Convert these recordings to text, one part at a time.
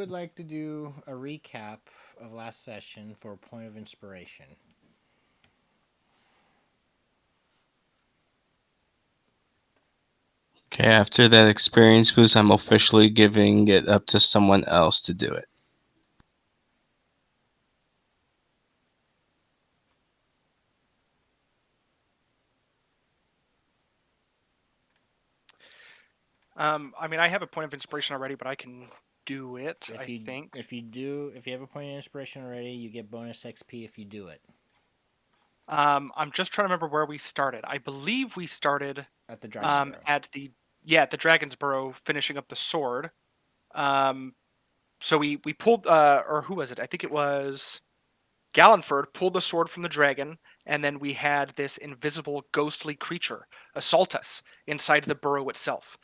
would like to do a recap of last session for a point of inspiration. Okay, after that experience boost, I'm officially giving it up to someone else to do it. I mean, I have a point of inspiration already, but I can do it. If I you think. if you have a point of inspiration already, you get bonus XP if you do it I'm just trying to remember where we started. I believe we started at the Dragon's Burrow. at the Dragon's Burrow, finishing up the sword. Um, so we pulled or who was it? I think it was Gallenford pulled the sword from the dragon, and then we had this invisible ghostly creature assault us inside the burrow itself.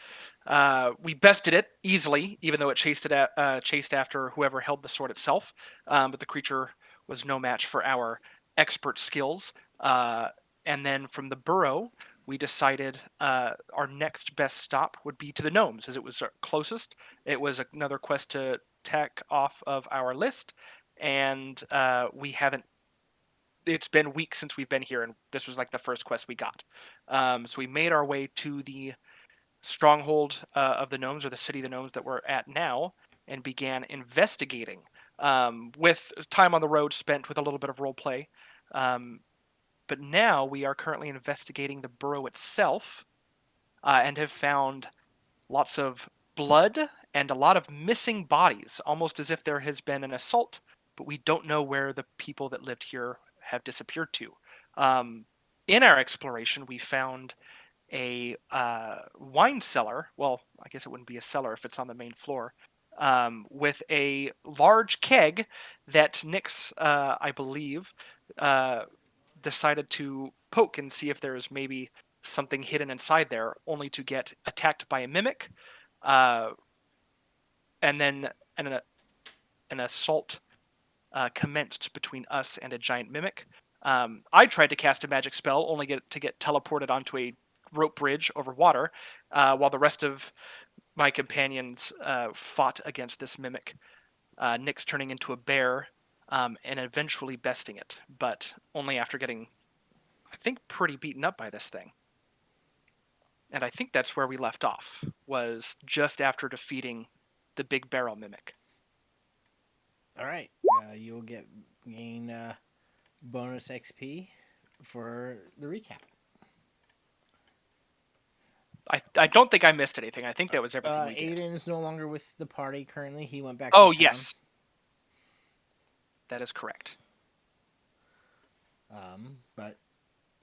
We bested it easily, even though it chased after whoever held the sword itself. But the creature was no match for our expert skills. And then from the burrow, we decided our next best stop would be to the gnomes, as it was closest. It was another quest to tack off of our list, and we haven't. It's been weeks since we've been here, and this was like the first quest we got. So we made our way to the stronghold of the gnomes, or the city of the gnomes that we're at now, and began investigating. With time on the road spent with a little bit of role play. But now we are currently investigating the burrow itself, and have found lots of blood and a lot of missing bodies, almost as if there has been an assault, but we don't know where the people that lived here have disappeared to. In our exploration, we found a wine cellar. Well, I guess it wouldn't be a cellar if it's on the main floor. With a large keg that Nyx, I believe, uh, decided to poke and see if there's maybe something hidden inside there, only to get attacked by a mimic, uh, and then an assault commenced between us and a giant mimic. I tried to cast a magic spell, only to get teleported onto a rope bridge over water, while the rest of my companions fought against this mimic. Nyx turning into a bear, and eventually besting it, but only after getting, I think, pretty beaten up by this thing. And I think that's where we left off, was just after defeating the big barrel mimic. All right, you'll gain bonus XP for the recap. I don't think I missed anything. I think that was everything we did. Aiden is no longer with the party currently. He went back Oh, to town. yes. That is correct. But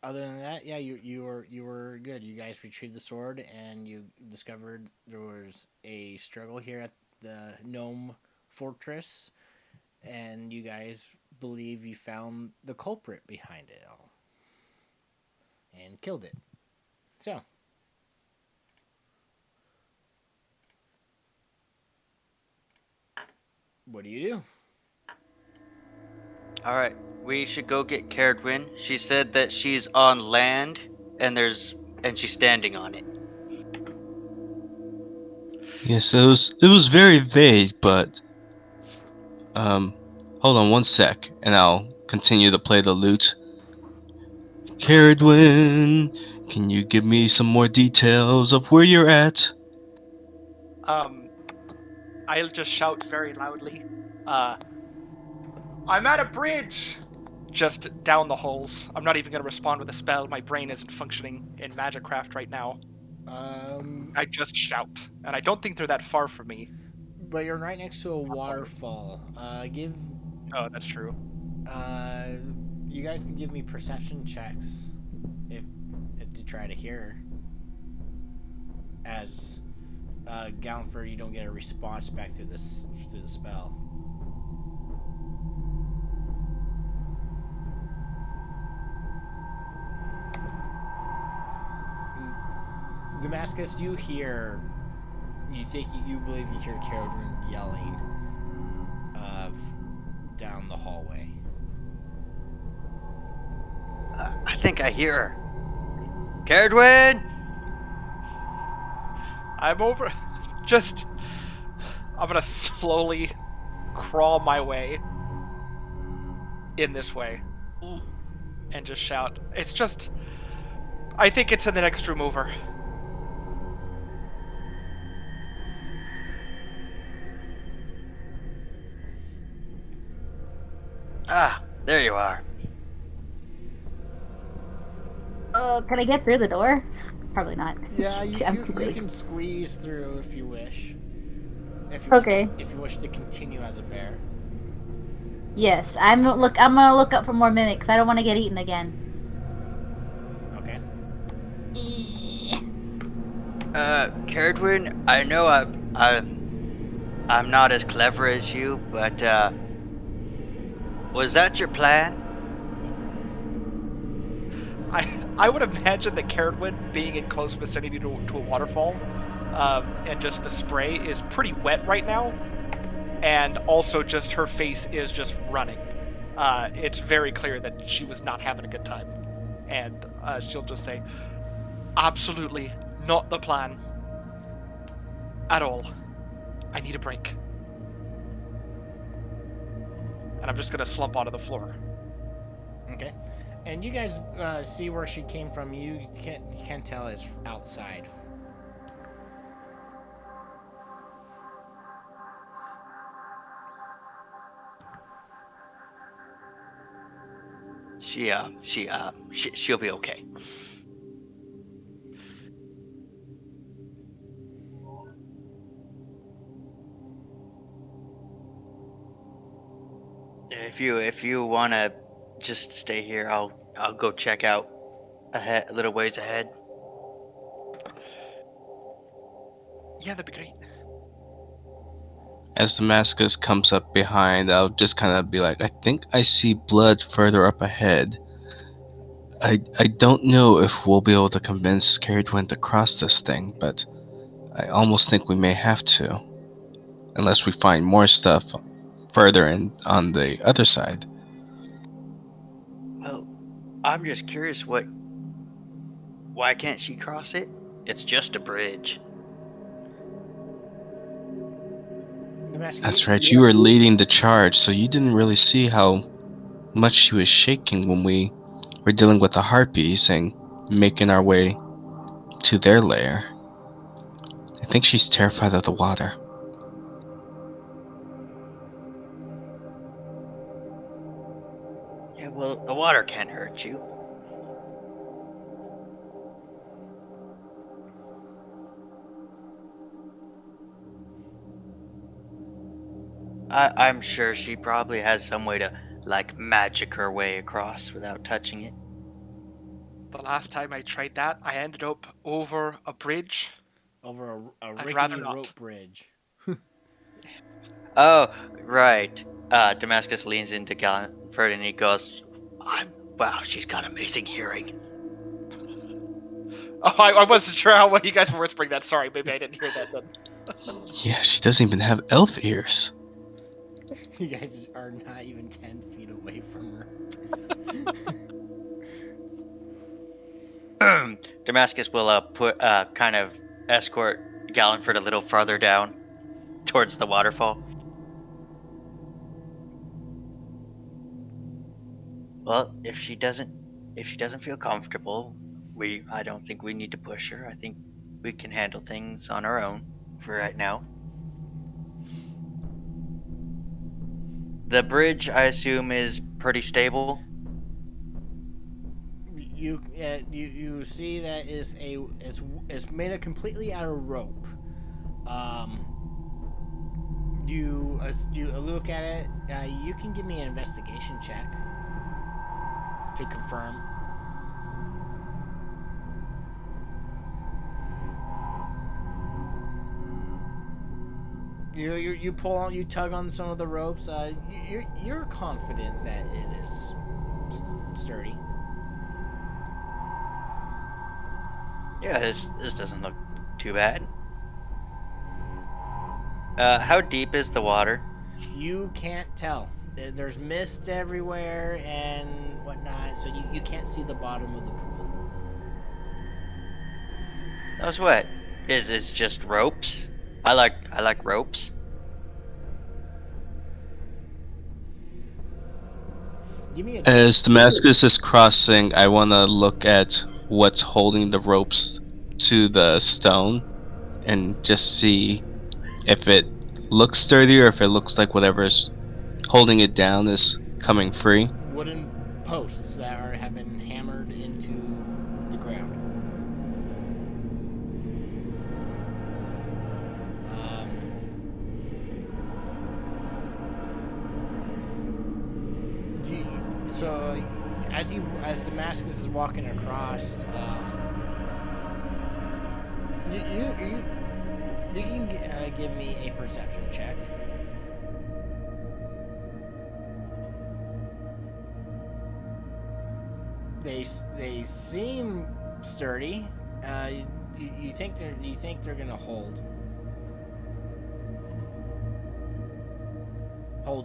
other than that, yeah, you were good. You guys retrieved the sword, and you discovered there was a struggle here at the gnome fortress, and you guys believe you found the culprit behind it all and killed it. So, what do you do? Alright, we should go get Caradwin. She said that she's on land and she's standing on it. Yes, it was very vague, but hold on one sec, and I'll continue to play the lute. Caradwin, can you give me some more details of where you're at? I'll just shout very loudly, uh, I'm at a bridge! Just down the holes. I'm not even going to respond with a spell. My brain isn't functioning in Magicraft right now. I just shout. And I don't think they're that far from me. But you're right next to a waterfall. Oh, that's true. You guys can give me perception checks if to try to hear. As Gallenford, you don't get a response back through the spell. Damascus, you hear. You believe you hear Caradwin yelling down the hallway. I think I hear her. Caradwin! I'm over. I'm gonna slowly crawl my way in this way Eh. and just shout. It's just, I think it's in the next room over. Ah, there you are. Oh, can I get through the door? Probably not. Yeah, I'm too you big. can squeeze through if you wish. Okay. If you wish to continue as a bear. Yes, I'm gonna look up for more mimics. I don't want to get eaten again. Okay. Caradwin, I know I'm not as clever as you, but was that your plan? I would imagine that Carradwin being in close vicinity to a waterfall, and just the spray is pretty wet right now, and also just her face is just running. It's very clear that she was not having a good time, and she'll just say, "Absolutely not the plan at all. I need a break," and I'm just gonna slump onto the floor. Okay. And you guys see where she came from. You can't tell it's outside. She'll be okay. If you wanna just stay here, I'll go check out a little ways ahead. Yeah, that'd be great. As Damascus comes up behind, I'll just kind of be like, I think I see blood further up ahead. I don't know if we'll be able to convince Caradwin to cross this thing, but I almost think we may have to. Unless we find more stuff further in on the other side. Well, I'm just curious why can't she cross it? It's just a bridge. That's right, you were leading the charge, so you didn't really see how much she was shaking when we were dealing with the harpies and making our way to their lair. I think she's terrified of the water. Yeah, well, the water can't hurt you. I'm sure she probably has some way to, like, magic her way across without touching it. The last time I tried that, I ended up over a bridge. Over a I'd rather rickety not. rope bridge. Oh, right. Damascus leans into Galliford and he goes, wow, she's got amazing hearing. Oh, I wasn't sure how well you guys were whispering that. Sorry, maybe I didn't hear that then. Yeah, she doesn't even have elf ears. You guys are not even 10 feet away from her. Damascus will kind of escort Galliford a little farther down towards the waterfall. Well, if she doesn't feel comfortable, I don't think we need to push her. I think we can handle things on our own for right now. The bridge, I assume, is pretty stable. You see that it's made of completely out of rope. You look at it. You can give me an investigation check to confirm. You pull on, you tug on some of the ropes. You're confident that it is sturdy. Yeah, this doesn't look too bad. How deep is the water? You can't tell. There's mist everywhere and whatnot, so you can't see the bottom of the pool. Knows what? Is just ropes? I like ropes. Give me a. As Damascus is crossing, I want to look at what's holding the ropes to the stone and just see if it looks sturdy or if it looks like whatever's holding it down is coming free. Wooden posts that have been hammered into the ground. So as Damascus is walking across, you can give me a perception check. They seem sturdy. You think they're gonna hold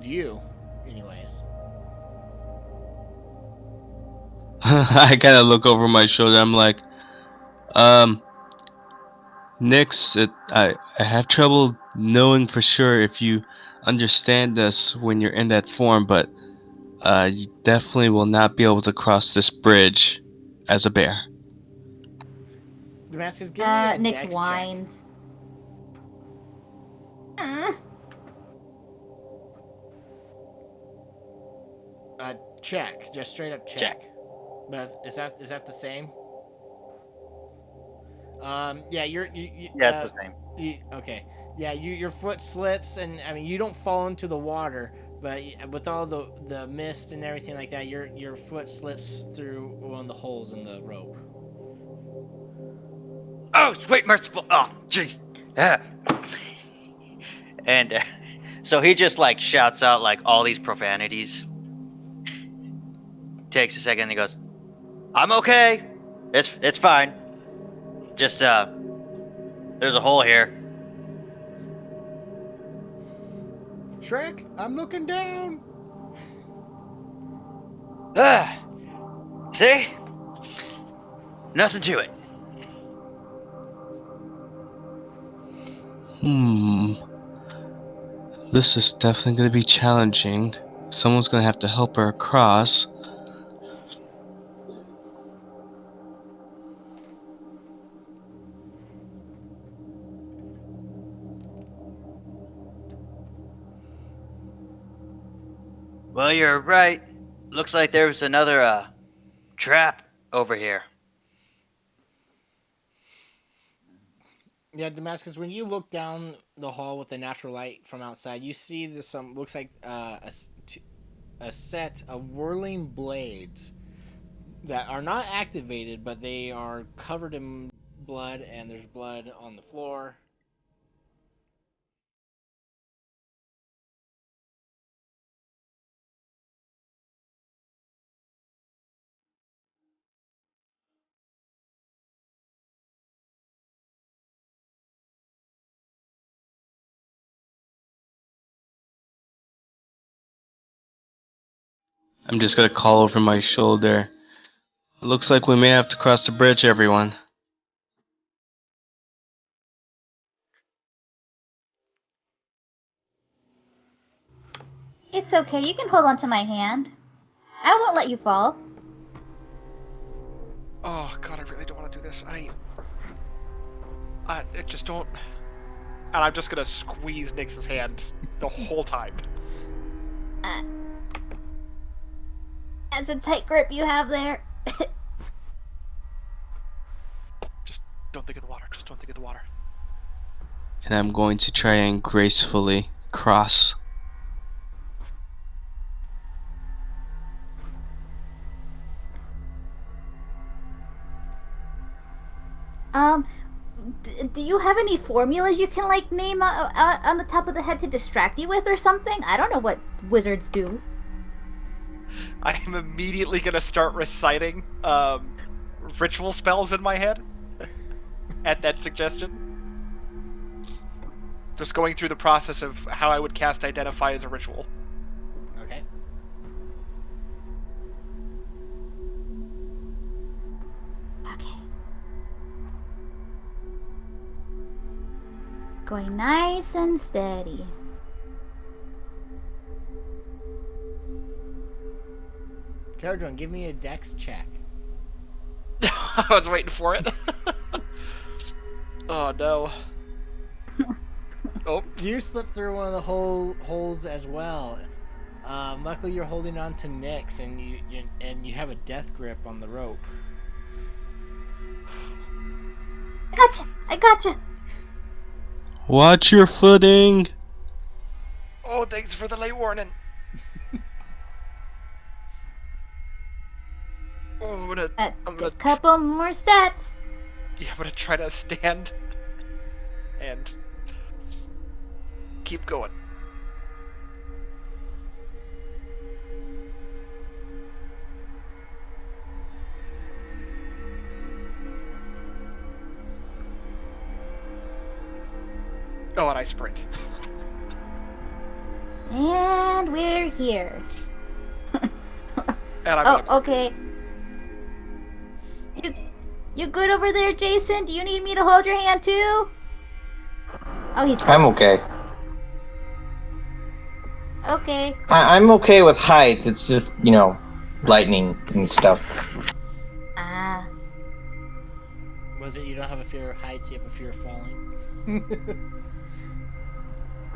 you, anyways. I kind of look over my shoulder. I'm like, Nix, I have trouble knowing for sure if you understand us when you're in that form, but you definitely will not be able to cross this bridge as a bear. Damascus, give me a Nyx dex whines. check. Just straight up check. But is that the same? Yeah, Yeah, it's the same. okay. Yeah, your foot slips, and I mean you don't fall into the water, but with all the mist and everything like that, your foot slips through one of the holes in the rope. Oh, sweet merciful. Oh, jeez. And so he just like shouts out like all these profanities. Takes a second and he goes, "I'm okay. It's fine. Just there's a hole here." Shrek, I'm looking down. See? Nothing to it. This is definitely going to be challenging. Someone's going to have to help her across. Well, you're right. Looks like there was another trap over here. Yeah, Damascus, when you look down the hall with the natural light from outside, you see there's some looks like a set of whirling blades that are not activated, but they are covered in blood, and there's blood on the floor. I'm just going to call over my shoulder. Looks like we may have to cross the bridge, everyone. It's okay. You can hold on to my hand. I won't let you fall. Oh god, I really don't want to do this. I just don't. And I'm just gonna squeeze Nyx's hand the whole time. That's a tight grip you have there. Just don't think of the water. Just don't think of the water. And I'm going to try and gracefully cross. Do you have any formulas you can like name on the top of the head to distract you with or something? I don't know what wizards do. I am immediately gonna start reciting ritual spells in my head at that suggestion. Just going through the process of how I would cast Identify as a ritual. Okay. Okay. Going nice and steady. Caradron, give me a dex check. I was waiting for it. Oh no. Oh, You slip through one of the holes as well. Luckily, you're holding on to Nyx, and you have a death grip on the rope. I gotcha. Watch your footing. oh, thanks for the late warning. Oh, I'm A gonna couple more steps. I'm gonna try to stand and keep going. Oh, and I sprint. And we're here. And I'm Oh, gonna go. okay. You good over there, Jason? Do you need me to hold your hand too? Oh, he's I'm gone. okay. Okay. I'm okay with heights. It's just, lightning and stuff. Ah. Was it you don't have a fear of heights, you have a fear of falling?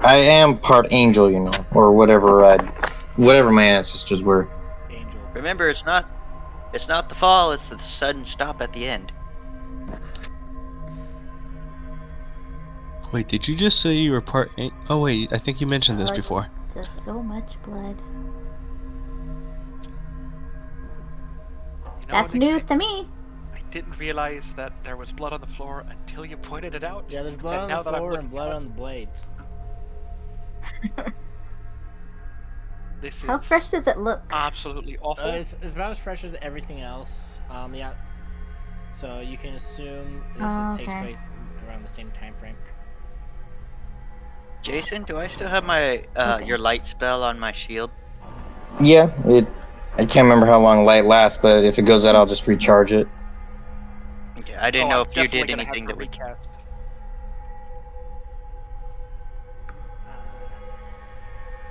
I am part angel, or whatever my ancestors were. Angel. Remember, it's not the fall, it's the sudden stop at the end. Wait, did you just say you were part? Oh wait, I think you mentioned this before. There's so much blood. You know, That's Nyx, news to me. I didn't realize that there was blood on the floor until you pointed it out. Yeah, there's blood And on now the that I'm floor and looking blood at on the blades. This How is fresh does it look? absolutely awful. It's about as fresh as everything else. Yeah. So you can assume this takes Okay. place around the same time frame. Jason, do I still have my Okay. your light spell on my shield? Yeah, I can't remember how long light lasts, but if it goes out, I'll just recharge it. Okay, I didn't Oh, know I'm if you definitely did gonna have anything to that would. recast.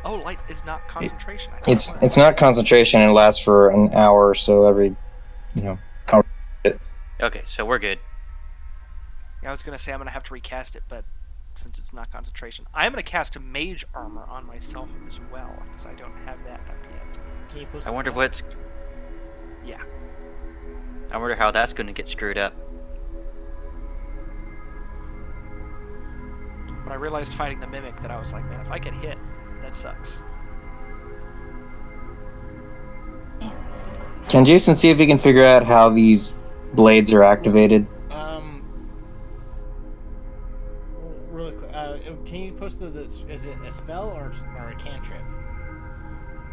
Oh, light is not concentration. I thought It's it was. it's not concentration and lasts for an hour or so every, hour. Okay, so we're good. Yeah, I was gonna say I'm gonna have to recast it, but since it's not concentration, I am gonna cast a mage armor on myself as well because I don't have that up yet. Can you post I the wonder spell? what's. Yeah. I wonder how that's going to get screwed up. But I realized fighting the mimic that I was like, man, if I get hit, that sucks. Can Jason see if he can figure out how these blades are activated? Really quick. Can you post is it a spell or a cantrip?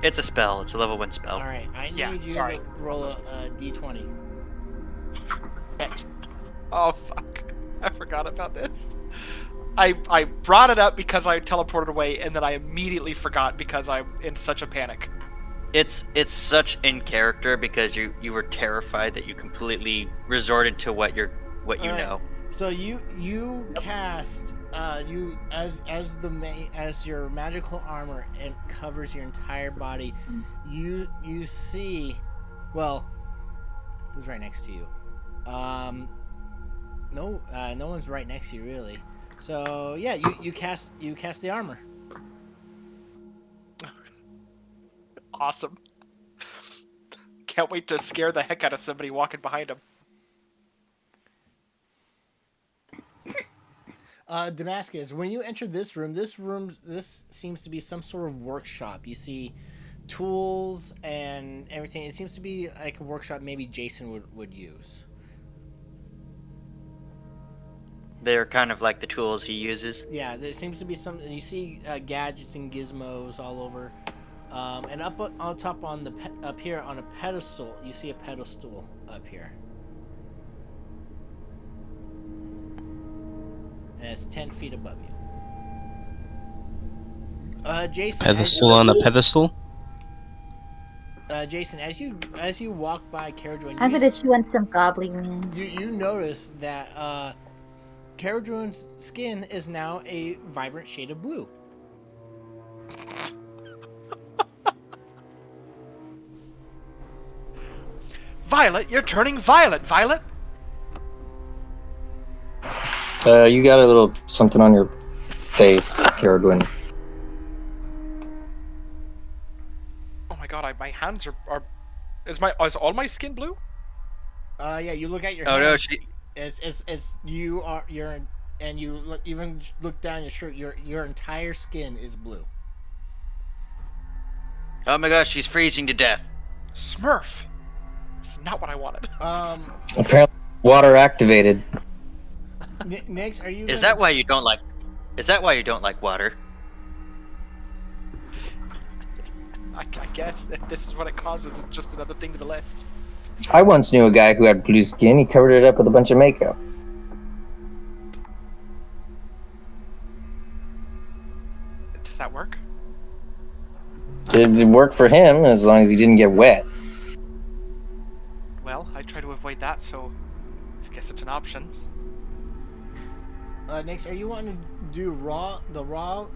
It's a spell. It's a level 1 spell. All right, I need Yeah, you sorry. to roll a d20. Shit. Oh fuck! I forgot about this. I brought it up because I teleported away, and then I immediately forgot because I'm in such a panic. It's such in character because you were terrified that you completely resorted to what you All right. know. So you cast you as your magical armor, it covers your entire body. You see, well, who's right next to you? No one's right next to you really. So yeah, you cast the armor. Awesome. Can't wait to scare the heck out of somebody walking behind him. Damascus, when you enter this seems to be some sort of workshop. You see tools and everything. It seems to be like a workshop maybe Jason would use. They're kind of like the tools he uses. Yeah, there seems to be some. You see gadgets and gizmos all over, and up on top up here on a pedestal, you see a pedestal up here, and it's 10 feet above you. Jason, Pedestal on a pedestal. Jason, as you walk by Caradron, I'm gonna chew on some gobbly wings. you notice that Caradron's skin is now a vibrant shade of blue. Violet, you're turning violet, Violet. You got a little something on your face, Caragwin. Oh my god, my hands are. Is all my skin blue? Yeah, you look at your Oh no, hands. she. It's you're and you even look down your shirt. Your entire skin is blue. Oh my gosh, she's freezing to death. Smurf. It's not what I wanted. Apparently, water activated. Nix, are you? Is that why you don't like? Is that why you don't like water? I guess if this is what it causes, it's just another thing to the list. I once knew a guy who had blue skin. He covered it up with a bunch of makeup. Does that work? It worked for him as long as he didn't get wet. Well, I try to avoid that, so I guess it's an option. Nix, are you wanting to do the raw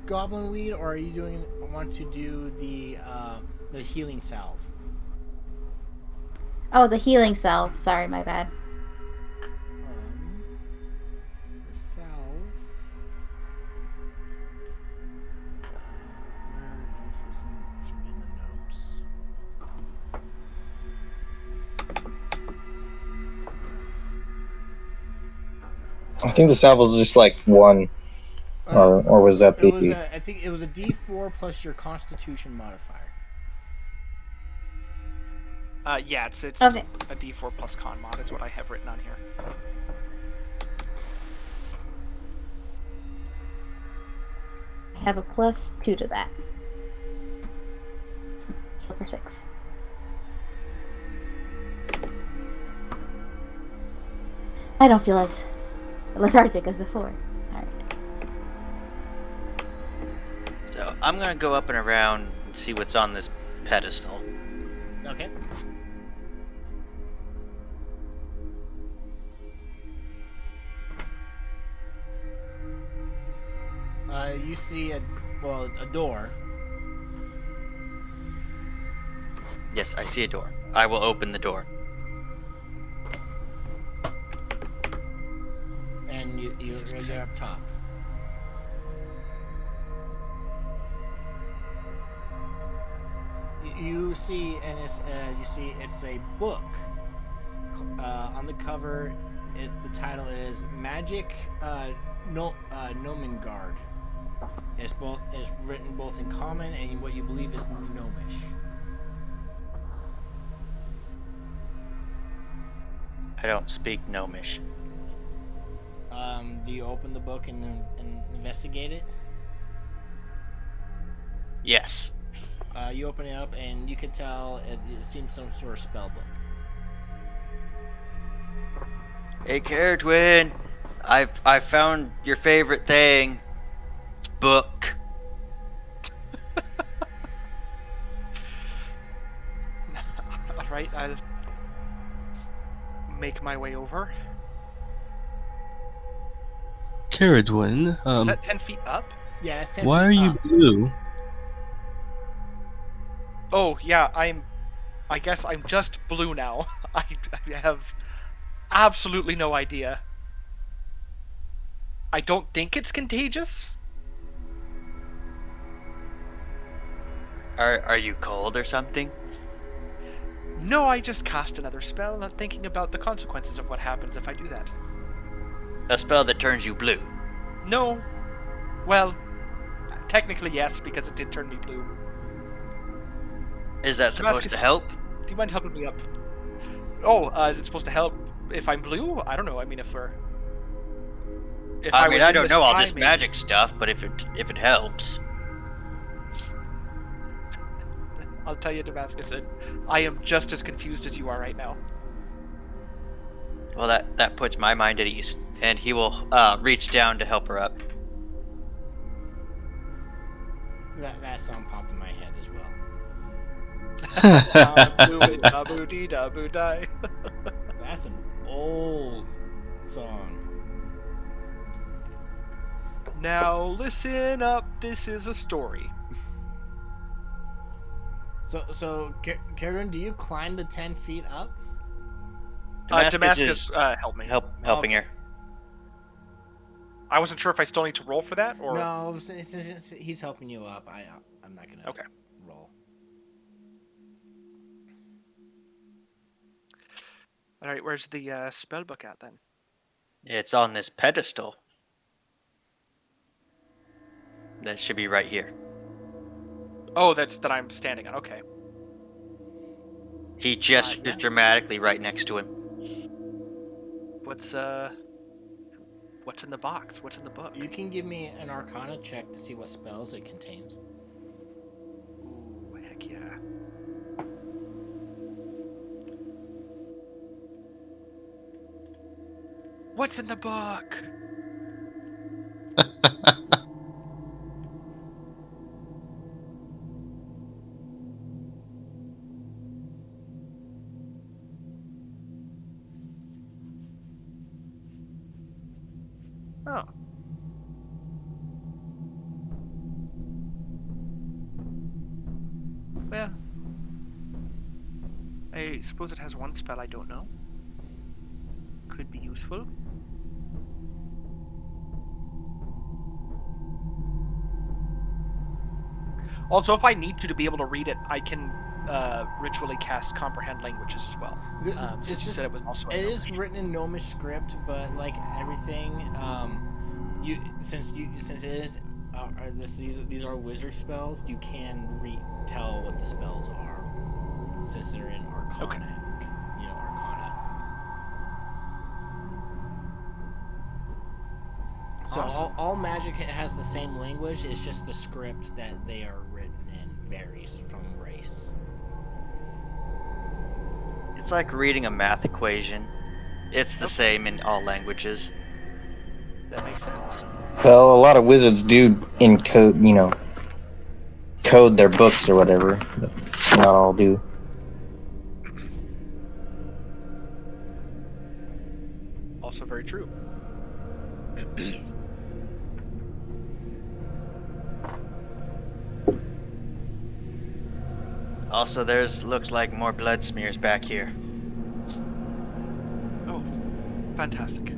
goblin weed, or are you want to do the healing salve? Oh, the healing salve. Sorry, my bad. The salve. Where is this? It should be in the notes. I think the salve was just like one, or was that the? I think it was a D4 plus your Constitution modifier. Yeah, it's Okay. a D4 plus con mod is what I have written on here. I have a +2 to that. For 6. I don't feel as lethargic as before. Alright. So I'm gonna go up and around and see what's on this pedestal. Okay. You see a door. Yes, I see a door. I will open the door. And you're up top. You see, and it's a book. On the cover, the title is Magic Nomengard. It's written both in common and what you believe is gnomish. I don't speak gnomish. Do you open the book and investigate it? Yes. You open it up and you can tell it seems some sort of spell book. Hey, Caratwin, I found your favorite thing. It's book. Alright, I'll make my way over. Caradwin, Is that 10 feet up? Yeah, that's 10 why feet are you up. blue? Oh, yeah, I guess I'm just blue now. I have absolutely no idea. I don't think it's contagious. Are you cold or something? No, I just cast another spell, not thinking about the consequences of what happens if I do that. A spell that turns you blue. No. Well, technically yes, because it did turn me blue. Is that supposed to Damascus, help? do you mind helping me up? Oh, is it supposed to help if I'm blue? I don't know. I mean, if we're... If I was mean, I in don't the know all sky, this maybe. magic stuff, but if it helps. I'll tell you, Damascus, I am just as confused as you are right now. Well, that puts my mind at ease, and he will reach down to help her up. That song popped in my head as well. Dabu-dee-dabu-die. That's an old song. Now listen up. This is a story. So Karen, do you climb the 10 feet up? Damascus helped me. Helping her. I wasn't sure if I still need to roll for that or. No, he's helping you up. I'm not gonna Okay. roll. All right, where's the spell book at then? It's on this pedestal. That should be right here. Oh, that's that I'm standing on. Okay. He gestures Yeah. dramatically right next to him. What's in the box? What's in the book? You can give me an Arcana check to see what spells it contains. Ooh, heck yeah. What's in the book? Oh. Well, I suppose it has one spell I don't know. Could be useful. Also, if I need to be able to read it, I can ritually cast Comprehend Languages as well. Since you said it was also. It is written in Gnomish script, but like everything, since it is these are wizard spells, you can tell what the spells are since they're in Arcana. Okay. Arcana. So Awesome. all magic has the same language. It's just the script that they are written in varies from race. It's like reading a math equation. It's the same in all languages. That makes sense. Well, a lot of wizards do encode, code their books or whatever, but not all do. Also very true. Also, looks like more blood smears back here. Oh, fantastic.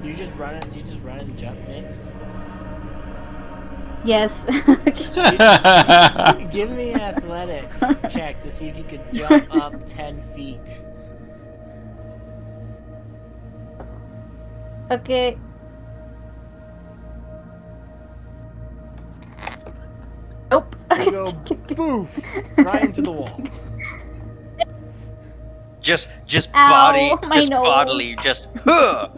You just run and jump, Nix. Yes. Give me an athletics check to see if you could jump up 10 feet. Okay. Nope. You go boof right into the wall. Just Ow, my nose. bodily, just huh.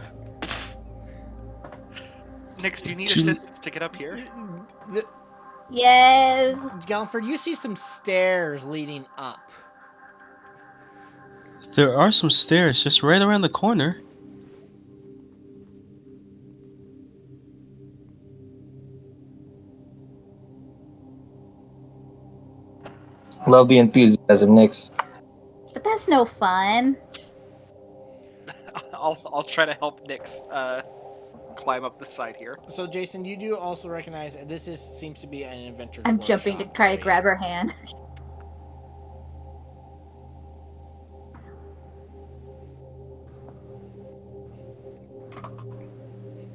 Nix, do you need She- assistance to get up here? Yes. Galford, you see some stairs leading up. There are some stairs just right around the corner. Love the enthusiasm, Nix. But that's no fun. I'll try to help Nix climb up the side here. So, Jason, you do also recognize this seems to be an inventor's I'm jumping to workshop try to area. grab her hand.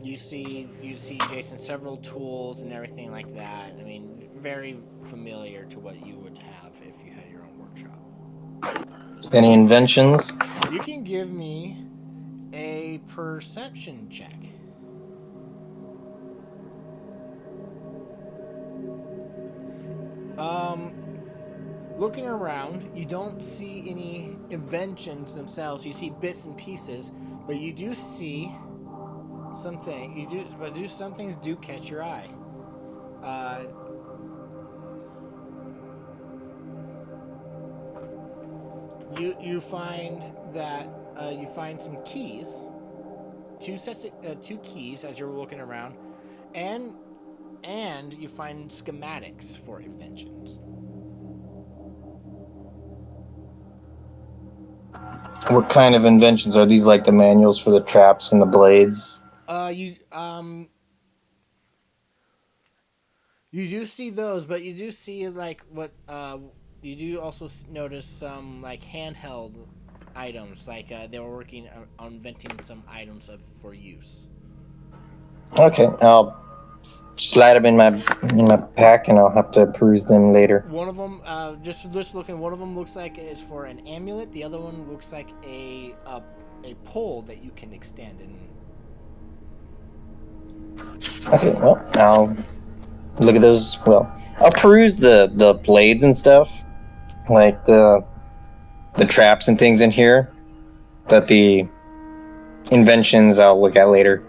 You see, Jason, several tools and everything like that. I mean, very familiar to what you would have if you had your own workshop. Any inventions? You can give me a perception check. Looking around, you don't see any inventions themselves. You see bits and pieces, but you do see something. Some things do catch your eye. You find that you find some keys, two keys as you're looking around, and you find schematics for inventions. What kind of inventions are these? Like the manuals for the traps and the blades? You do see those, but you do see like what you do also notice some like handheld items, like they were working on inventing some items for use. Okay, I'll slide them in my pack, and I'll have to peruse them later. One of them, just looking, one of them looks like it's for an amulet. The other one looks like a pole that you can extend. And Okay, well, I'll look at those. Well, I'll peruse the blades and stuff, like the traps and things in here. But the inventions I'll look at later.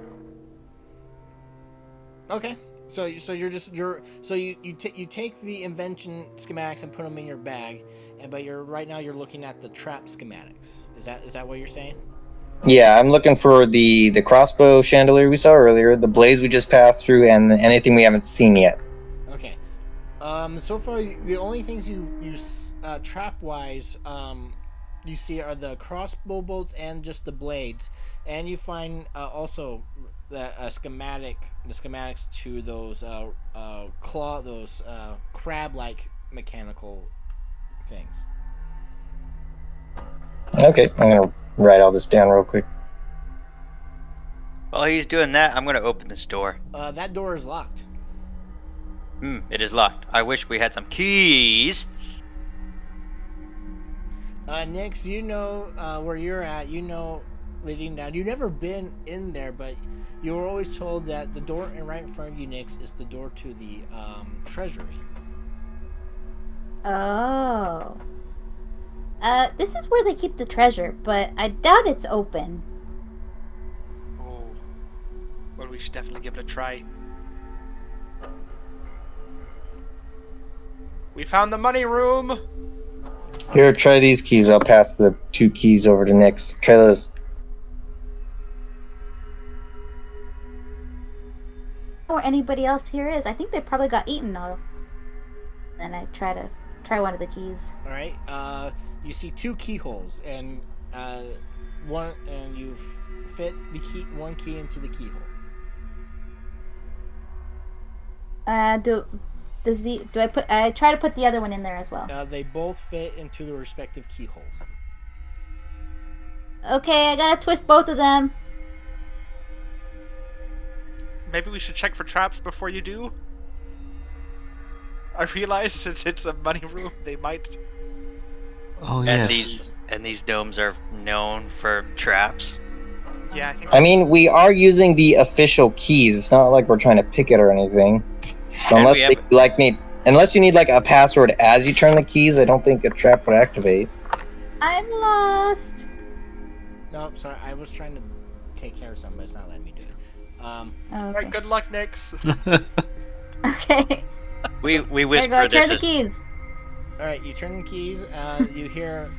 okay, so you take the invention schematics and put them in your bag, but right now you're looking at the trap schematics. Is that what you're saying? Yeah, I'm looking for the crossbow chandelier we saw earlier, the blaze we just passed through, and anything we haven't seen yet. Okay. So far, the only things you trap wise, you see are the crossbow bolts and just the blades, and you find also the schematics to those crab-like mechanical things. Okay, I'm gonna write all this down real quick. While he's doing that, I'm going to open this door. That door is locked. It is locked. I wish we had some keys. Nix, you know where you're at. You know, leading down. You've never been in there, but you were always told that the door right in front of you, Nix, is the door to the treasury. Oh. This is where they keep the treasure, but I doubt it's open. Oh. Well, we should definitely give it a try. We found the money room! Here, try these keys. I'll pass the 2 keys over to Nyx. Try those. Or anybody else here is. I think they probably got eaten though. Then I try one of the keys. All right. You see 2 keyholes, and you fit one key into the keyhole. I try to put the other one in there as well. They both fit into the respective keyholes. Okay, I gotta twist both of them. Maybe we should check for traps before you do? I realize since it's a money room, they might... Oh And yes. these domes are known for traps. Yeah, I think... I mean, we are using the official keys. It's not like we're trying to pick it or anything. So And unless you need like a password as you turn the keys, I don't think a trap would activate. I'm lost. No, sorry. I was trying to take care of something, but it's not letting me do it. Oh, Alright, okay. good luck, Nix. Okay. We There you whisper go. this Turn the is keys. All right, you turn the keys. You hear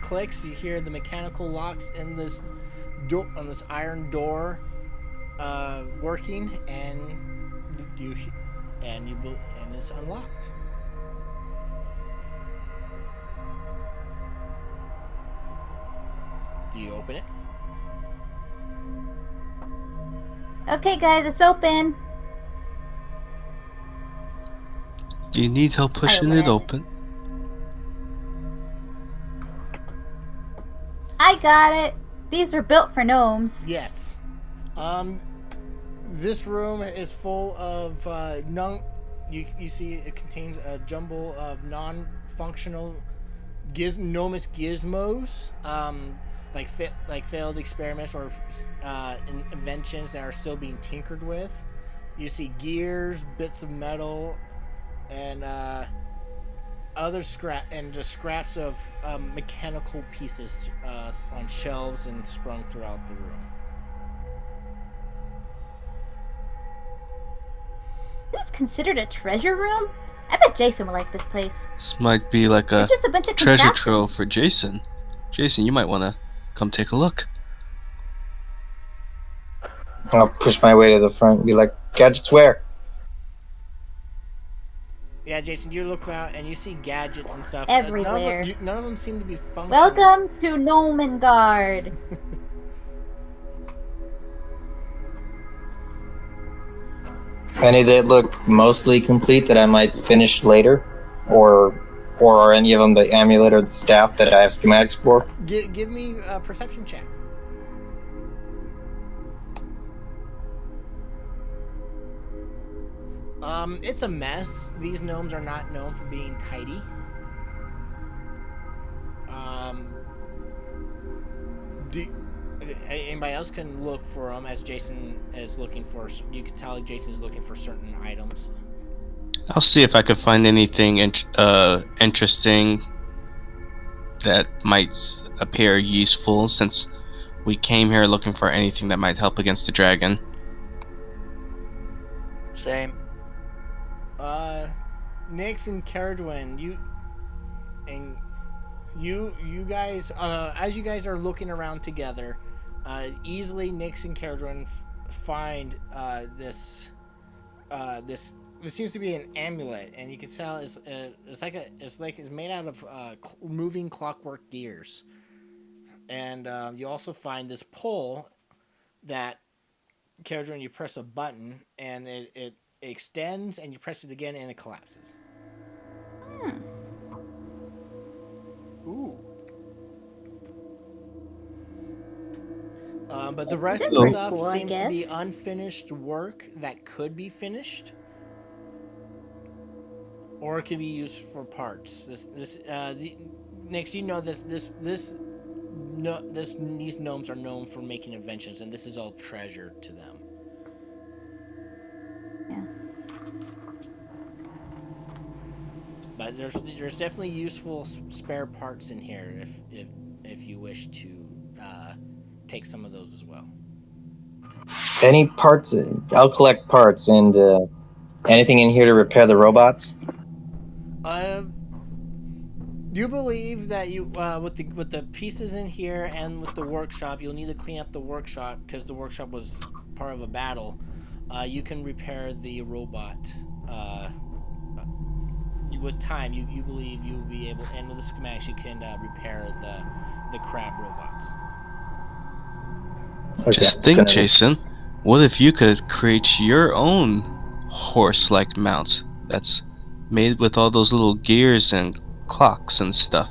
clicks. You hear the mechanical locks in this door on this iron door working, and it's unlocked. Do you open it? Okay, guys, it's open. Do you need help pushing open it it. open? I got it. These are built for gnomes. Yes. This room is full of You see, it contains a jumble of non-functional gnomish gizmos, like failed experiments or inventions that are still being tinkered with. You see gears, bits of metal, and other scraps of mechanical pieces on shelves and sprung throughout the room. Is this considered a treasure room? I bet Jason would like this place. This might be like a It's just a bunch of treasure contraptions. trove for Jason. Jason, you might want to come take a look. I'll push my way to the front and be like, gadgets where? Yeah, Jason, you look out and you see gadgets and stuff. Everywhere. None of them seem to be functional. Welcome to Gnomengard. Any that look mostly complete that I might finish later, or are any of them the amulet or the staff that I have schematics for? Give me perception checks. It's a mess. These gnomes are not known for being tidy. Do anybody else can look for them as Jason is looking for? You can tell Jason is looking for certain items. I'll see if I could find anything interesting that might appear useful, since we came here looking for anything that might help against the dragon. Same. Nix and Caradwin, you guys, as you guys are looking around together, easily Nix and Caradwin find this. It seems to be an amulet, and you can tell it's made out of moving clockwork gears. And you also find this pole that, Caradwin, you press a button, and it extends, and you press it again, and it collapses. Ooh. But the rest of That's the pretty stuff cool, I seems to be guess. unfinished work that could be finished, or it could be used for parts. Next, you know these gnomes are known for making inventions, and this is all treasure to them. Yeah. But there's definitely useful spare parts in here if you wish to take some of those as well. Any parts? I'll collect parts and anything in here to repair the robots. You believe that you with the pieces in here and with the workshop, you'll need to clean up the workshop because the workshop was part of a battle. You can repair the robot. With time, you believe you'll be able, and with the schematics, you can repair the crab robots. Okay, Just think, Jason, what if you could create your own horse-like mount that's made with all those little gears and clocks and stuff?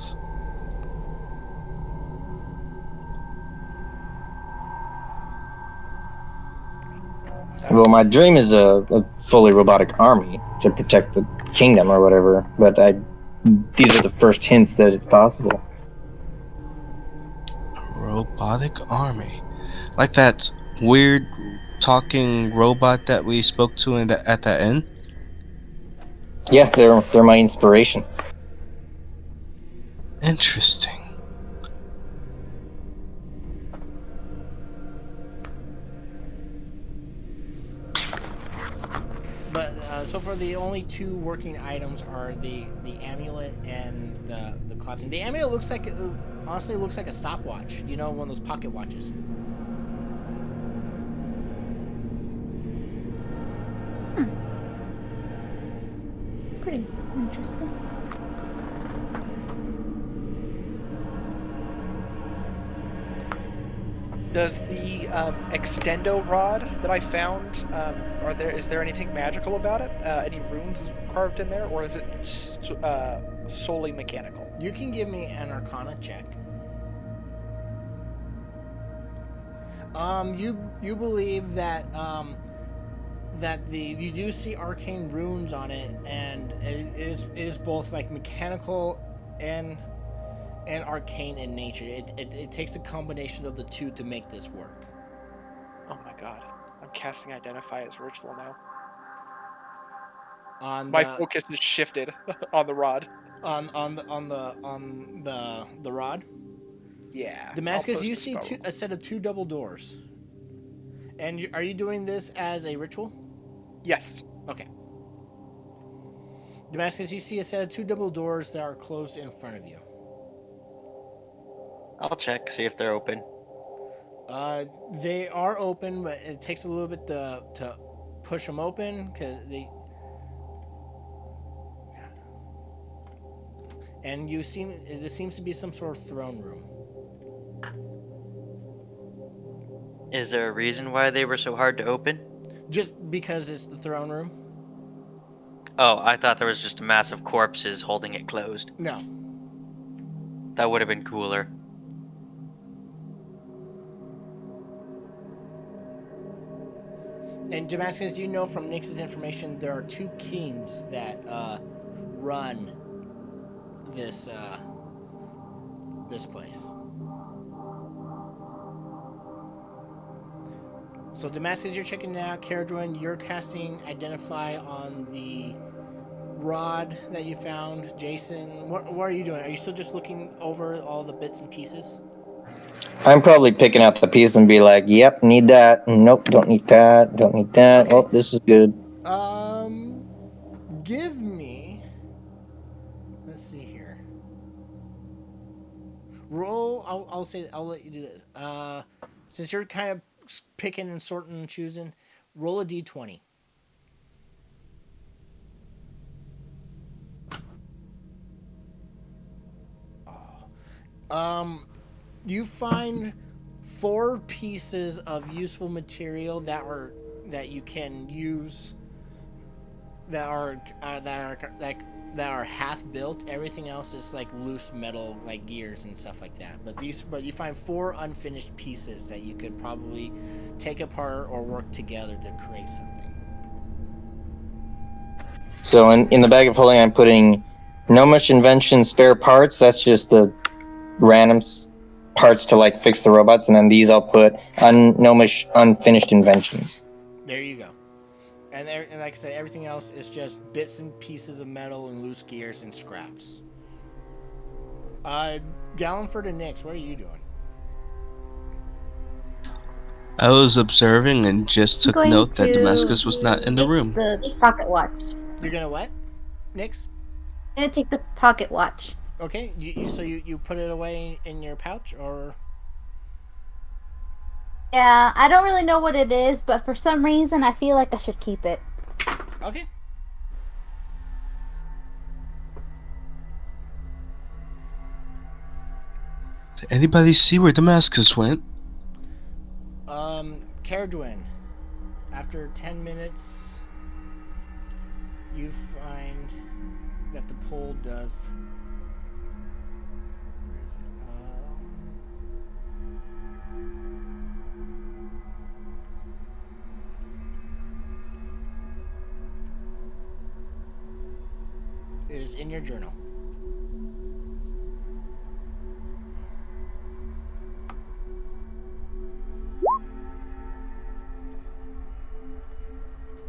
Well, my dream is a fully robotic army to protect the kingdom or whatever. But these are the first hints that it's possible. A robotic army, like that weird talking robot that we spoke to at that inn. Yeah, they're my inspiration. Interesting. But so far, the only two working items are the amulet and the collapsing. The amulet looks like honestly looks like a stopwatch. You know, one of those pocket watches. Pretty interesting. Does the extendo rod that I found, is there anything magical about it? Any runes carved in there, or is it solely mechanical? You can give me an Arcana check. You believe that you do see arcane runes on it, and it is both like mechanical and arcane in nature. It takes a combination of the two to make this work. Oh my god. I'm casting Identify as ritual now. My focus is shifted on the rod. On the rod. Yeah. Damascus, you see a set of two double doors. And are you doing this as a ritual? Yes. Okay. Damascus, you see a set of two double doors that are closed in front of you. I'll check, see if they're open. They are open, but it takes a little bit to push them open because they. And this seems to be some sort of throne room. Is there a reason why they were so hard to open? Just because it's the throne room? Oh, I thought there was just a mass of corpses holding it closed. No. That would have been cooler. And Damascus, you know from Nyx's information, there are 2 kings that run this this place. So Damascus, you're checking it out. Caradron, you're casting Identify on the rod that you found. Jason, what are you doing? Are you still just looking over all the bits and pieces? I'm probably picking out the piece and be like, "Yep, need that. Nope, don't need that. Don't need that. Okay. Oh, this is good." Give me. Let's see here. Roll. I'll say. I'll let you do this. Since you're kind of picking and sorting and choosing, roll a d20. You find 4 pieces of useful material that you can use that are half built. Everything else is like loose metal, like gears and stuff like that. But you find 4 unfinished pieces that you could probably take apart or work together to create something. So in the bag of holding, I'm putting no much invention spare parts. That's just the random parts to like fix the robots, and then these I'll put no much unfinished inventions. There you go. And like I said, everything else is just bits and pieces of metal and loose gears and scraps. Gallenford and Nyx, what are you doing? I was observing and just took Going note that to Damascus was not in the Take room. the pocket watch. You're gonna what? Nyx? I'm gonna take the pocket watch. Okay, so you put it away in your pouch, or? Yeah, I don't really know what it is, but for some reason I feel like I should keep it. Okay. Did anybody see where Damascus went? Caradwin, after 10 minutes, you find that the pole does. Where is it? It is in your journal.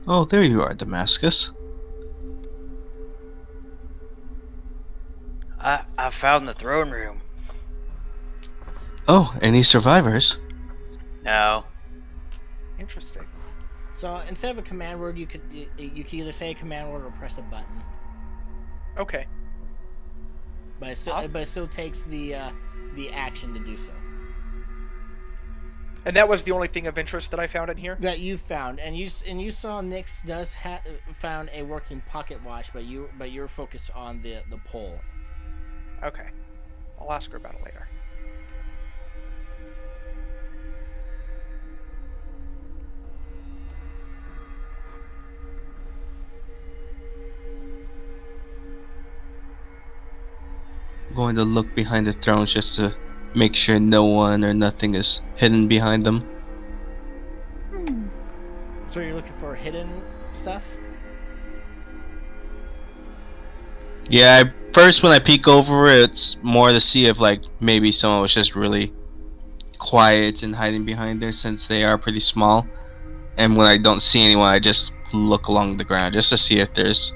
Oh, there you are, Damascus. I found the throne room. Oh, any survivors? No. Interesting. So instead of a command word, you could either say a command word or press a button. Okay. But it still takes the action to do so. And that was the only thing of interest that I found in here? That you found, and you saw Nyx does found a working pocket watch, but you're focused on the pole. Okay. I'll ask her about it later. I'm going to look behind the thrones just to make sure no one or nothing is hidden behind them. So you're looking for hidden stuff? Yeah, first when I peek over, it's more to see if like maybe someone was just really quiet and hiding behind there since they are pretty small. And when I don't see anyone, I just look along the ground just to see if there's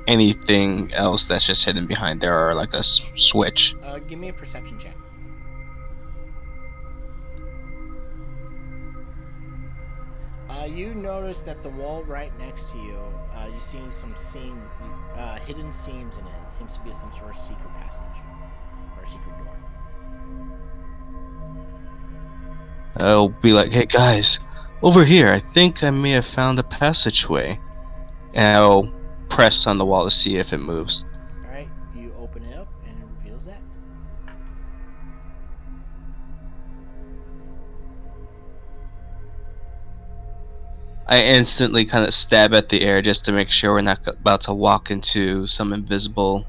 anything else that's just hidden behind there or like a switch. Give me a perception check. You notice that the wall right next to you, you see some hidden seams in it. It seems to be some sort of secret passage or a secret door. I'll be like, hey guys, over here, I think I may have found a passageway. And I'll press on the wall to see if it moves. All right, you open it up and it reveals that. I instantly kind of stab at the air just to make sure we're not about to walk into some invisible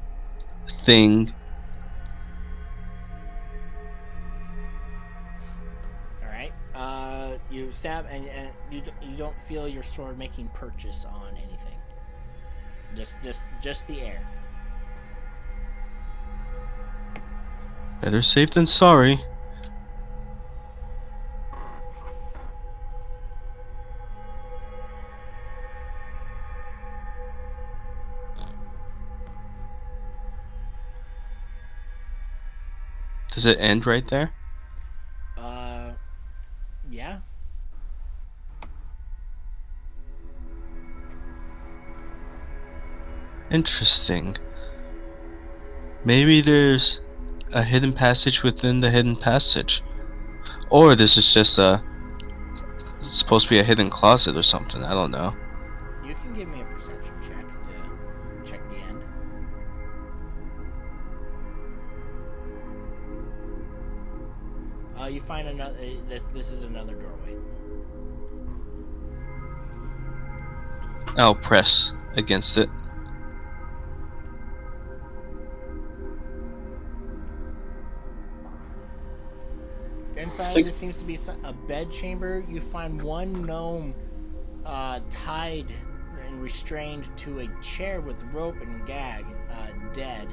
thing. All right. You stab and you don't feel your sword making purchase on anything. Just the air. Better safe than sorry. Does it end right there? Yeah. Interesting. Maybe there's a hidden passage within the hidden passage. Or this is just it's supposed to be a hidden closet or something. I don't know. You can give me a perception check to check the end. You find another. This is another doorway. I'll press against it. Inside, this seems to be a bed chamber. You find one gnome tied and restrained to a chair with rope and gag, dead,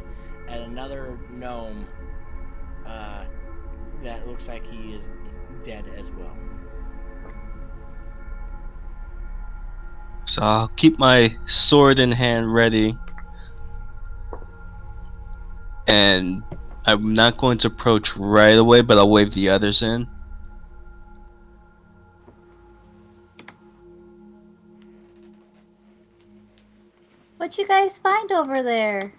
and another gnome that looks like he is dead as well. So I'll keep my sword in hand ready. And I'm not going to approach right away, but I'll wave the others in. What'd you guys find over there?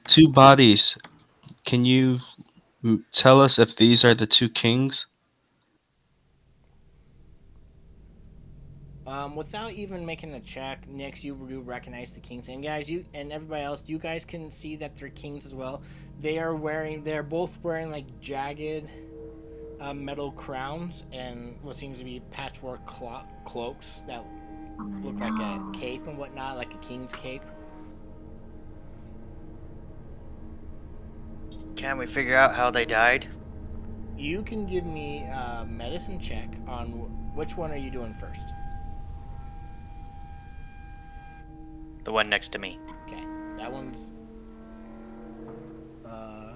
2 bodies. Can you tell us if these are the 2 kings? Without even making a check, Nix, you do recognize the kings, and guys, you and everybody else, you guys can see that they're kings as well. They're both wearing like jagged metal crowns and what seems to be patchwork cloaks that look like a cape and whatnot, like a king's cape. Can we figure out how they died? You can give me a medicine check on which one are you doing first? The one next to me. Okay, that one's. I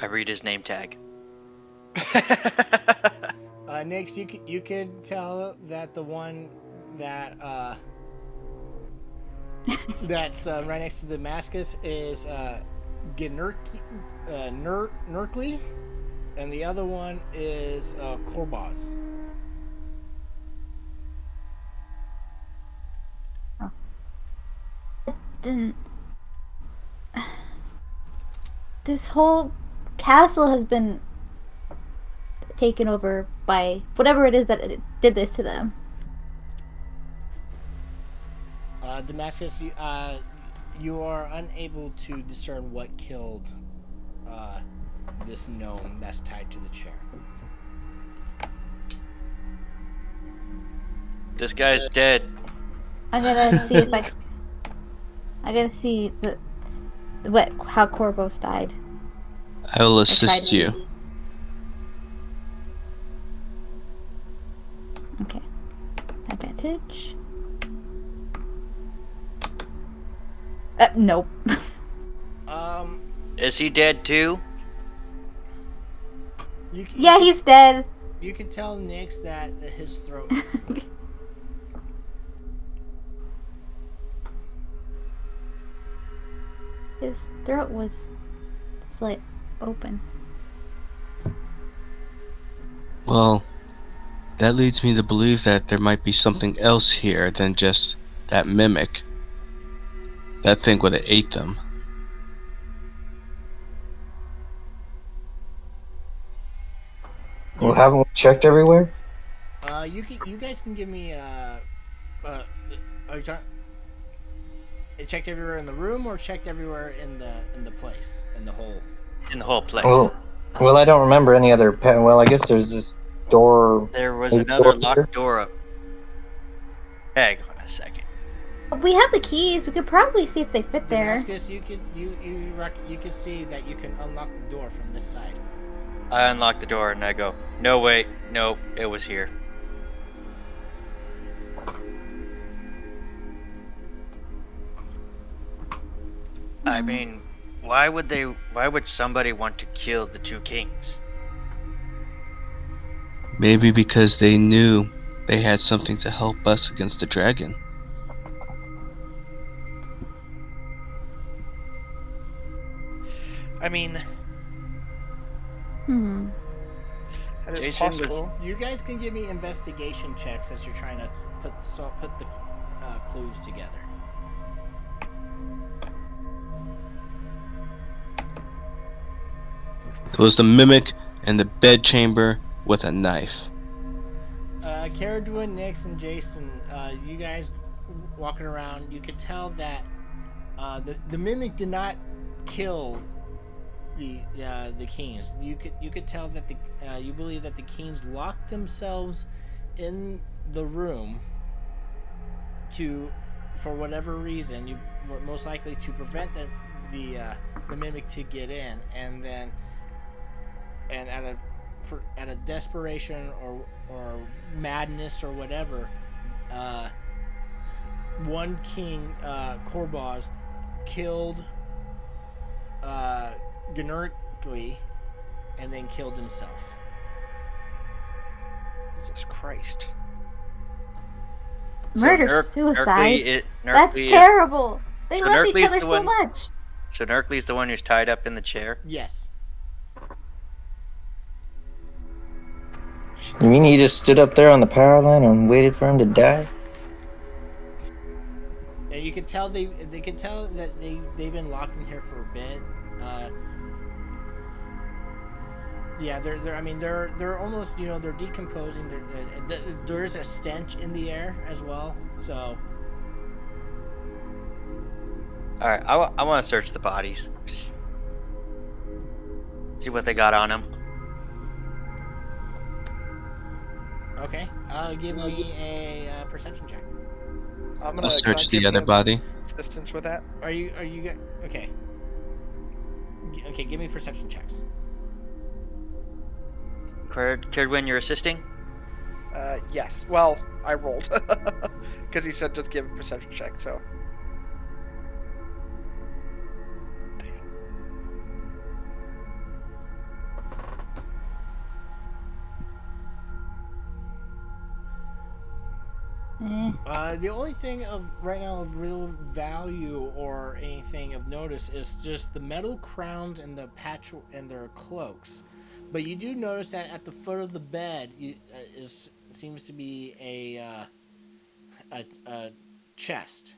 read his name tag. Nix, you could tell that the one that that's right next to Damascus is Nurkly, and the other one is Korbaz. Then this whole castle has been taken over by whatever it is that it did this to them. Damascus, you are unable to discern what killed this gnome that's tied to the chair. This guy's dead. I'm gonna see if I gotta see how Corvus died. I will assist you. See. Okay. Advantage. Nope. Is he dead too? Yeah, he's dead. You can tell Nix that his throat is slit. His throat was slit open. Well, that leads me to believe that there might be something else here than just that mimic. That thing would have ate them. Well, haven't we checked everywhere? You guys can give me are you trying? It checked everywhere in the room, or checked everywhere in the place, in the whole. In the whole place. Well, I don't remember any other. Well, I guess there's this door. There was maybe another door here? locked door up. Hang on a second. We have the keys. We could probably see if they fit there. Damascus, you could see that you can unlock the door from this side. I unlock the door and I go, no, wait, nope, it was here. I mean, why would somebody want to kill the two kings? Maybe because they knew they had something to help us against the dragon. I mean, that is Jason was- possible. You guys can give me investigation checks as you're trying to put the clues together. It was the mimic in the bedchamber with a knife. Caradwin, Nix, and Jason, you guys walking around, you could tell that the mimic did not kill the Keens. You could tell that you believe that the Keens locked themselves in the room for whatever reason, you were most likely to prevent the mimic to get in, and out of desperation or madness or whatever, one king, Korbaz, killed Gnurkly and then killed himself. Jesus Christ. Murder, suicide. That's Nerkly terrible. They so loved each Nerkly's other the so one- much. So Nerkly's the one who's tied up in the chair? Yes. You mean he just stood up there on the power line and waited for him to die? And you could tell they could tell that they've been locked in here for a bit. Yeah, they're almost, they're decomposing. There's a stench in the air as well. So. All right, I want to search the bodies. See what they got on them. Okay. Give me a perception check. I'm gonna I'll search give the other him body. assistance with that. Are you okay? Okay, give me perception checks. Caredwin, you're assisting? Yes. Well, I rolled because he said just give a perception check. So. The only thing right now of real value or anything of notice is just the metal crowns and the patch and their cloaks. But you do notice that at the foot of the bed seems to be a chest.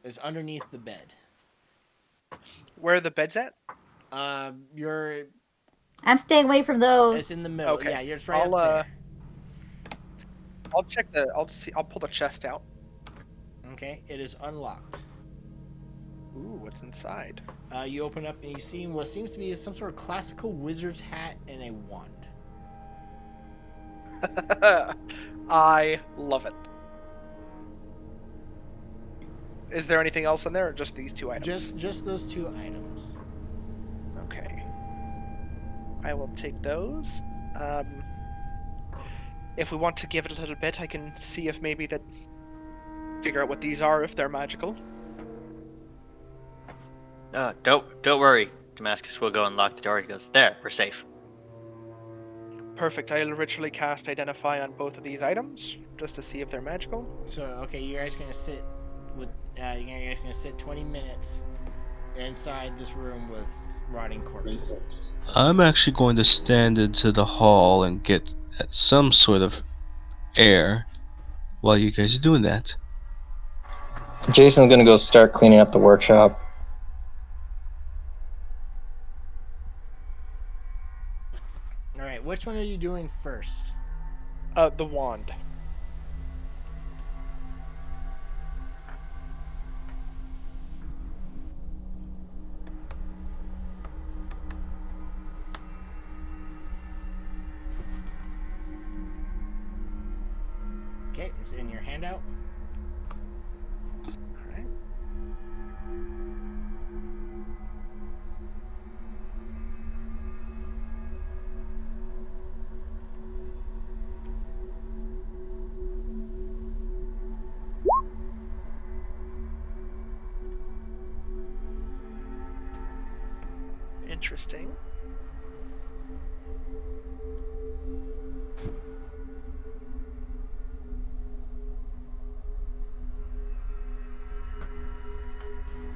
It's underneath the bed. Where are the beds at? I'm staying away from those. It's in the middle. Okay. Yeah, you're just right up there. I'll check I'll pull the chest out. Okay, it is unlocked. Ooh, what's inside? You open up and you see what seems to be some sort of classical wizard's hat and a wand. I love it. Is there anything else in there, or just these two items? Just those two items. Okay. I will take those. If we want to give it a little bit, I can see if maybe that figure out what these are, if they're magical. Don't worry. Damascus will go and lock the door. He goes, there, we're safe. Perfect. I'll ritually cast Identify on both of these items, just to see if they're magical. So okay, you guys gonna sit with you guys gonna sit 20 minutes inside this room with rotting corpses. I'm actually going to stand into the hall and get at some sort of air while you guys are doing that. Jason's gonna go start cleaning up the workshop. All right, which one are you doing first? The wand. it's in your handout. All right. Interesting.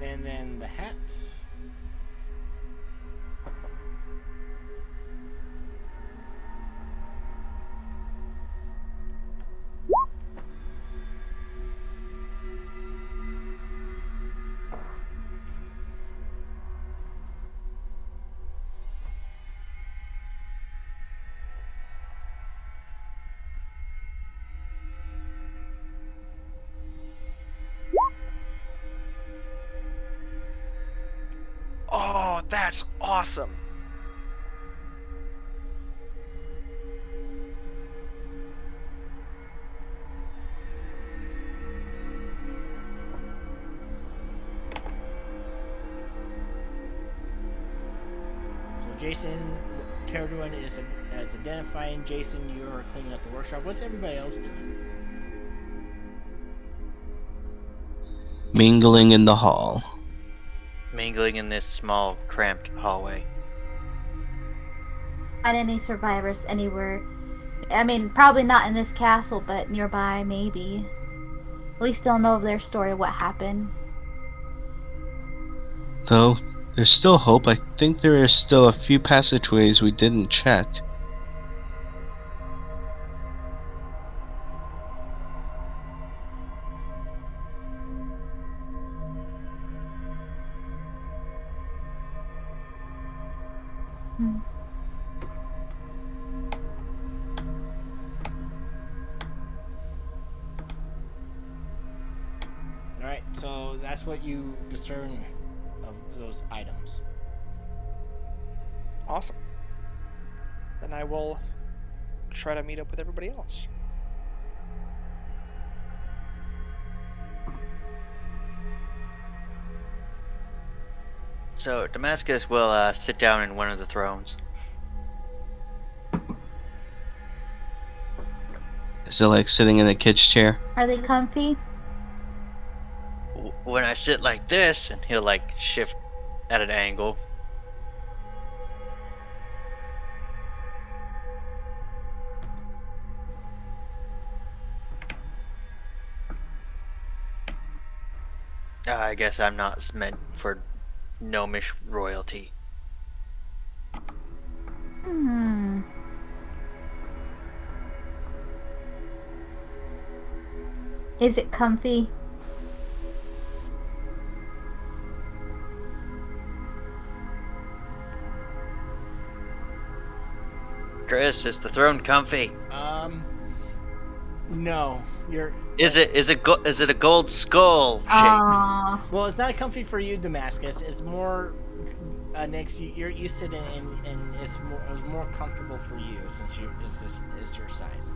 And then the hat. Oh, that's awesome. So Jason, Caradron is identifying Jason. You're cleaning up the workshop. What's everybody else doing? Mingling in the hall. Mingling in this small, cramped hallway. Find any survivors anywhere. I mean, probably not in this castle, but nearby, maybe. At least they'll know their story, what happened. Though, there's still hope. I think there are still a few passageways we didn't check. Hmm. All right, so that's what you discern of those items. Awesome. Then I will try to meet up with everybody else. So Damascus will sit down in one of the thrones. Is it like sitting in a kid's chair? Are they comfy? When I sit like this, and he'll like shift at an angle. I guess I'm not meant for gnomish royalty. Hmm. Is it comfy? Chris, is the throne comfy? No, you're. Is it a gold skull shape? Aww. Well, it's not comfy for you, Damascus. It's more. Nix, you sit in, and it was more comfortable for you since it's your size.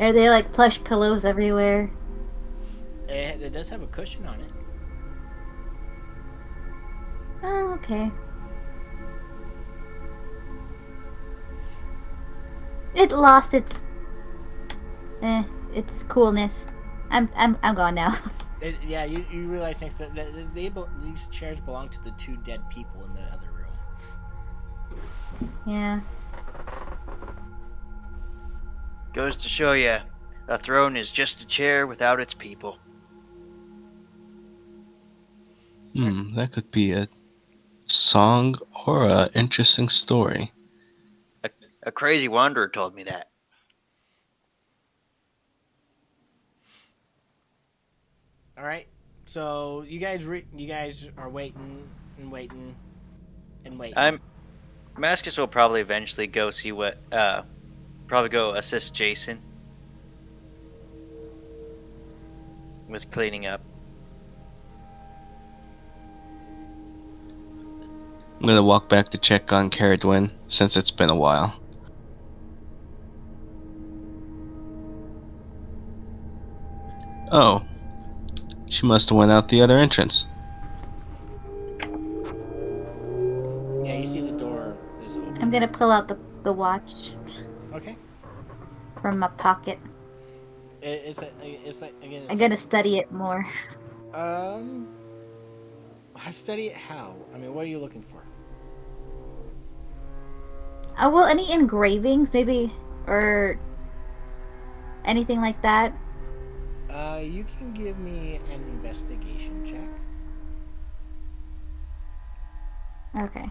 Are there like plush pillows everywhere? It does have a cushion on it. Oh, okay. It lost its coolness. I'm gone now. Yeah, you realize things that these chairs belong to the two dead people in the other room. Yeah. Goes to show you, a throne is just a chair without its people. That could be a song or a interesting story. A crazy wanderer told me that. All right, so you guys are waiting and waiting and waiting. Damascus will probably eventually go see what. Probably go assist Jason with cleaning up. I'm gonna walk back to check on Caradwin since it's been a while. Oh, she must have went out the other entrance. Yeah, you see the door is open. I'm gonna pull out the watch Okay. from my pocket. It's like again. It's I'm gonna study it more. I study it how? I mean, what are you looking for? Well, any engravings, maybe, or anything like that. You can give me an investigation check. Okay.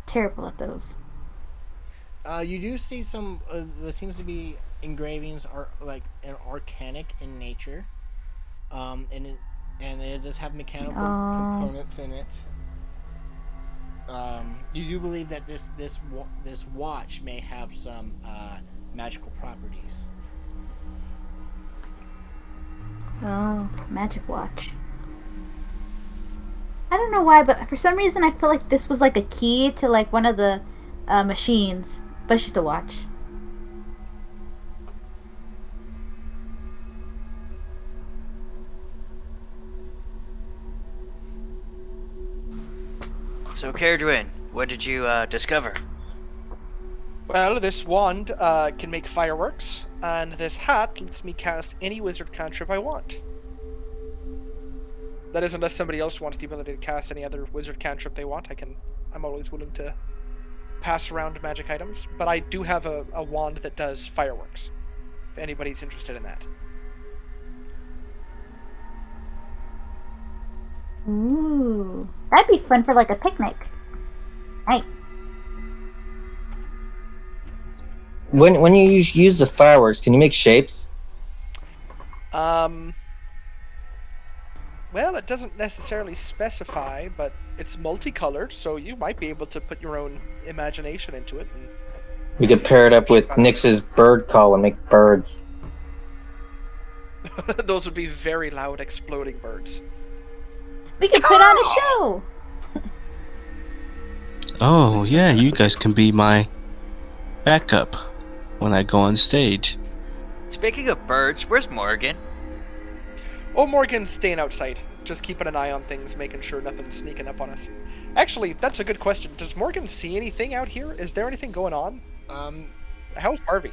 Terrible at those. You do see some. There seems to be engravings are like an arcanic in nature, and they just have mechanical components in it. You do believe that this watch may have some magical properties. Oh, magic watch. I don't know why, but for some reason I feel like this was like a key to like one of the machines, but it's just a watch. So, Caradwin, what did you discover? Well, this wand can make fireworks, and this hat lets me cast any wizard cantrip I want. That is, unless somebody else wants the ability to cast any other wizard cantrip they want. I'm always willing to pass around magic items, but I do have a wand that does fireworks, if anybody's interested in that. Ooh, that'd be fun for like a picnic. Right. When you use the fireworks, can you make shapes? Well, it doesn't necessarily specify, but it's multicolored, so you might be able to put your own imagination into it. And We could pair it up with Nyx's bird call and make birds. those would be very loud, exploding birds. We could put on a show. Oh, yeah, you guys can be my backup when I go on stage. Speaking of birds, where's Morgan? Oh, Morgan's staying outside, just keeping an eye on things, making sure nothing's sneaking up on us. Actually, that's a good question. Does Morgan see anything out here? Is there anything going on? How's Harvey?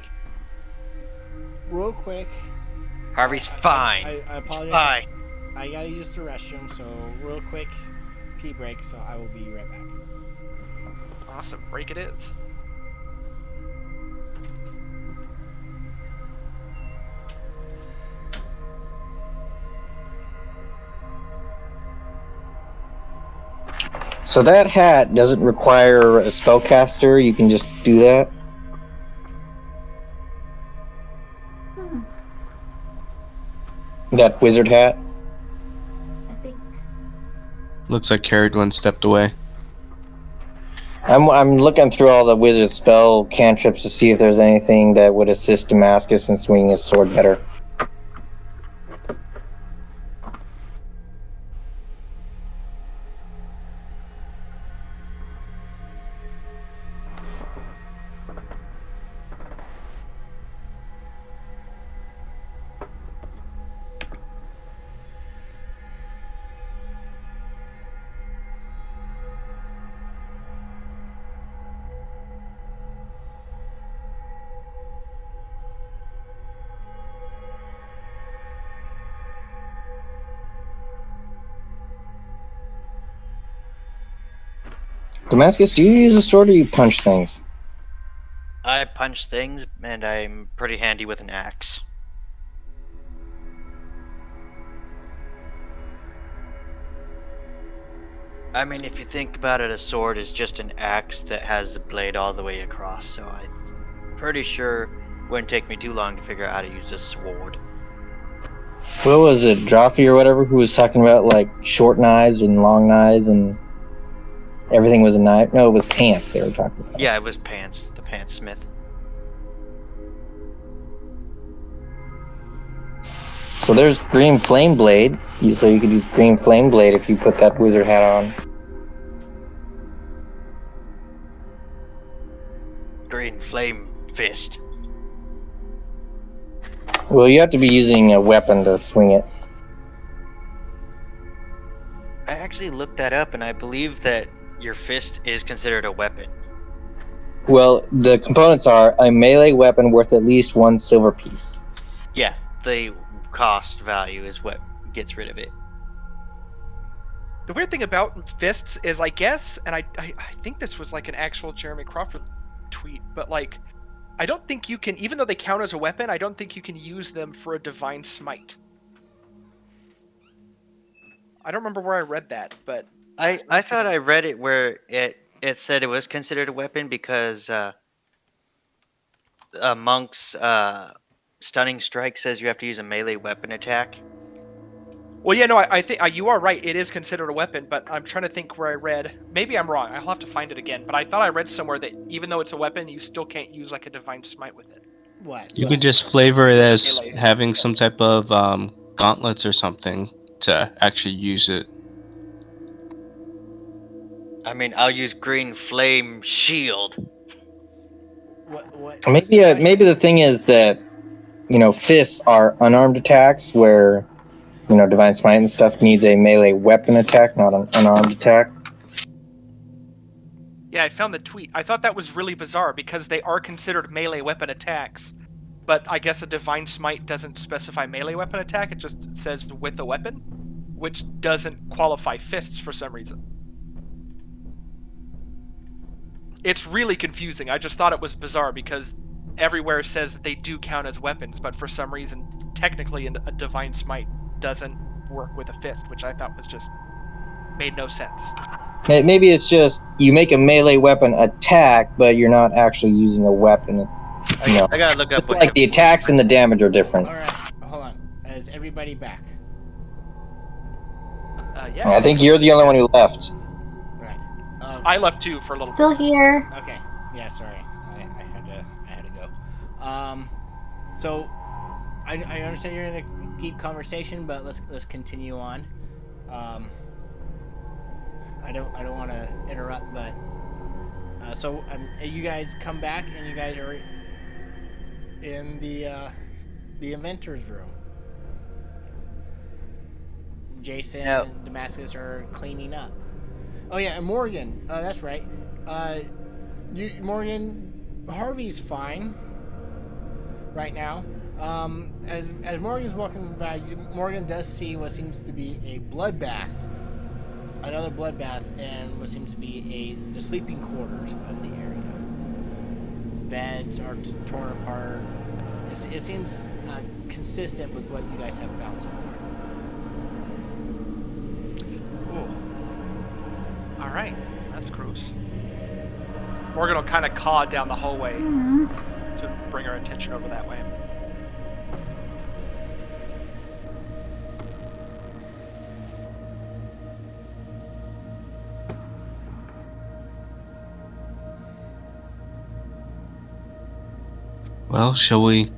Real quick. Harvey's fine. I apologize. Fine. I gotta use the restroom, so real quick pee break, so I will be right back. Awesome, break it is. So that hat doesn't require a spellcaster. You can just do that. That wizard hat. I think. Looks like Caradwin stepped away. I'm looking through all the wizard spell cantrips to see if there's anything that would assist Damascus in swinging his sword better. Damascus, do you use a sword or you punch things? I punch things, and I'm pretty handy with an axe. I mean, if you think about it, a sword is just an axe that has the blade all the way across, so I'm pretty sure it wouldn't take me too long to figure out how to use a sword. What was it, Joffrey or whatever, who was talking about like short knives and long knives and everything was a knife? No, it was pants they were talking about. Yeah, it was Pants, the Pants Smith. So there's green flame blade. So you could use green flame blade if you put that wizard hat on. flame fist. Well, you have to be using a weapon to swing it. I actually looked that up, and I believe that your fist is considered a weapon. Well, the components are a melee weapon worth at least 1 silver piece. Yeah, the cost value is what gets rid of it. The weird thing about fists is, I guess, and I think this was like an actual Jeremy Crawford tweet, but like, I don't think you can, even though they count as a weapon, I don't think you can use them for a divine smite. I don't remember where I read that, but I thought I read it where it said it was considered a weapon because a monk's stunning strike says you have to use a melee weapon attack. well, yeah, no, I think you are right. It is considered a weapon, but I'm trying to think where I read. Maybe I'm wrong. I'll have to find it again. But I thought I read somewhere that even though it's a weapon, you still can't use like a divine smite with it. What? You What? could just flavor it as Melee. having some type of gauntlets or something to actually use it. I mean, I'll use green flame shield. What? Maybe the thing is that, fists are unarmed attacks where, Divine Smite and stuff needs a melee weapon attack, not an unarmed attack. Yeah, I found the tweet. I thought that was really bizarre because they are considered melee weapon attacks, but I guess a divine smite doesn't specify melee weapon attack. It just says with a weapon, which doesn't qualify fists for some reason. It's really confusing. I just thought it was bizarre because everywhere says that they do count as weapons, but for some reason, technically a divine smite doesn't work with a fist, which I thought was just made no sense. Maybe it's just you make a melee weapon attack, but you're not actually using a weapon. I gotta look up It's what like the attacks and the damage are different. All right, hold on. Is everybody back? Yeah. I think you're the only one who left. Right. I left too for a little. Still here. Okay. Yeah. Sorry. I had to go. So, I understand you're in a deep conversation, but let's continue on. I don't want to interrupt, but so you guys come back and you guys are in the inventor's room. Jason Now- and Damascus are cleaning up. Oh yeah, and Morgan. That's right. Morgan, Harvey's fine right now. As Morgan's walking by, Morgan does see what seems to be a bloodbath. Another bloodbath, and what seems to be the sleeping quarters of the area. Beds are torn apart. It seems consistent with what you guys have found so far. Ooh. All right, that's gross. Morgan will kind of caw down the hallway to bring our attention over that way. Well, shall we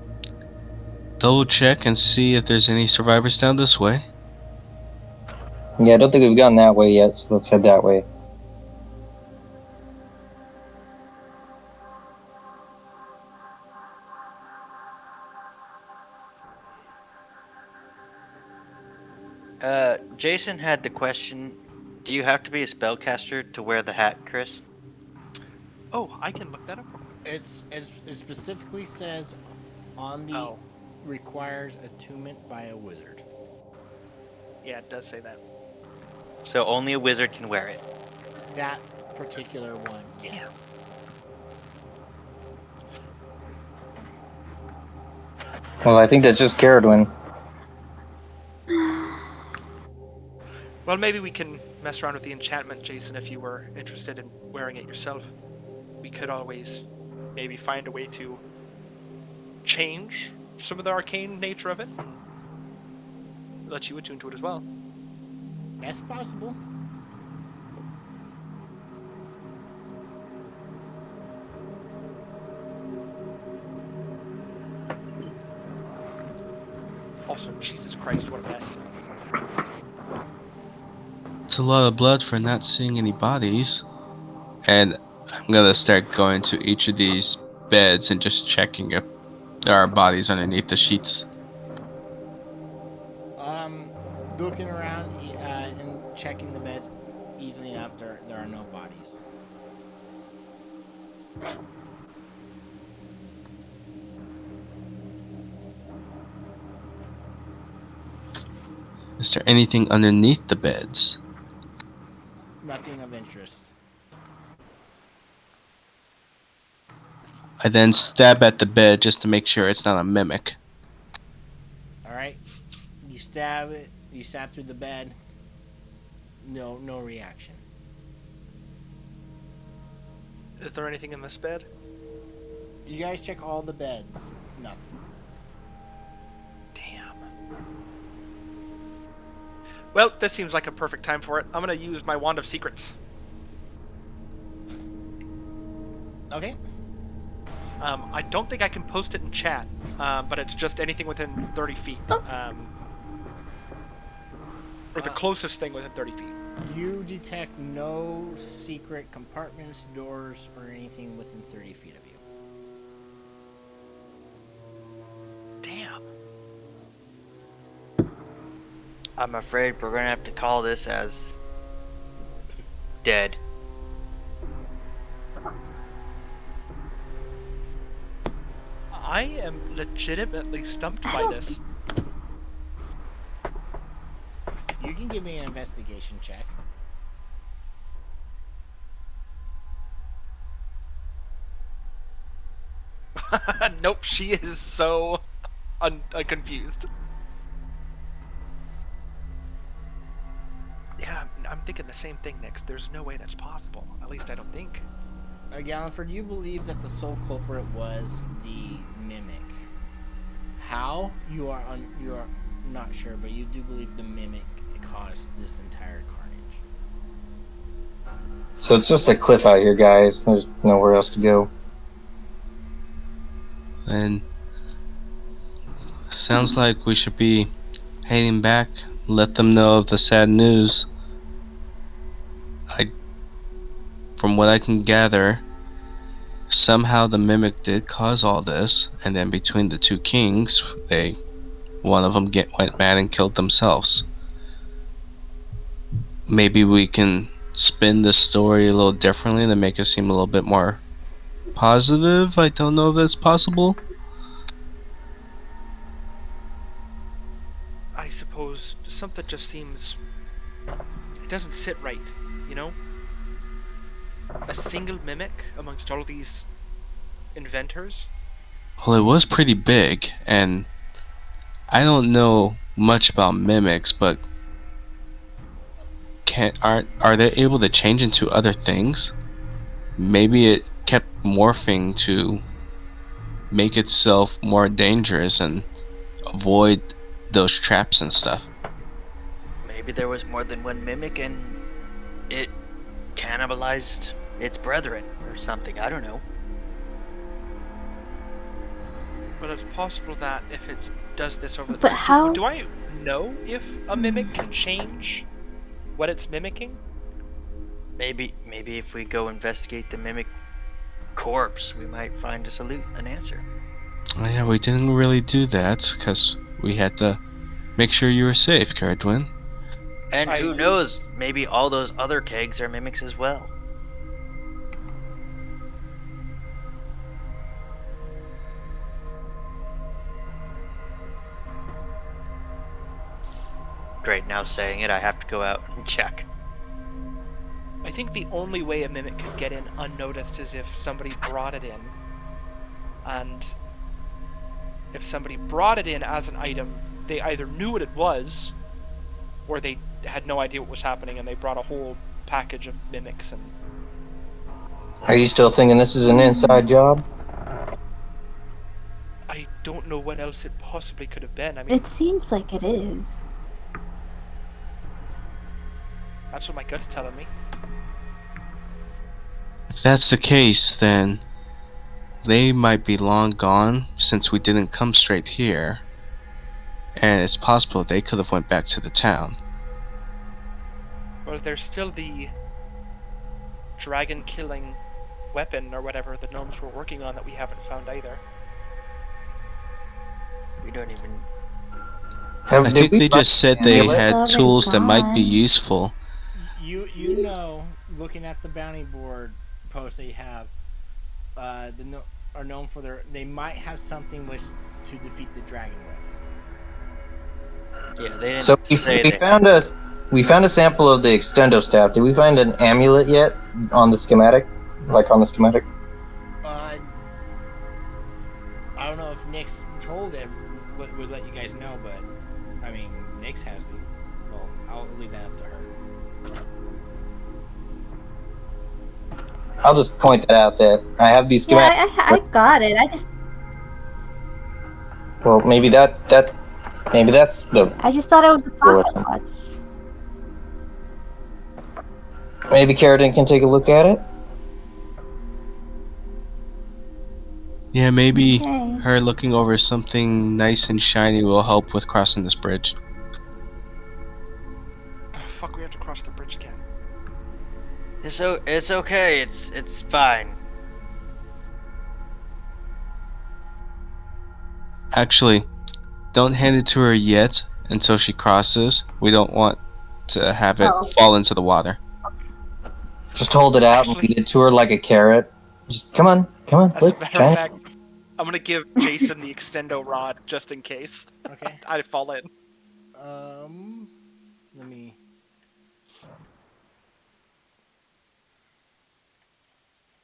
double check and see if there's any survivors down this way? Yeah, I don't think we've gone that way yet, so let's head that way. Jason had the question, do you have to be a spellcaster to wear the hat, Chris? Oh, I can look that up. It specifically says on the Oh. requires attunement by a wizard. Yeah, it does say that. So only a wizard can wear it. That particular one, yes. Well, I think that's just Caradwin. Well, maybe we can mess around with the enchantment, Jason, if you were interested in wearing it yourself. We could always maybe find a way to change some of the arcane nature of it and let you attune to it as well. That's possible. Also, Jesus Christ, what a mess. It's a lot of blood for not seeing any bodies. And I'm gonna start going to each of these beds and just checking if there are bodies underneath the sheets. Looking around and checking the beds easily enough, there are no bodies. Is there anything underneath the beds? Nothing of interest. I then stab at the bed just to make sure it's not a mimic. All right, you stab it. You stab through the bed. No reaction. Is there anything in this bed? You guys check all the beds. Nothing. Damn. Well, this seems like a perfect time for it. I'm gonna use my Wand of Secrets. Okay. I don't think I can post it in chat, but it's just anything within 30 feet. Or the closest thing within 30 feet. You detect no secret compartments, doors, or anything within 30 feet of you. Damn. I'm afraid we're gonna have to call this as dead. I am legitimately stumped by this. You can give me an investigation check. Nope, she is so confused. Yeah, I'm thinking the same thing, Nix. There's no way that's possible. At least I don't think. Galliford, you believe that the sole culprit was the mimic. How? You are not sure, but you do believe the mimic caused this entire carnage. So it's just a cliff out here, guys. There's nowhere else to go. And sounds like we should be heading back. Let them know of the sad news. From what I can gather, somehow the mimic did cause all this, and then between the two kings, one of them went mad and killed themselves. Maybe we can spin the story a little differently to make it seem a little bit more positive. I don't know if that's possible. I suppose something just seems... It doesn't sit right, you know? A single mimic amongst all of these inventors? Well, it was pretty big, and I don't know much about mimics, but are they able to change into other things? Maybe it kept morphing to make itself more dangerous and avoid those traps and stuff. Maybe there was more than one mimic and it cannibalized its brethren or something. I don't know. Well, it's possible that if it does this over the But time... how- Do I know if a mimic can change what it's mimicking? Maybe if we go investigate the mimic corpse, we might find an answer. Oh yeah, we didn't really do that because we had to make sure you were safe, Caradwin. And who knows? Maybe all those other kegs are mimics as well. Great, now saying it, I have to go out and check. I think the only way a mimic could get in unnoticed is if somebody brought it in. And if somebody brought it in as an item, they either knew what it was, or they had no idea what was happening and they brought a whole package of mimics. And Are you still thinking this is an inside job? I don't know what else it possibly could have been. I mean, It seems like it is. that's what my gut's telling me. If that's the case, then they might be long gone since we didn't come straight here. And it's possible they could have went back to the town. Well, there's still the dragon-killing weapon or whatever the gnomes were working on that we haven't found either. We don't even. I Did think we they find just said an they Unless amulet? it's had already tools that might be gone. useful. You know, looking at the bounty board posts they have, are known for they might have something which to defeat the dragon with. Yeah, they didn't So say we they found had. we found a sample of the extendo staff. Did we find an amulet yet on the schematic? Like on the schematic? I don't know if Nyx told it would let you guys know, but I mean Nyx has the. Well, I'll leave that up to her. I'll just point that out that I have these schematics. Yeah, I got it. I just Well, maybe maybe that's the. just thought it was a pocket watch. Maybe Carradine can take a look at it. Yeah, maybe Okay. her looking over something nice and shiny will help with crossing this bridge. Oh, fuck, we have to cross the bridge again. It's okay. It's fine. Actually, don't hand it to her yet until she crosses. We don't want to have it fall into the water. Just hold it out and Actually- lead it to her like a carrot. Just come on. As a Look, matter try of it. fact, I'm gonna give Jason the extendo rod just in case Okay. I fall in. Let me.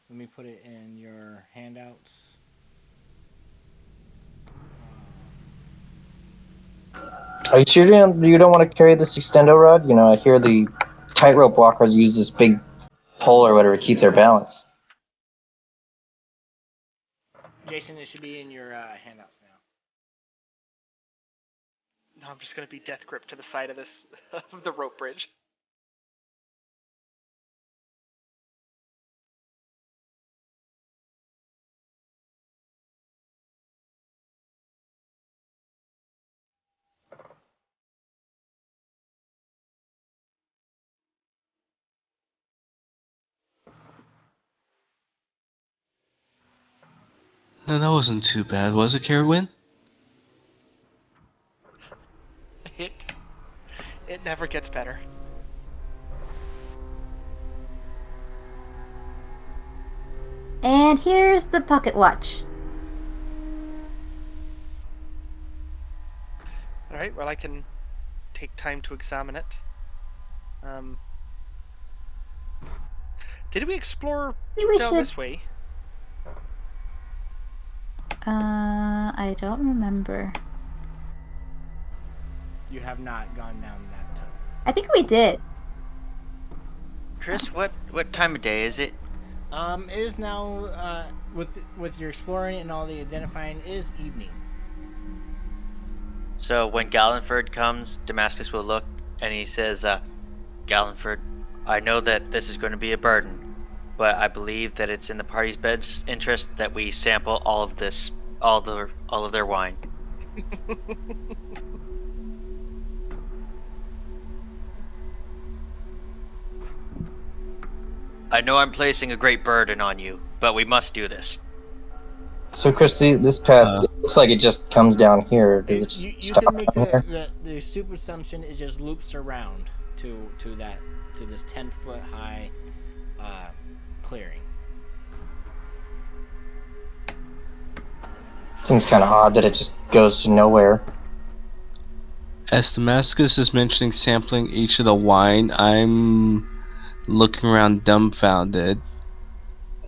Let me put it in your handouts. Are you sure you don't want to carry this extendo rod? You know, I hear the tightrope walkers use this big pole or whatever to keep their balance. Jason, it should be in your handouts now. No, I'm just gonna be death grip to the side of this of the rope bridge. No, that wasn't too bad, was it, Carwin? It never gets better. And here's the pocket watch. All right. Well, I can take time to examine it. Did we explore Maybe we down should. this way? I don't remember. You have not gone down that tunnel. I think we did. Chris, what time of day is it? It is now with your exploring and all the identifying, it is evening. So when Gallenford comes, Damascus will look and he says, Gallenford, I know that this is going to be a burden, but I believe that it's in the party's best interest that we sample all of this, all of their wine. I know I'm placing a great burden on you, but we must do this. So, Christy, this path it looks like it just comes down here. Does it just You stop can make down here? the stupid assumption it just loops around to this 10-foot high clearing. Seems kind of odd that it just goes to nowhere. As Damascus is mentioning sampling each of the wine, I'm looking around dumbfounded.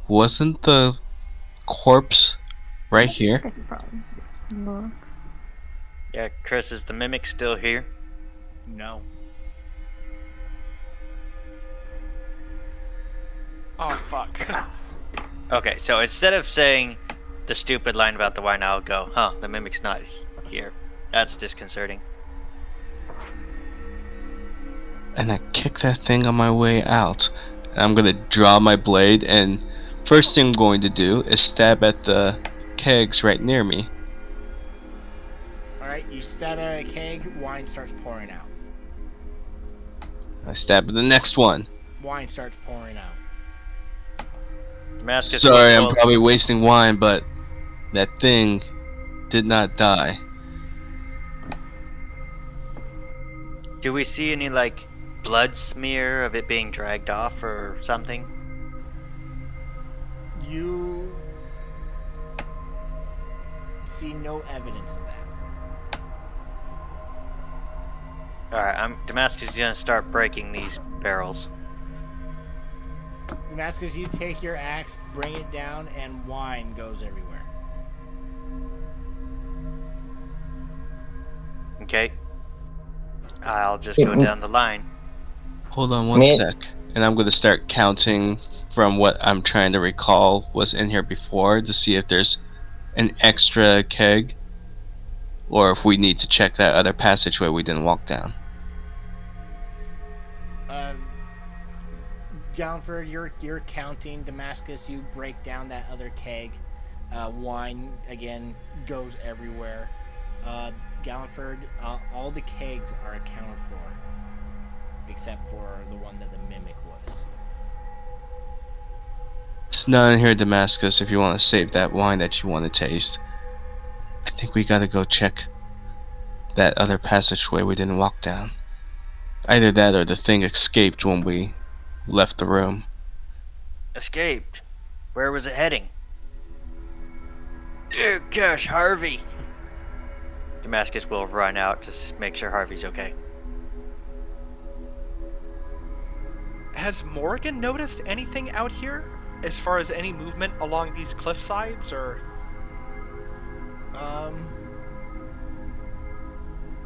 Wasn't the corpse right here? I could probably look. Yeah, Chris, is the mimic still here? No. Oh fuck. Okay, so instead of saying the stupid line about the wine, I'll go, the mimic's not here. That's disconcerting. And I kick that thing on my way out. I'm gonna draw my blade, and first thing I'm going to do is stab at the kegs right near me. Alright, you stab at a keg, wine starts pouring out. I stab at the next one. Wine starts pouring out. Damascus will Sorry, I'm pull. probably wasting wine, but that thing did not die. Do we see any like blood smear of it being dragged off or something? You see no evidence of that. Alright, Damascus is gonna start breaking these barrels. Damascus, you take your axe, bring it down, and wine goes everywhere. Okay. I'll just go down the line. Hold on one Me- sec, and I'm going to start counting from what I'm trying to recall was in here before to see if there's an extra keg, or if we need to check that other passageway we didn't walk down. Gallenford, you're counting. Damascus, you break down that other keg. Wine again goes everywhere. Gallenford, all the kegs are accounted for, except for the one that the mimic was. It's not in here, Damascus, if you want to save that wine that you want to taste. I think we gotta go check that other passageway we didn't walk down. Either that or the thing escaped when we left the room. Escaped. Where was it heading? Dear gosh, Harvey! Damascus will run out to make sure Harvey's okay. Has Morgan noticed anything out here? As far as any movement along these cliff sides, or...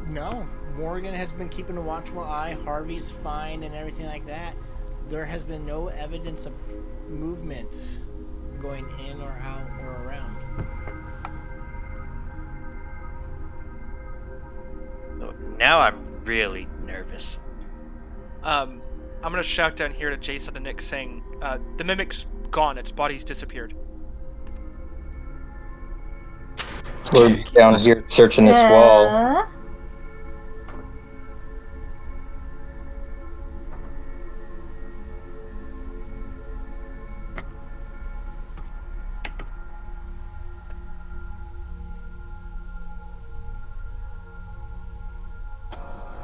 No. Morgan has been keeping a watchful eye. Harvey's fine and everything like that. There has been no evidence of movement going in or out or around. Now I'm really nervous. I'm gonna shout down here to Jason and Nick saying, the mimic's gone, its body's disappeared. We're down here searching this wall.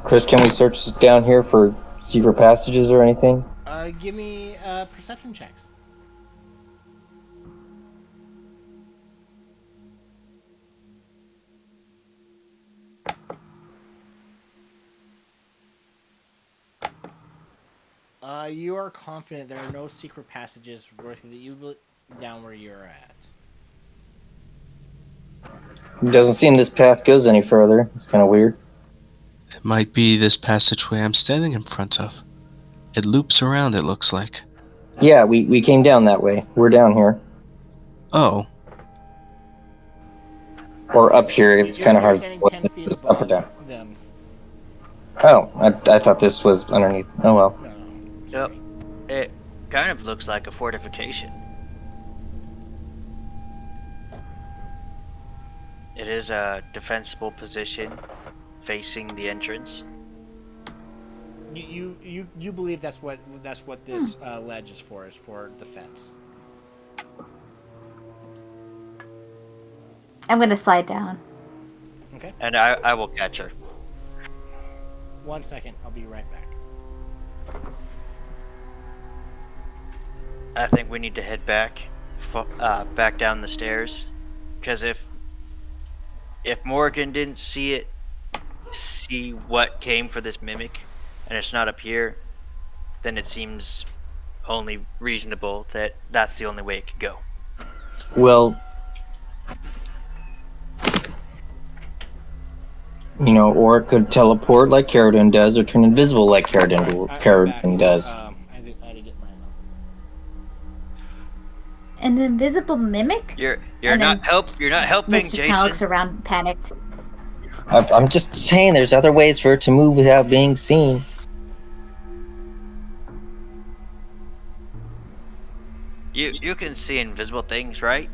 Chris, can we search down here for secret passages or anything? Give me perception checks. You are confident there are no secret passages worth that you down where you're at. It doesn't seem this path goes any further. It's kind of weird. It might be this passageway I'm standing in front of. It loops around, it looks like. Yeah, we came down that way. We're down here. Oh, Or up here. It's kind of You're hard. standing What 10 this feet is, up or above down. them. Oh, I thought this was underneath. Oh well. No. Yep. Sorry. It kind of looks like a fortification. It is a defensible position facing the entrance. You believe that's what this ledge is for defense. I'm gonna slide down. Okay. And I will catch her. 1 second. I'll be right back. I think we need to head back, back down the stairs, because if Morgan didn't see what came for this mimic, and it's not up here, then it seems only reasonable that that's the only way it could go. Well, or it could teleport like Carradine does, or turn invisible like Carradine does. I had to get my note. An invisible mimic? You're And not helping, Nick just kind of looks Jason. around, panicked. I'm just saying, there's other ways for it to move without being seen. You can see invisible things, right?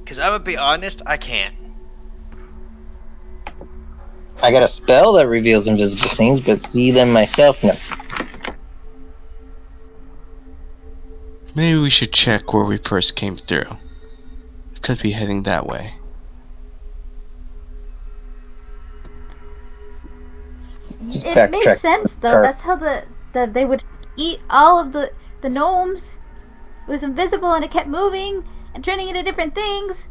Because I'm gonna be honest, I can't. I got a spell that reveals invisible things, but see them myself, no. Maybe we should check where we first came through. It could be heading that way. Just It makes backtrack. sense though. Cart. That's how they would eat all of the gnomes. It was invisible and it kept moving and turning into different things.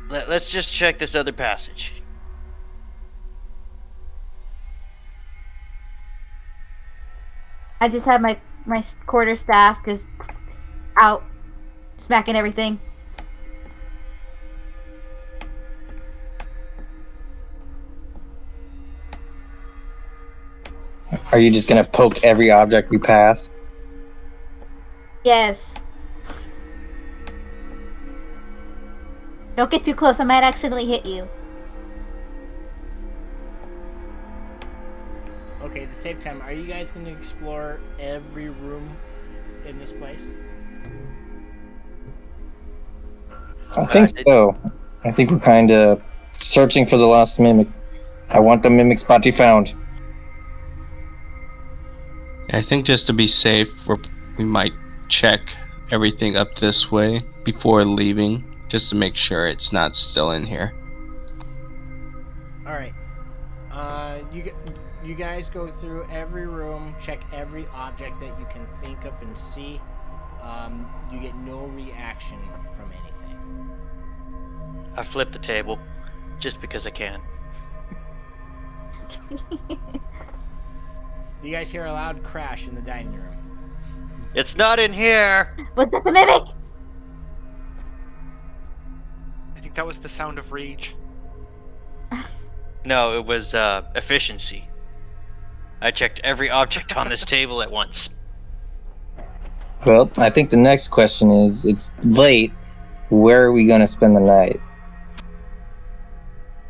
Let's just check this other passage. I just have my quarter staff just out smacking everything. Are you just gonna poke every object we pass? Yes. Don't get too close. I might accidentally hit you. Okay, at the same time, are you guys going to explore every room in this place? I think so. I think we're kind of searching for the lost mimic. I want the mimic spot you found. I think just to be safe, we might check everything up this way before leaving, just to make sure it's not still in here. All right. You guys go through every room, check every object that you can think of and see. You get no reaction from anything. I flip the table, just because I can. You guys hear a loud crash in the dining room. It's not in here! Was that the mimic? I think that was the sound of rage. No, it was efficiency. I checked every object on this table at once. Well, I think the next question is, it's late. Where are we gonna spend the night?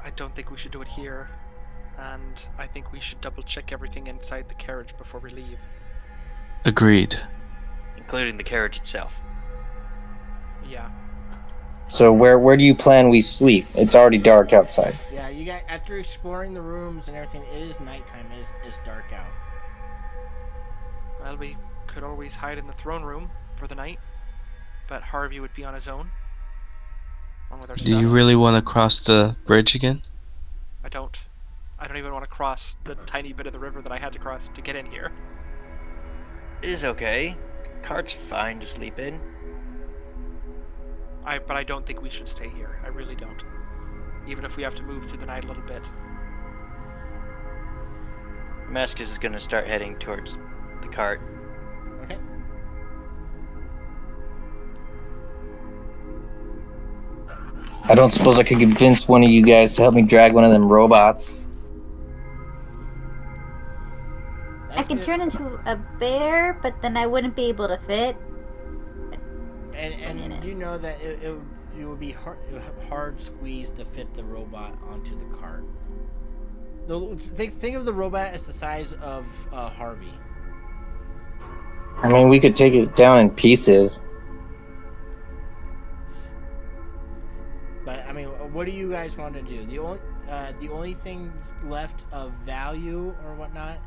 I don't think we should do it here. And I think we should double check everything inside the carriage before we leave. Agreed. Including the carriage itself. Yeah. So where do you plan we sleep? It's already dark outside. Yeah, you guys, after exploring the rooms and everything, it is nighttime. It's dark out. Well, we could always hide in the throne room for the night, but Harvey would be on his own, along with our stuff. Do you really want to cross the bridge again? I don't. I don't even want to cross the tiny bit of the river that I had to cross to get in here. It is okay. Cart's fine to sleep in. But I don't think we should stay here. I really don't. Even if we have to move through the night a little bit. Damascus is gonna start heading towards the cart. Okay. I don't suppose I could convince one of you guys to help me drag one of them robots. I can turn into a bear, but then I wouldn't be able to fit. And you know that it would be hard squeeze to fit the robot onto the cart. Think of the robot as the size of Harvey. I mean, we could take it down in pieces. But I mean, what do you guys want to do? The only things left of value or whatnot,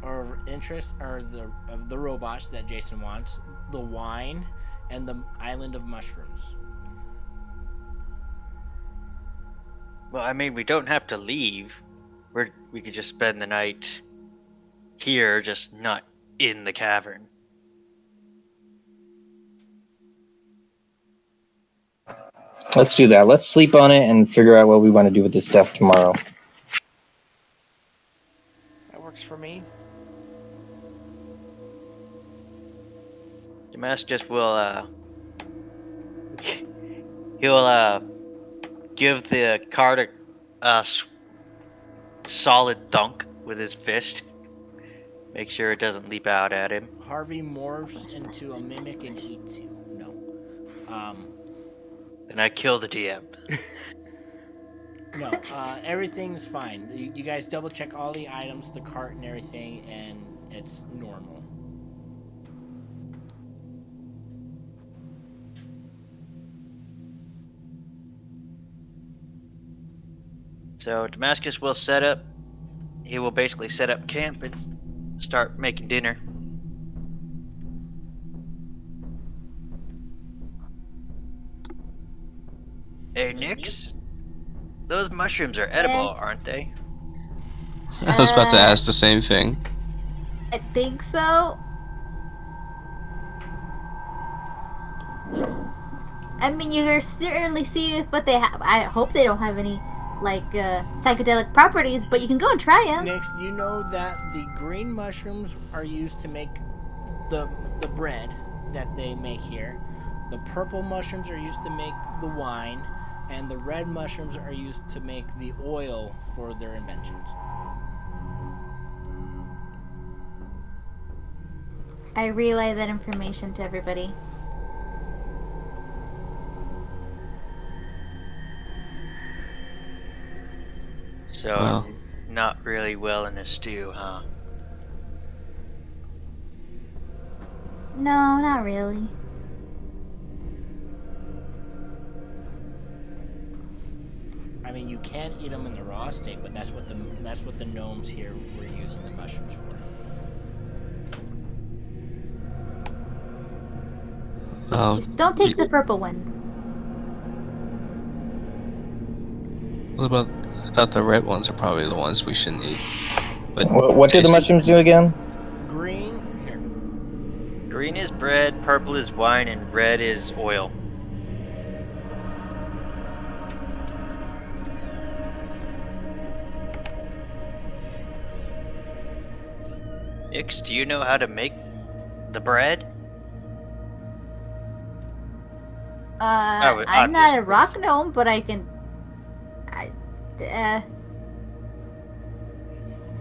or interest, are the robots that Jason wants, the wine, and the island of mushrooms. Well, I mean, we don't have to leave. We could just spend the night here, just not in the cavern. Let's do that. Let's sleep on it and figure out what we want to do with this stuff tomorrow. That works for me. Damascus will, he'll, give the cart a solid thunk with his fist. Make sure it doesn't leap out at him. Harvey morphs into a mimic and eats you. No. Then I kill the DM. No, everything's fine. You guys double check all the items, the cart and everything, and it's normal. So Damascus will set up. He will basically set up camp and start making dinner. Hey, Nix, those mushrooms are edible, aren't they? I was about to ask the same thing. I think so. I mean, you can certainly see what they have. I hope they don't have any, like, psychedelic properties, but you can go and try them. Next, you know that the green mushrooms are used to make the bread that they make here. The purple mushrooms are used to make the wine, and the red mushrooms are used to make the oil for their inventions. I relay that information to everybody. So, Well. not really well in a stew, huh? No, not really. I mean, you can eat them in the raw state, but that's what the gnomes here were using the mushrooms for. Just don't take the purple ones. What about? I thought the red ones are probably the ones we shouldn't eat. But What do the Jason? mushrooms do again? Green here. Green is bread, purple is wine, and red is oil. Nix, do you know how to make the bread? I'm not a rock gnome, but I can.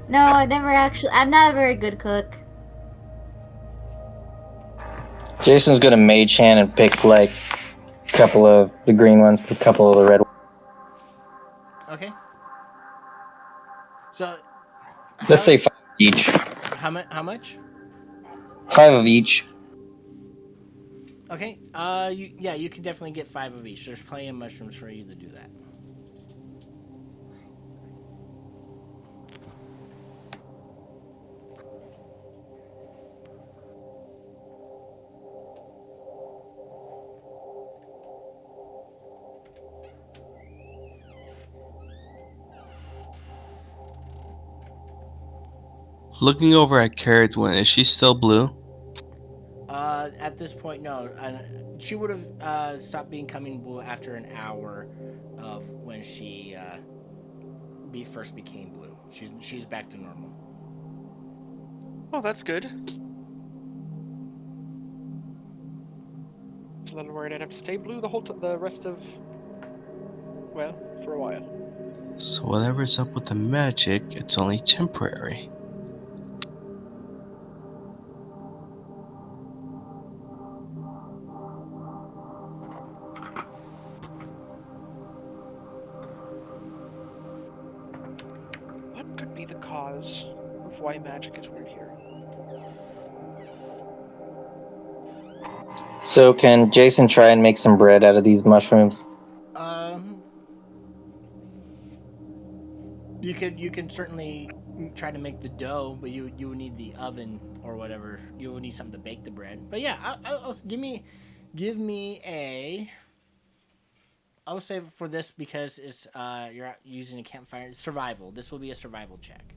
No, I never actually. I'm not a very good cook. Jason's gonna mage hand and pick like a couple of the green ones, a couple of the red ones. Okay. So, Let's say 5 each. how much? 5 of each. Okay. You can definitely get 5 of each. There's plenty of mushrooms for you to do that. Looking over at Carrot One, is she still blue? At this point, no. She would have stopped becoming blue after an hour of when she first became blue. She's back to normal. Oh, that's good. So then worried I'd have to stay blue the rest of, well, for a while. So whatever's up with the magic, it's only temporary. What could be the cause of why magic is weird here? So can Jason try and make some bread out of these mushrooms? You can certainly try to make the dough, but you would need the oven or whatever. You would need something to bake the bread. But yeah, I'll give me a. I'll say for this because it's you're using a campfire. It's survival. This will be a survival check.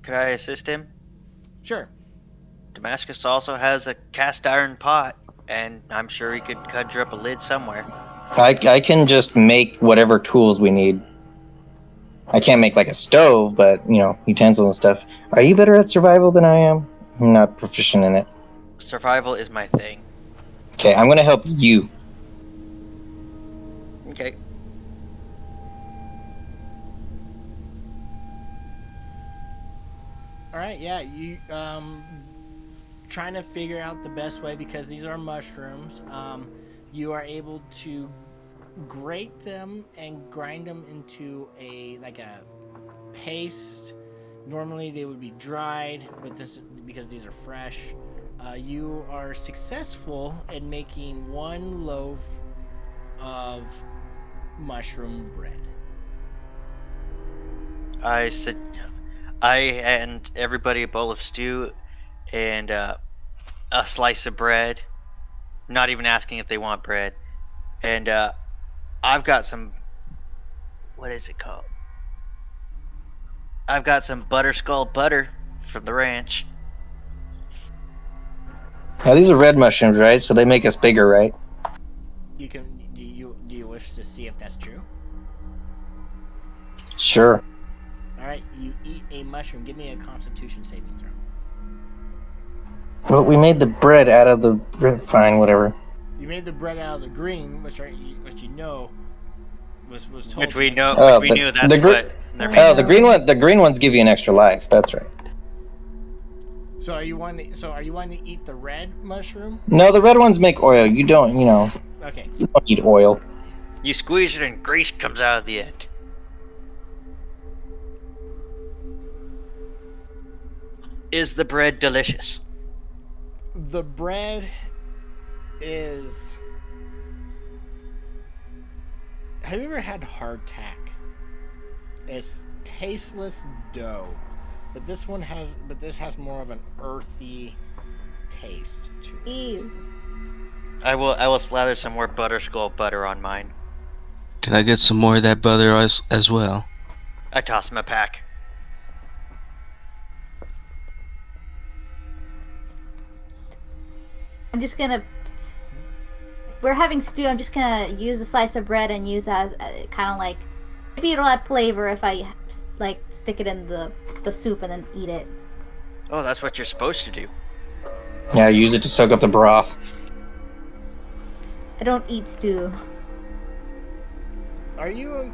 Could I assist him? Sure. Damascus also has a cast iron pot, and I'm sure he could conjure up a lid somewhere. I can just make whatever tools we need. I can't make like a stove, but utensils and stuff. Are you better at survival than I am? I'm not proficient in it. Survival is my thing. Okay, I'm gonna help you. Okay. All right. Yeah. You trying to figure out the best way because these are mushrooms. You are able to grate them and grind them into a paste. Normally they would be dried, but this because these are fresh. You are successful in making 1 loaf of mushroom bread. I I hand everybody a bowl of stew and a slice of bread. Not even asking if they want bread. And I've got some. What is it called? I've got some butterskull butter from the ranch. Now these are red mushrooms, right? So they make us bigger, right? You can. Do you wish to see if that's true? Sure. All right. You eat a mushroom. Give me a Constitution saving throw. Well, we made the bread out of the fine, whatever. You made the bread out of the green, which you know was told. Which to we make- know. Oh, Which we knew. That's the gr- what they're made. Oh, the green one. The green ones give you an extra life. That's right. So are you wanting? Are you wanting to eat the red mushroom? No, the red ones make oil. You don't. You know, Okay. you don't eat oil. You squeeze it and grease comes out of the end. Is the bread delicious? The bread is. Have you ever had hardtack? It's tasteless dough, but this has more of an earthy taste to it. Ew. I will slather some more butterskull butter on mine. Can I get some more of that butter as well? I toss him a pack. I'm just gonna. We're having stew. I'm just gonna use a slice of bread and use as kind of like. Maybe it'll add flavor if I like stick it in the soup and then eat it. Oh, that's what you're supposed to do. Yeah, use it to soak up the broth. I don't eat stew. Are you a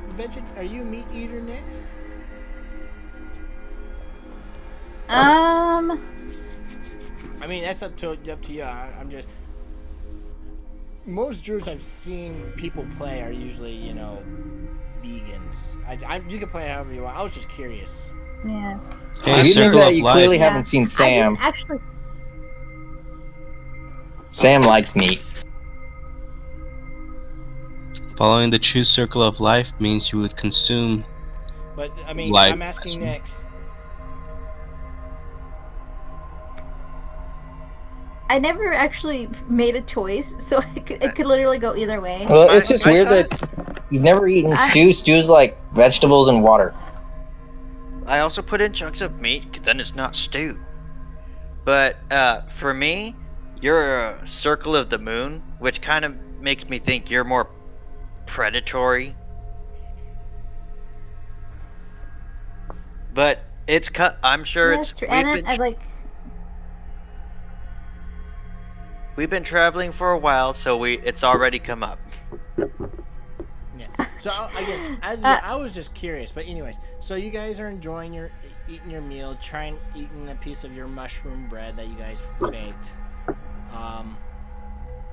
Are you a meat eater, Nix? Um. I mean, that's up to you. I'm just. Most Druids I've seen people play are usually, vegans. You can play however you want. I was just curious. Yeah. Hey, If you think circle that, of you life. clearly Yeah. haven't seen I Sam. didn't actually. Sam likes meat. Following the true circle of life means you would consume But, I mean, life. I'm asking Nix. I never actually made a choice, so it could literally go either way. Well, it's just I weird thought- that you've never eaten stew. Stew's like vegetables and water. I also put in chunks of meat, 'cause then it's not stew. But for me, you're a circle of the moon, which kind of makes me think you're more predatory. But it's cut. I'm sure Yeah, it's. that's true. And then We've been traveling for a while, so it's already come up. Yeah. So again, I was just curious, but anyways, so you guys are enjoying eating your meal, eating a piece of your mushroom bread that you guys baked.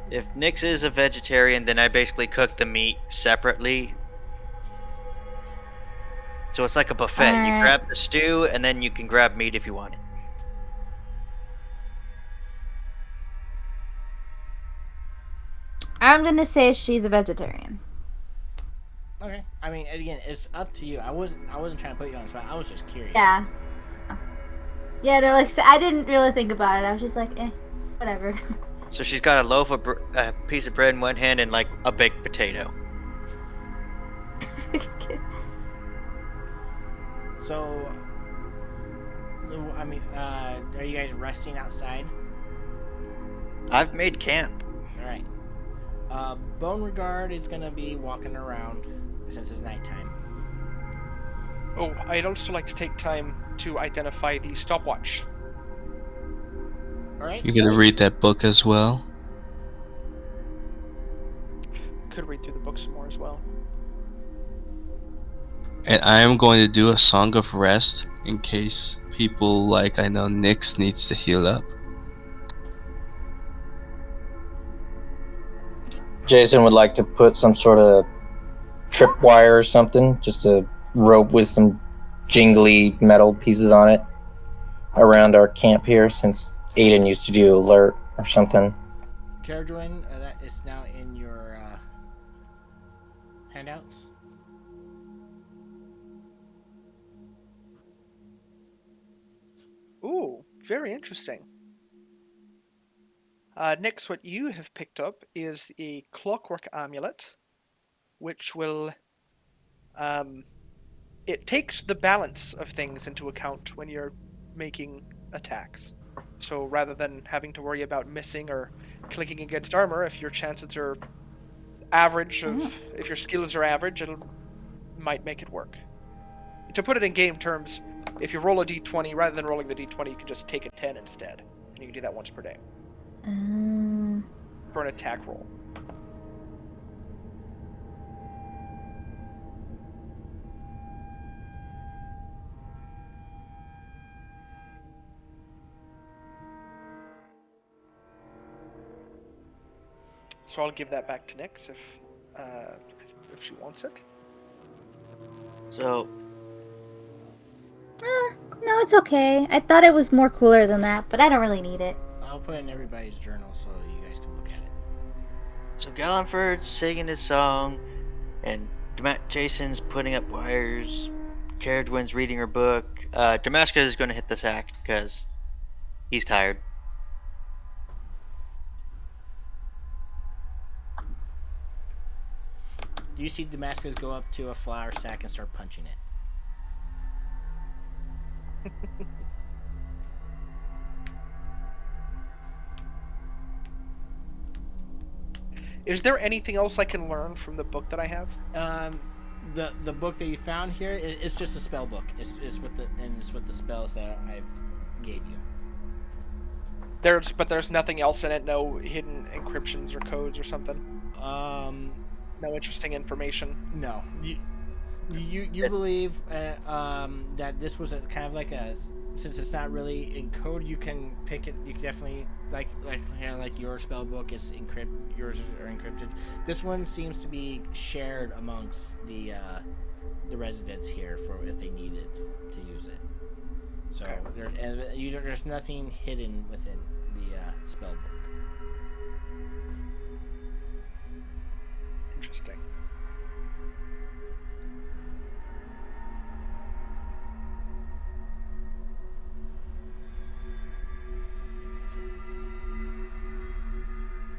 If Nix is a vegetarian, then I basically cook the meat separately. So it's like a buffet. You Alright. grab the stew, and then you can grab meat if you want it. I'm gonna say she's a vegetarian. Okay. I mean, again, it's up to you. I wasn't trying to put you on the spot. I was just curious. Yeah. Yeah, no, like I didn't really think about it. I was just like, whatever. So she's got a piece of bread in one hand and like a baked potato. So, I mean, are you guys resting outside? I've made camp. All right. Beauregard is gonna be walking around since it's nighttime. Oh, I'd also like to take time to identify the stopwatch. All right. You're gonna read that book as well. Could read through the book some more as well. And I am going to do a song of rest in case people like I know Nyx needs to heal up. Jason would like to put some sort of tripwire or something, just a rope with some jingly metal pieces on it around our camp here, since Aiden used to do alert or something. Caradroin, that is now in your handouts. Ooh, very interesting. Nix, what you have picked up is a clockwork amulet, which will it takes the balance of things into account when you're making attacks. So rather than having to worry about missing or clinking against armor, if your chances are average if your skills are average, might make it work. To put it in game terms, if you roll a d20, rather than rolling the d20, you can just take a 10 instead, and you can do that once per day for an attack roll. So I'll give that back to Nyx if she wants it. So, No, it's okay. I thought it was more cooler than that, but I don't really need it. I'll put it in everybody's journal so you guys can look at it. so Gallenford's singing his song, and Jason's putting up wires. Caradwin's reading her book. Damascus is going to hit the sack because he's tired. Do you see Damascus go up to a flour sack and start punching it? Is there anything else I can learn from the book that I have? The book that you found here is just a spell book. It's with the spells that I gave you. There's nothing else in it. No hidden encryptions or codes or something. No interesting information. No. You believe that this was a kind of like a, since it's not really in code, you can pick it. You can definitely like your spell book is yours are encrypted. This one seems to be shared amongst the residents here for if they needed to use it. So okay. There's nothing hidden within the spell book. Interesting.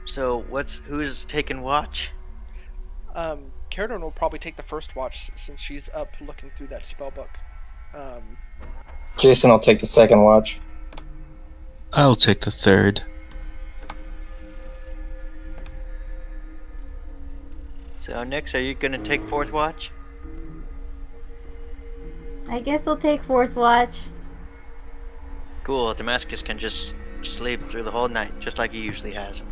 So who's taking watch? Caradon will probably take the first watch since she's up looking through that spell book. Jason will take the second watch. I'll take the third. So Nyx, are you gonna take fourth watch? I guess I'll take fourth watch. Cool. Damascus can just sleep through the whole night, just like he usually has.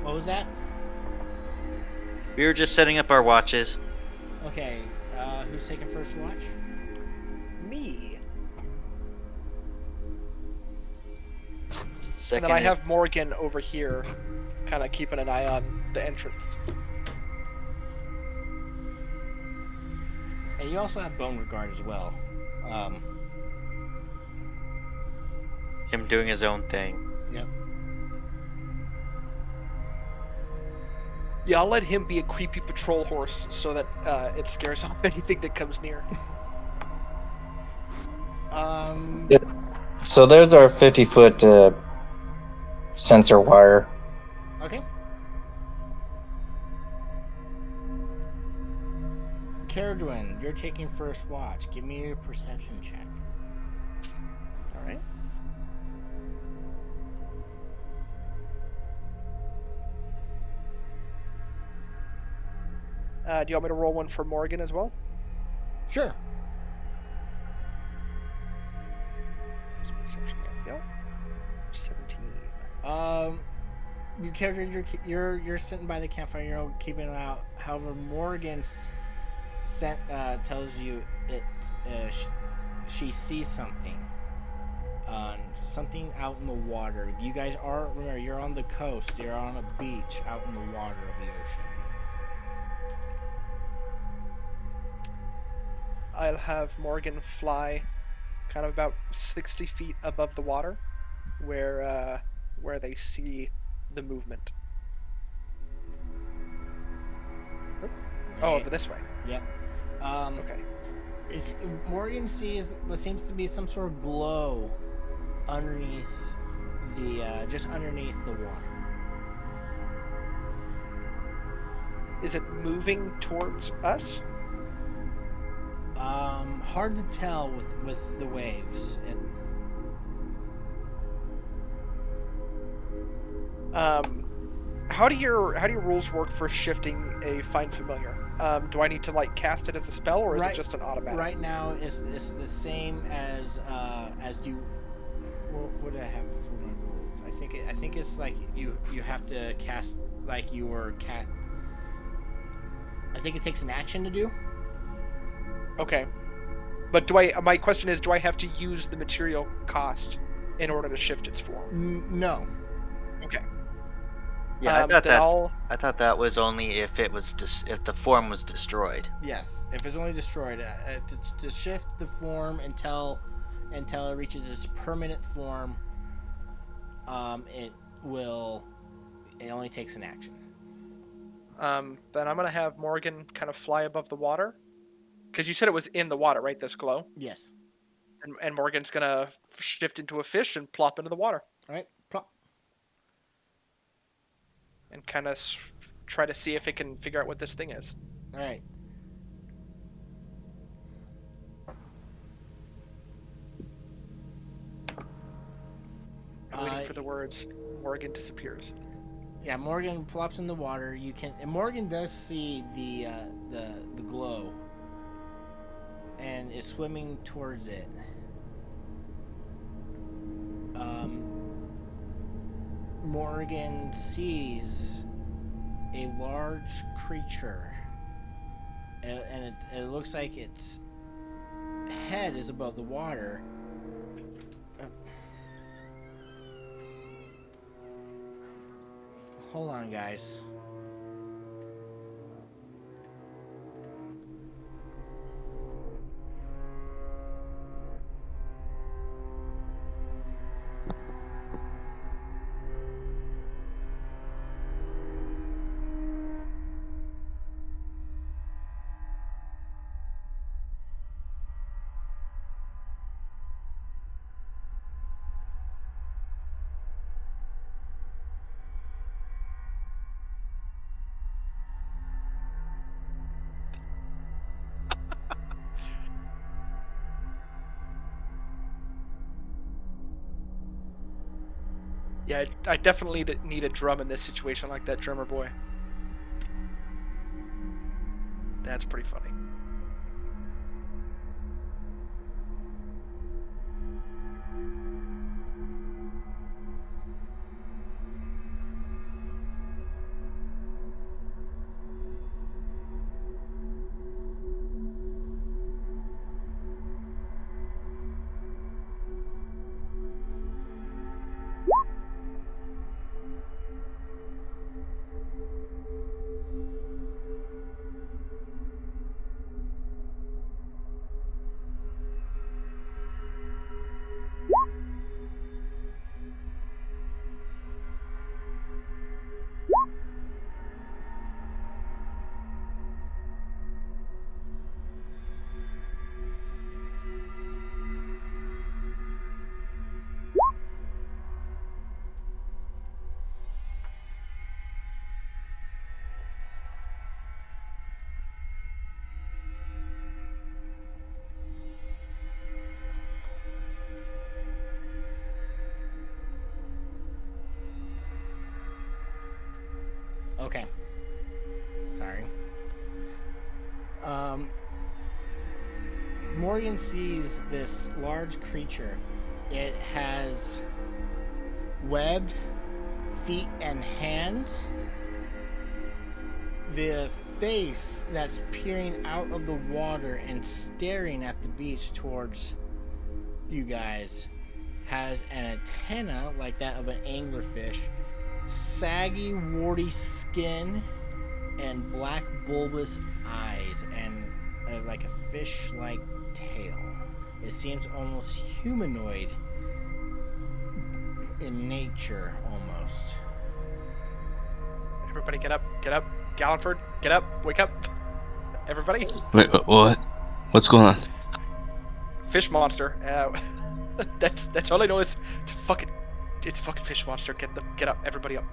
What was that? We were just setting up our watches. Okay, who's taking first watch? Me. Second and then I is- have Morgan over here, kind of keeping an eye on the entrance. And you also have Beauregard as well. him doing his own thing. Yep. Yeah, I'll let him be a creepy patrol horse so that it scares off anything that comes near. Yeah. So there's our 50-foot sensor wire. Okay. Caradwin, you're taking first watch. Give me your perception check. All right. Do you want me to roll one for Morgan as well? Sure. Perception, there we go. 17. You Caradwin, you're sitting by the campfire. You're keeping it out. However, Morgan's tells you she sees something. Something out in the water. You guys are, remember, you're on the coast. You're on a beach out in the water of the ocean. I'll have Morgan fly kind of about 60 feet above the water where they see the movement. Oh, over this way. Yep. Okay. It's Morgan sees what seems to be some sort of glow underneath the just underneath the water. Is it moving towards us? Hard to tell with the waves. How do your rules work for shifting a find familiar? Do I need to like cast it as a spell, or is it just an automatic? Right now, it's the same as you. What do I have for my rules? I think it's like you have to cast like you were cat. I think it takes an action to do. Okay, but do I? My question is, do I have to use the material cost in order to shift its form? No. Okay. Yeah, I thought that was only if it was if the form was destroyed. Yes, if it's only destroyed, to shift the form until it reaches its permanent form, it only takes an action. Then I'm gonna have Morgan kind of fly above the water, because you said it was in the water, right? This glow. Yes. And Morgan's gonna shift into a fish and plop into the water. All right, plop. And kind of try to see if it can figure out what this thing is. All right. I'm waiting for the words. Morgan disappears. Yeah, Morgan plops in the water. And Morgan does see the glow, and is swimming towards it. Morgan sees a large creature, and it looks like its head is above the water. Hold on, guys. Yeah, I definitely need a drum in this situation, like that drummer boy. That's pretty funny. Okay. Sorry. Morgan sees this large creature. It has webbed feet and hands. The face that's peering out of the water and staring at the beach towards you guys has an antenna like that of an anglerfish, saggy, warty skin, and black bulbous eyes, and like a fish-like tail. It seems almost humanoid in nature, almost. Everybody get up, get up. Galliford, get up, wake up. Everybody. Wait, what? What's going on? fish monster. That's all I know is it's a fucking fish monster. Get up, everybody up.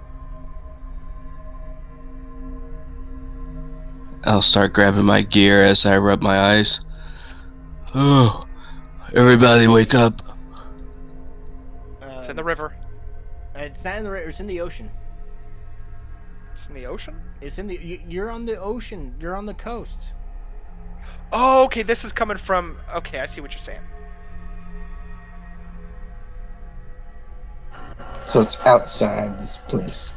I'll start grabbing my gear as I rub my eyes. Oh, everybody wake up. It's in the river. It's not in the river. It's in the ocean. It's in the ocean. It's in the. You're on the ocean. You're on the coast. Oh, okay. This is coming from. Okay, I see what you're saying. So it's outside this place.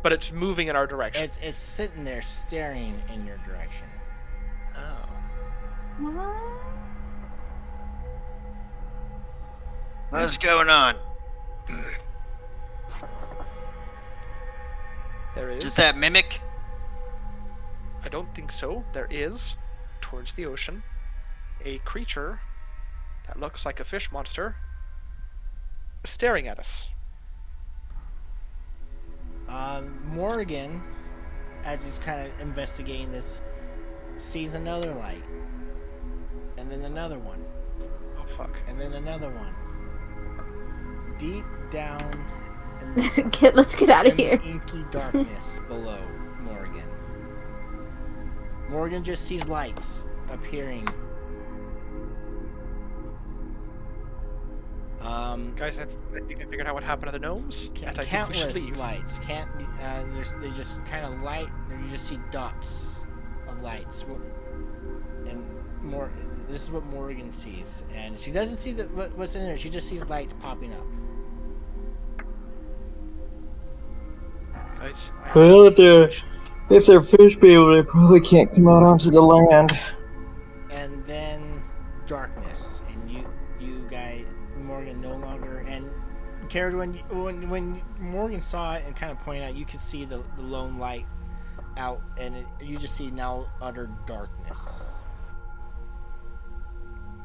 But it's moving in our direction. It's sitting there staring in your direction. Oh. What's going on? There is. Is it that mimic? I don't think so. There is, towards the ocean, a creature that looks like a fish monster staring at us. Morgan, as he's kind of investigating this, sees another light. And then another one. Oh, fuck. And then another one. Deep down in the, Let's get out of in here. the inky darkness below Morgan. Morgan just sees lights appearing. Guys, I think I figured out what happened to the gnomes, and I think we should Countless leave. lights. They just kind of light, and you just see dots of lights. And more. This is what Morgan sees, and she doesn't see what's in there. She just sees lights popping up. Guys, Well, if they're fish people, they probably can't come out onto the land. And then darkness, and you guys, Morgan no longer. And Carrot, when Morgan saw it and kind of pointed out, you could see the lone light out, and you just see now utter darkness.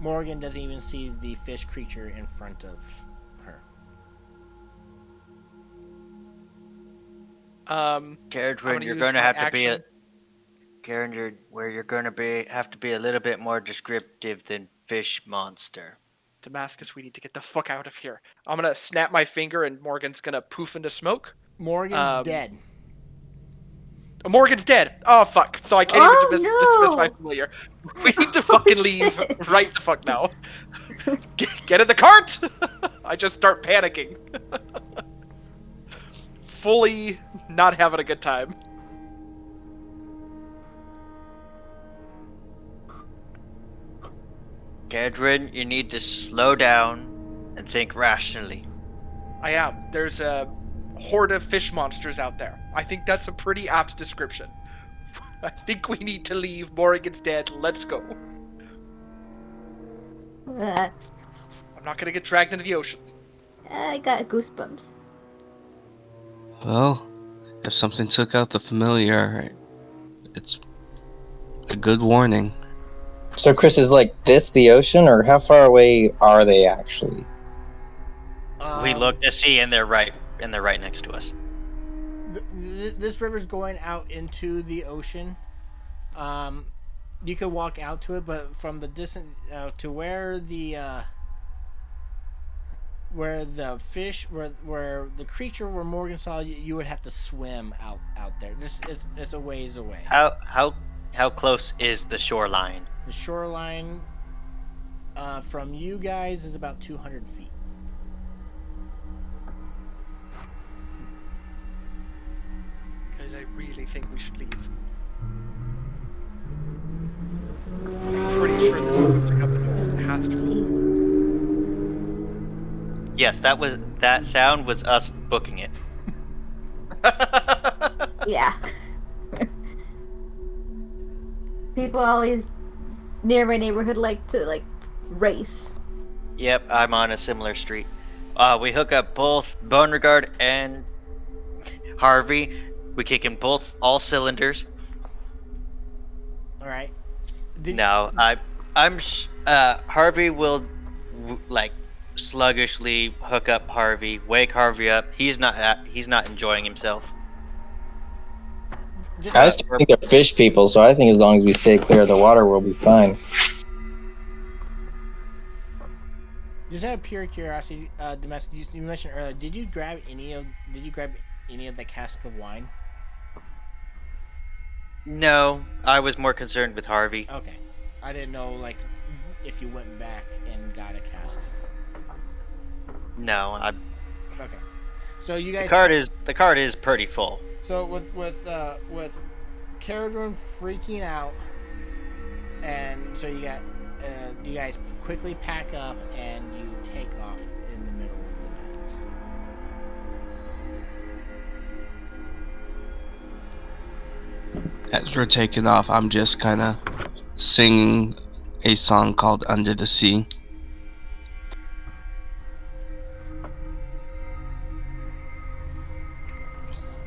Morgan doesn't even see the fish creature in front of her. Caradwin, you're going to have to be have to be a little bit more descriptive than fish monster. Damascus, we need to get the fuck out of here. I'm gonna snap my finger and Morgan's gonna poof into smoke. Morgan's dead. Oh, Morgan's dead. Oh, fuck. So I can't even dismiss my familiar. We need to fucking leave right the fuck now. Get in the cart! I just start panicking. Fully not having a good time. Caradwin, you need to slow down and think rationally. I am. There's a horde of fish monsters out there. I think that's a pretty apt description. I think we need to leave. Morrigan's dead. Let's go. I'm not gonna get dragged into the ocean. I got goosebumps. Well, if something took out the familiar, it's a good warning. So Chris, is like this the ocean, or how far away are they actually? We look to see, and they're right next to us. This river's going out into the ocean. You could walk out to it, but from the distance to where the fish, where the creature, where Morgan saw you would have to swim out there. It's a ways away. How close is the shoreline? The shoreline from you guys is about 200 feet. Guys, I really think we should leave. I'm pretty sure this is lifting up the nose. It has to. Jeez. Yes, that sound was us booking it. Yeah. People always near my neighborhood like to race. Yep, I'm on a similar street. We hook up both Beauregard and Harvey. We kick in all cylinders. All right. Harvey will sluggishly hook up Harvey, wake Harvey up. He's not enjoying himself. I still think they're fish people, so I think as long as we stay clear of the water, we'll be fine. Just out of pure curiosity, Domestic, you mentioned earlier. Did you grab any of the cask of wine? No, I was more concerned with Harvey. Okay, I didn't know like if you went back and got a cask. No, Okay, so you guys. the card is pretty full. So with Caradron freaking out, and so you guys quickly pack up and you take off in the middle of the night. As we're taking off, I'm just kind of singing a song called Under the Sea.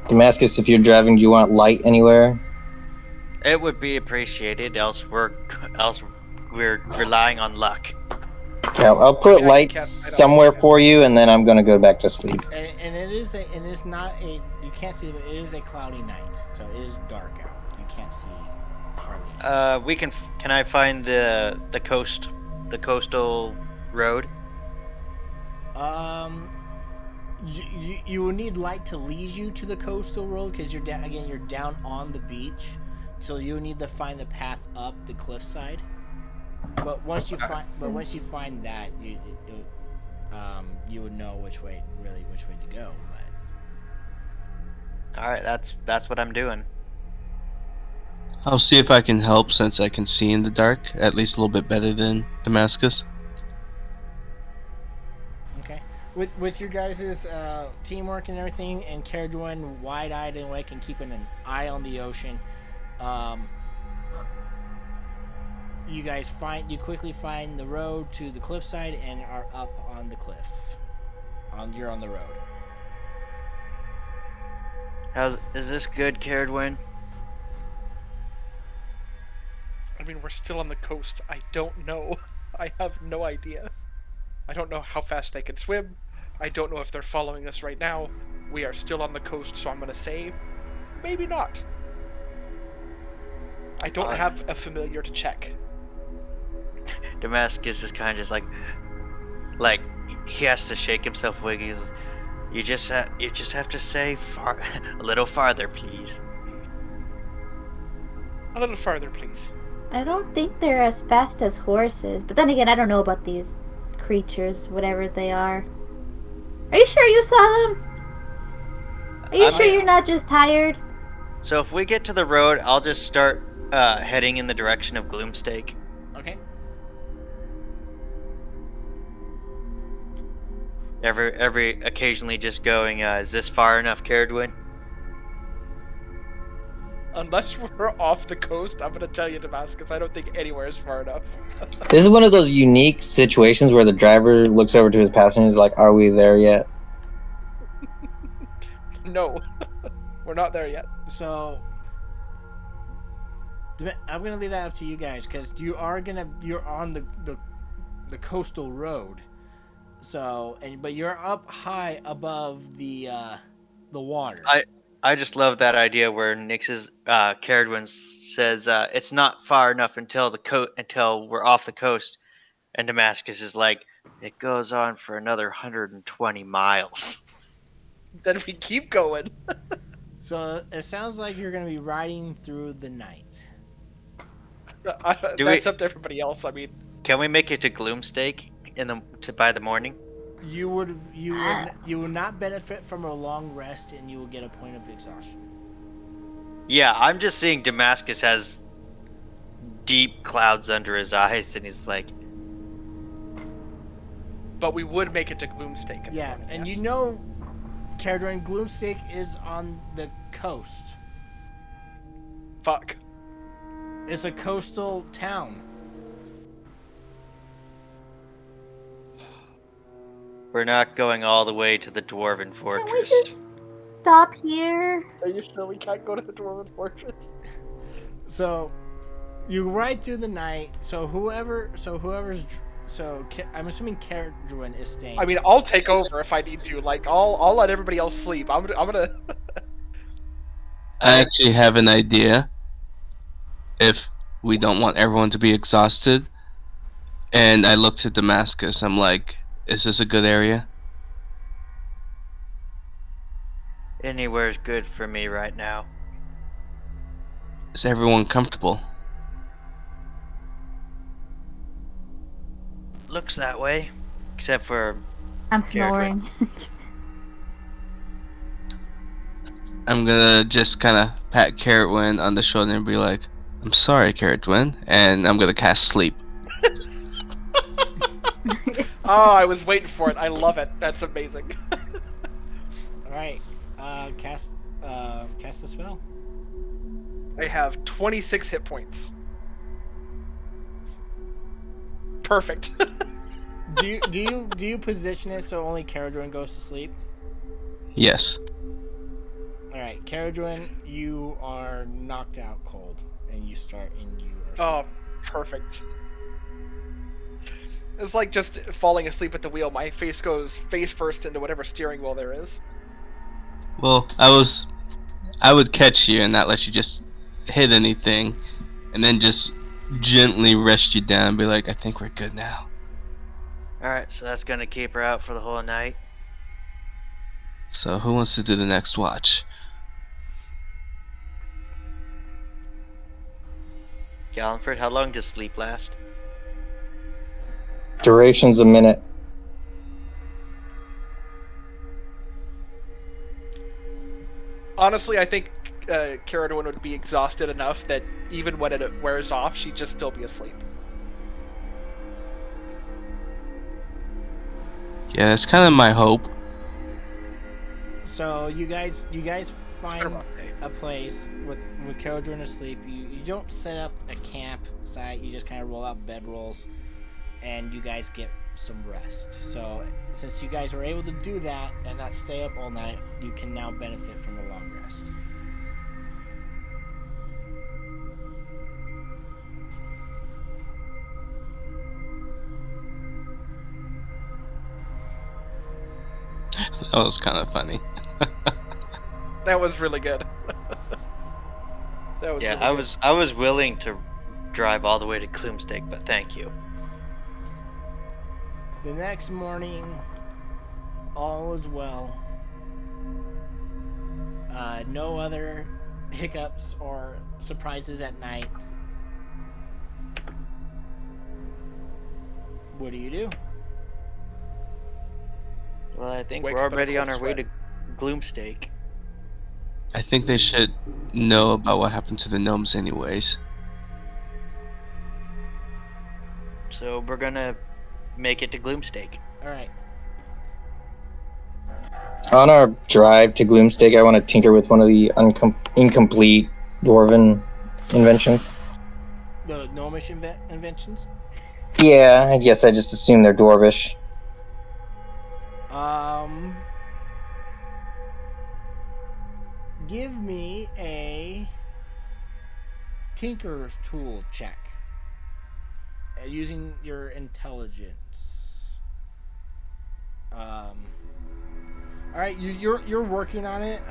Damascus, if you're driving, do you want light anywhere? It would be appreciated, else we're relying on luck. Yeah, I'll put I can light cast light on somewhere the- for you, and then I'm gonna go back to sleep. And it's not a you can't see, but it is a cloudy night, so it is dark out. You can't see hardly. Can I find the coastal road? You will need light to lead you to the coastal road because you're down again. You're down on the beach, so you need to find the path up the cliffside. But once you find that, you would know which way to go. But All right, that's what I'm doing. I'll see if I can help since I can see in the dark, at least a little bit better than Damascus. okay, with your guys' teamwork and everything, and Caradron wide-eyed and awake and keeping an eye on the ocean, you quickly find the road to the cliffside and are up on the cliff. You're on the road. Is this good, Caradwin? I mean, we're still on the coast. I don't know. I have no idea. I don't know how fast they can swim. I don't know if they're following us right now. We are still on the coast, so I'm gonna say maybe not. I don't have a familiar to check. Damascus is kind of just like he has to shake himself awake. You just have to say a little farther, please. A little farther, please. I don't think they're as fast as horses, but then again, I don't know about these creatures, whatever they are. Are you sure you saw them? Are you sure you're not just tired? So if we get to the road, I'll just start heading in the direction of Gloomstake. Okay. Every occasionally just going, is this far enough, Caradwin? Unless we're off the coast, I'm gonna tell you, Damascus, I don't think anywhere is far enough. This is one of those unique situations where the driver looks over to his passenger and is like, "Are we there yet?" No, we're not there yet. So I'm gonna leave that up to you guys because you're on the coastal road. So but you're up high above the water. I just love that idea where Nix's Caradwin says it's not far enough until we're off the coast, and Damascus is like, it goes on for another 120 miles. Then we keep going. So it sounds like you're gonna be riding through the night. That's up to everybody else. I mean, Can we make it to Gloomstake by the morning? You would not benefit from a long rest, and you will get a point of exhaustion. Yeah, I'm just seeing Damascus has deep clouds under his eyes, and he's like, but we would make it to Gloomstake. In the Yeah, morning, and yes? you know, Caradron, Gloomstake is on the coast. Fuck. It's a coastal town. we're not going all the way to the Dwarven Fortress. Can we just stop here? Are you sure we can't go to the Dwarven Fortress? So you ride through the night. I'm assuming Caradron is staying. I mean, I'll take over if I need to. Like, I'll let everybody else sleep. I'm gonna. I actually have an idea. If we don't want everyone to be exhausted, and I looked at Damascus, I'm like, Is this a good area? Anywhere's good for me right now. Is everyone comfortable? Looks that way, except for I'm Carradwin. snoring. I'm gonna just kind of pat Carrotwin on the shoulder and be like, "I'm sorry, Carrotwin," and I'm gonna cast sleep. Oh, I was waiting for it. I love it. That's amazing. All right, cast the spell. I have 26 hit points. Perfect. Do you position it so only Caradron goes to sleep? Yes. All right, Caradron, you are knocked out cold, and you are. Oh, perfect. It's like just falling asleep at the wheel. My face goes face first into whatever steering wheel there is. Well, I would catch you and not let you just hit anything, and then just gently rest you down and be like, "I think we're good now." Alright, so that's gonna keep her out for the whole night. So who wants to do the next watch? Gallenford, how long does sleep last? Duration's a minute. Honestly, I think Caradon would be exhausted enough that even when it wears off, she'd just still be asleep. Yeah, that's kind of my hope. So you guys It's been a find rough day. a place with Caradron asleep. You don't set up a campsite. You just kind of roll out bedrolls, and you guys get some rest. So since you guys were able to do that and not stay up all night, you can now benefit from a long rest. That was kind of funny. That was really good. That was Yeah, really good. I was willing to drive all the way to Gloomstake, but thank you. The next morning, all is well. No other hiccups or surprises at night. What do you do? Well, I think Wake we're up in a already on cold our way sweat. to Gloomstake. I think they should know about what happened to the gnomes anyways. So we're gonna make it to Gloomstake. All right. On our drive to Gloomstake, I want to tinker with one of the incomplete dwarven inventions. The gnomish inventions. Yeah, I guess I just assume they're dwarvish. Give me a tinker's tool check using your intelligence. All right, you're working on it.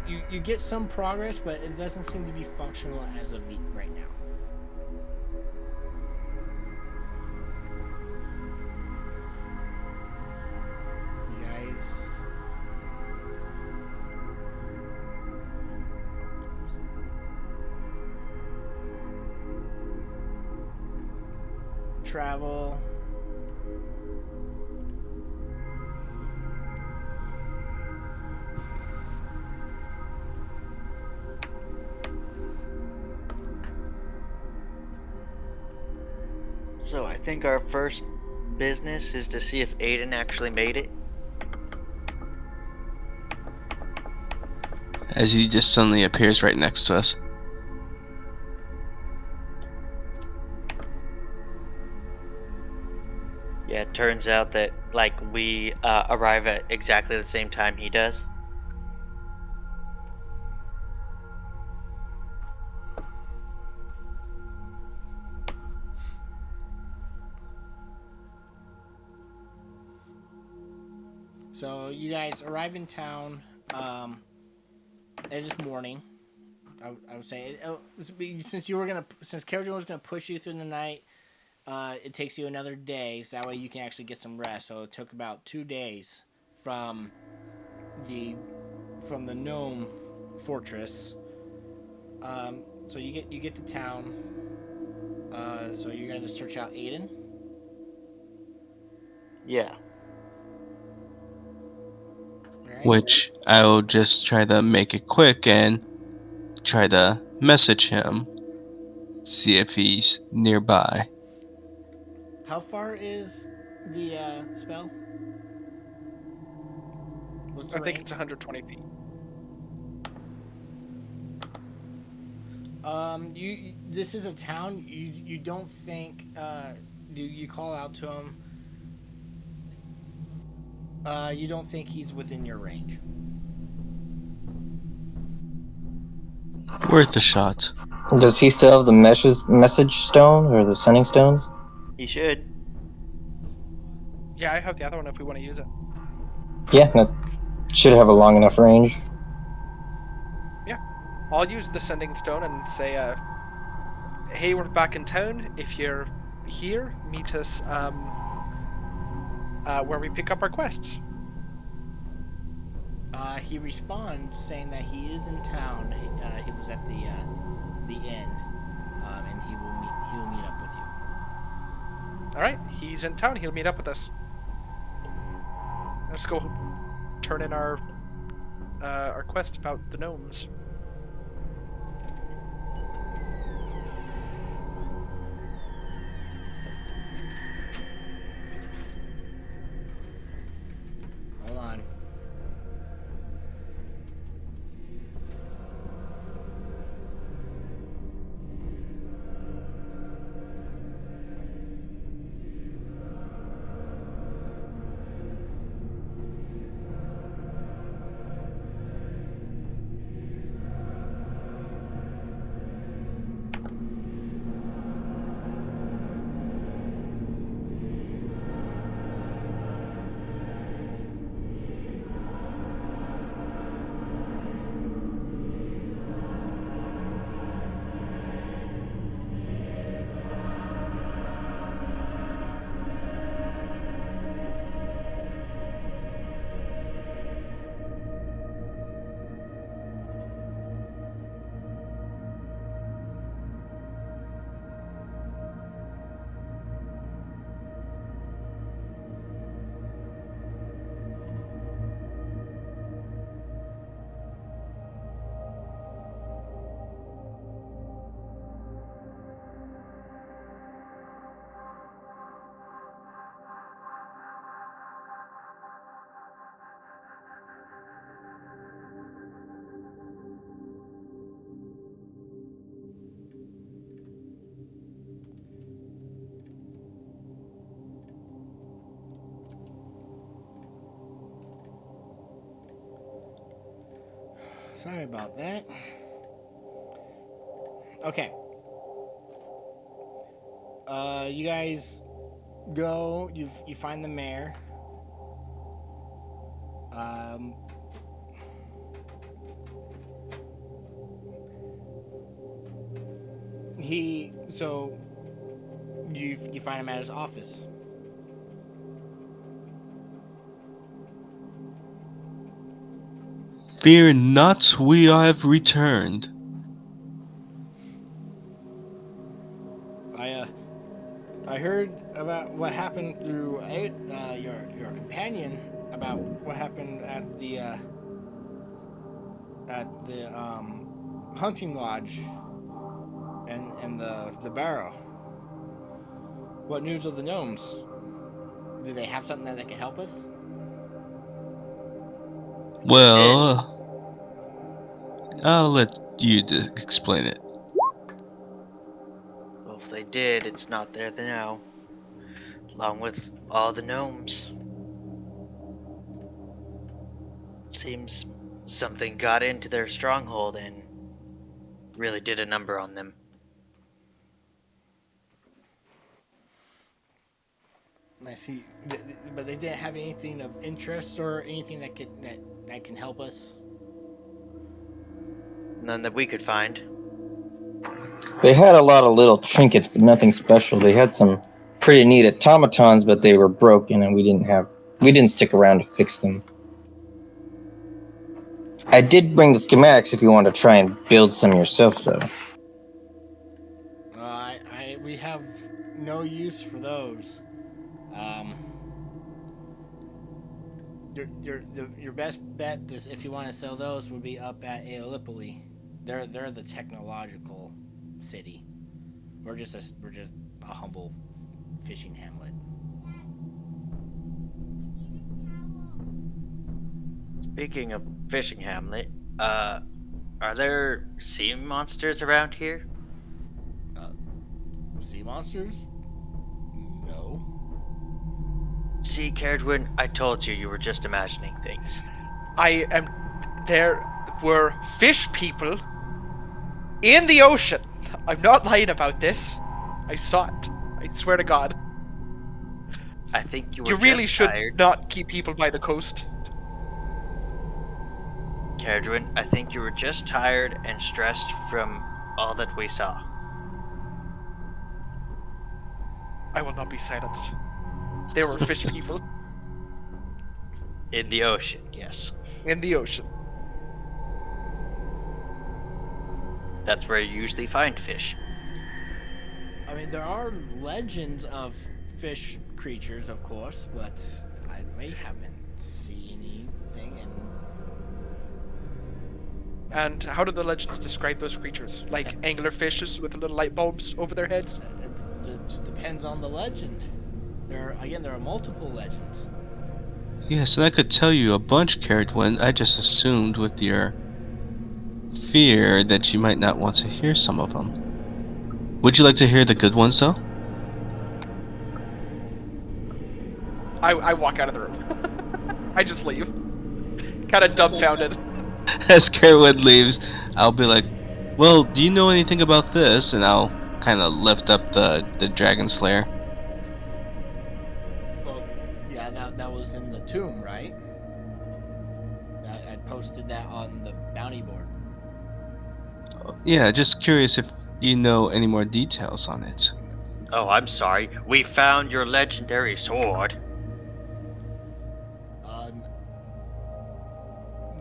You get some progress, but it doesn't seem to be functional as of right now. You guys. Travel. So I think our first business is to see if Aiden actually made it. As he just suddenly appears right next to us. Yeah, it turns out that like we arrive at exactly the same time he does. So you guys arrive in town. It is morning. I would say since Caradron was gonna push you through the night. it takes you another day, so that way you can actually get some rest. So it took about 2 days from the from the gnome fortress. So you get to town. So you're gonna search out Aiden. Yeah. Right? Which I'll just try to make it quick and try to message him, see if he's nearby. How far is the spell? What's the I think range? it's 120 feet. This is a town. You don't think you call out to him. You don't think he's within your range. Worth a shot. Does he still have the message stone or the sending stones? He should. Yeah, I have the other one if we want to use it. Yeah, that should have a long enough range. I'll use the sending stone and say, hey, we're back in town. If you're here, meet us where we pick up our quests. He responds saying that he is in town. He was at the inn, and he will meet up with you. All right, he's in town. He'll meet up with us. Let's go turn in our quest about the gnomes. Hold on. Sorry about that. Okay. You guys go. You find the mayor. You find him at his office. Fear not, we have returned. I heard about what happened through your companion about what happened at the hunting lodge and the barrow. What news of the gnomes? Do they have something that can help us? Well, I'll let you explain it. Well, if they did, it's not there now. Along with all the gnomes. Seems something got into their stronghold and really did a number on them. I see, but they didn't have anything of interest or anything that can help us. None that we could find. They had a lot of little trinkets, but nothing special. They had some pretty neat automatons, but they were broken, and we didn't stick around to fix them. I did bring the schematics if you want to try and build some yourself, though. We have no use for those. Your best bet is if you want to sell those would be up at Aeolipoli. They're the technological city. We're just a humble fishing hamlet. Speaking of fishing hamlet, are there sea monsters around here? Sea monsters? No. See, Caradwin, I told you you were just imagining things. There were fish people in the ocean. I'm not lying about this. I saw it. I swear to God. I think you were You really just should tired. not keep people by the coast. Caradwin, I think you were just tired and stressed from all that we saw. I will not be silenced. There were fish people In the ocean, yes. in the ocean. That's where you usually find fish. I mean, there are legends of fish creatures, of course, but I haven't seen anything. And how do the legends describe those creatures? Like angler fishes with little light bulbs over their heads? It depends on the legend. There are multiple legends. Yes, and I could tell you a bunch, Caradwin. I just assumed with your fear that you might not want to hear some of them. Would you like to hear the good ones, though? I walk out of the room. I just leave. Kind of dumbfounded. As Caradwin leaves, I'll be like, well, do you know anything about this? And I'll kind of lift up the Dragon Slayer. Well, yeah, that was in the tomb, right? I posted that on the bounty board. Yeah, just curious if you know any more details on it. Oh, I'm sorry. We found your legendary sword.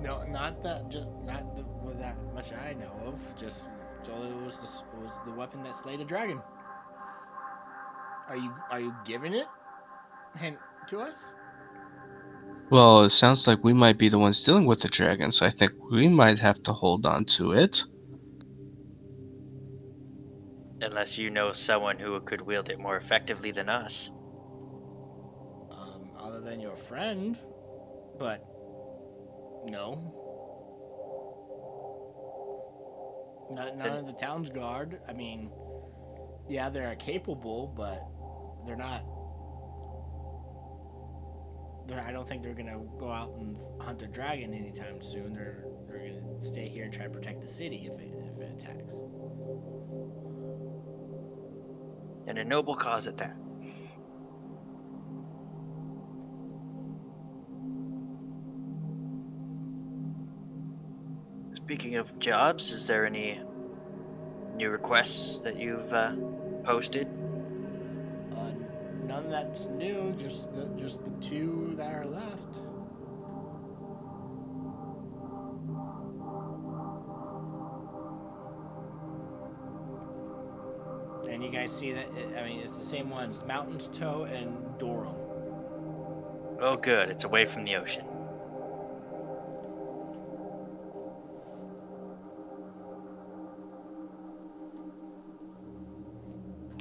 No, not that. Just not with that much I know of. Just so it was the weapon that slayed a dragon. Are you giving it to us? Well, it sounds like we might be the ones dealing with the dragon, so I think we might have to hold on to it. Unless you know someone who could wield it more effectively than us. Other than your friend, but no. None of the town's guard. I mean, yeah, they're capable, but they're not. I don't think they're gonna go out and hunt a dragon anytime soon. They're gonna stay here and try to protect the city if it attacks. And a noble cause at that. Speaking of jobs, is there any new requests that you've posted? None that's new. Just the two that are left. And you guys see that? I mean, it's the same ones: Mountain's Toe and Durham. Oh, good. It's away from the ocean.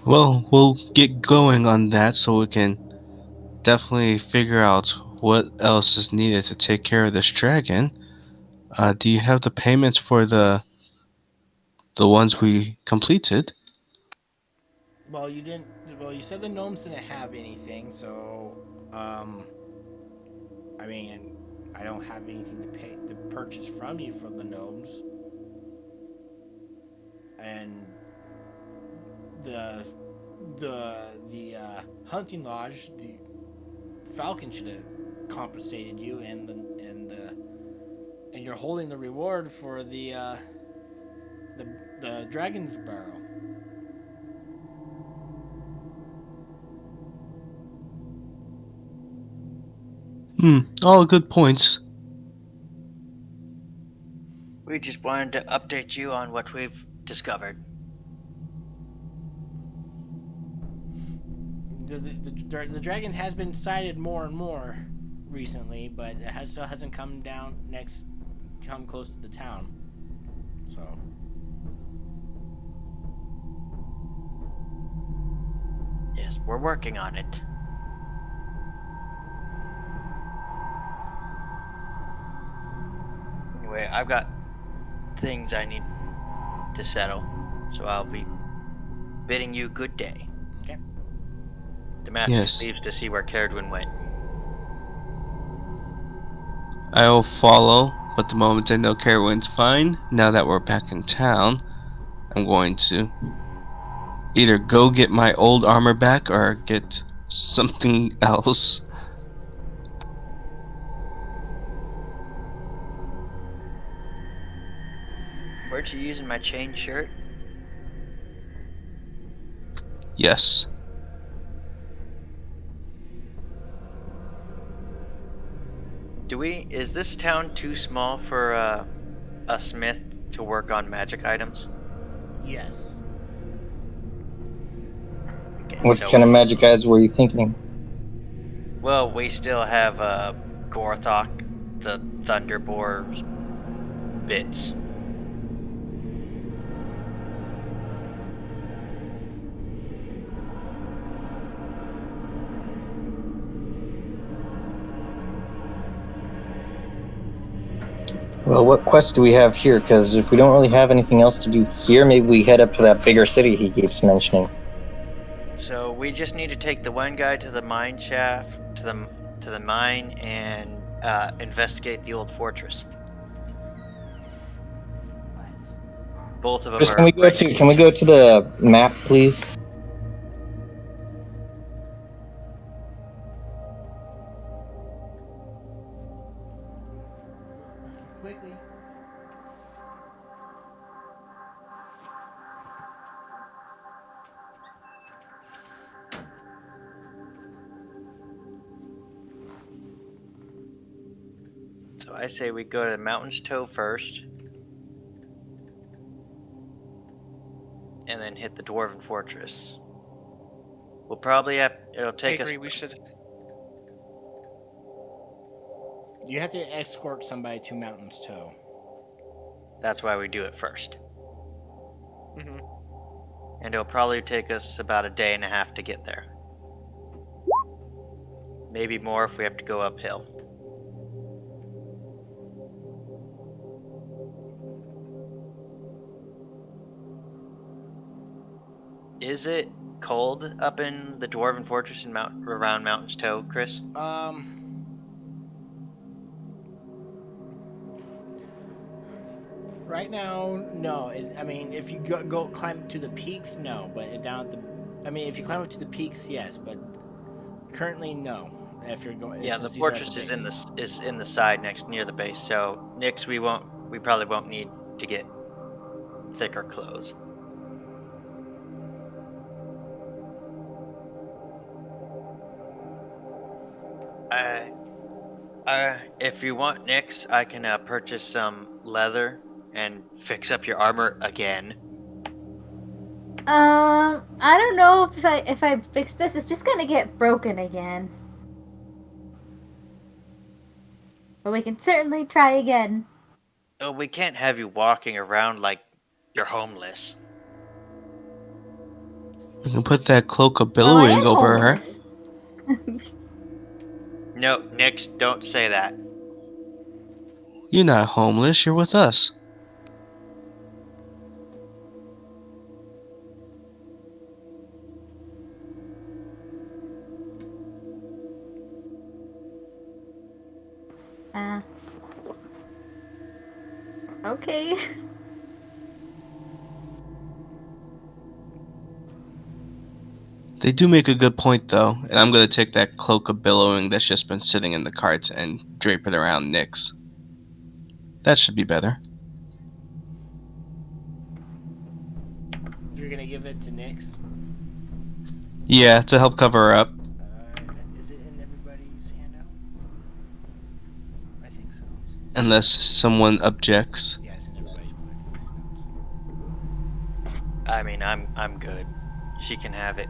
Well, we'll get going on that so we can definitely figure out what else is needed to take care of this dragon. Do you have the payments for the ones we completed? Well, you didn't. Well, you said the gnomes didn't have anything, so I mean, I don't have anything to purchase from you for the gnomes, and the hunting lodge, the falcon should have compensated you, and you're holding the reward for the dragon's burrow. All good points. We just wanted to update you on what we've discovered. The dragon has been sighted more and more recently, but it still hasn't come close to the town. So Yes, we're working on it. Anyway, I've got things I need to settle, so I'll be bidding you good day. okay. Damascus Yes. leaves to see where Caradwin went. I'll follow, but the moment I know Carowin's fine, now that we're back in town, I'm going to either go get my old armor back or get something else. Weren't you using my chain shirt? Yes. Is this town too small for a smith to work on magic items? Yes. Okay, What so kind of magic eyes were you thinking? well, we still have Gorthok, the Thunderboar bits. Well, what quest do we have here? Because if we don't really have anything else to do here, maybe we head up to that bigger city he keeps mentioning. So we just need to take the one guy to the mine shaft, to the mine, and investigate the old fortress. Both of them Chris, are right. can we go to the map, please? Quickly. So I say we go to Mountain's Toe first, and then hit the Dwarven Fortress. We'll probably have. It'll I take us. agree. We should. You have to escort somebody to Mountain's Toe. That's why we do it first. Mhm. And it'll probably take us about a day and a half to get there. Maybe more if we have to go uphill. Is it cold up in the Dwarven Fortress in around Mountain's Toe, Chris? Right now, no. I mean, if you go climb to the peaks, no. But down at the, I mean, if you climb up to the peaks, yes. But currently, no. If you're going, Yeah, the since these are at fortress the base. is in the side near the base. So Nyx, we probably won't need to get thicker clothes. If you want, Nyx, I can purchase some leather and fix up your armor again. I don't know if I fix this, it's just gonna get broken again. But we can certainly try again. Oh, we can't have you walking around like you're homeless. We can put that cloak of Well, I billowing am over her. homeless. No, Nyx, don't say that. You're not homeless, you're with us. Uh, okay. They do make a good point, though, and I'm going to take that cloak of billowing that's just been sitting in the cart and drape it around Nyx. That should be better. You're gonna give it to Nyx. Yeah, to help cover her up. Is it in everybody's handout? Unless someone objects. Yeah, it's in everybody's pocket. I mean, I'm good. She can have it.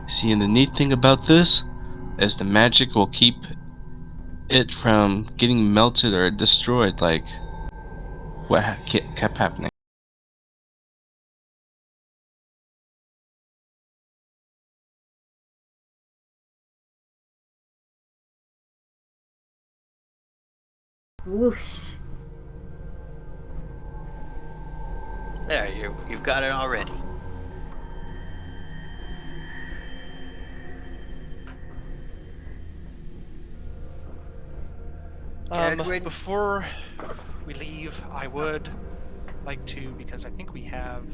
See, and the neat thing about this is the magic will keep it from getting melted or destroyed, like what kept happening. Whoosh. There, you've got it already. Edwin? Before we leave, I would like to, because I think we have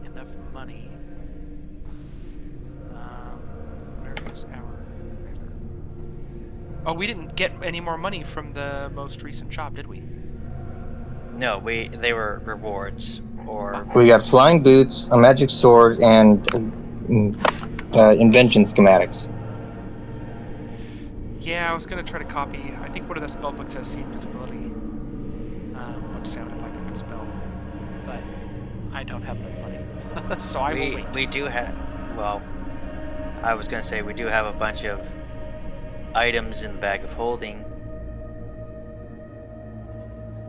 enough money. Where is our trailer? Oh, we didn't get any more money from the most recent job, did we? No, they were rewards or We got flying boots, a magic sword, and invention schematics. Yeah, I was gonna try to copy. I think one of the spell books says see invisibility, which sounded like a good spell, but I don't have enough money, so I will wait. we do have. Well, I was gonna say we do have a bunch of items in the bag of holding.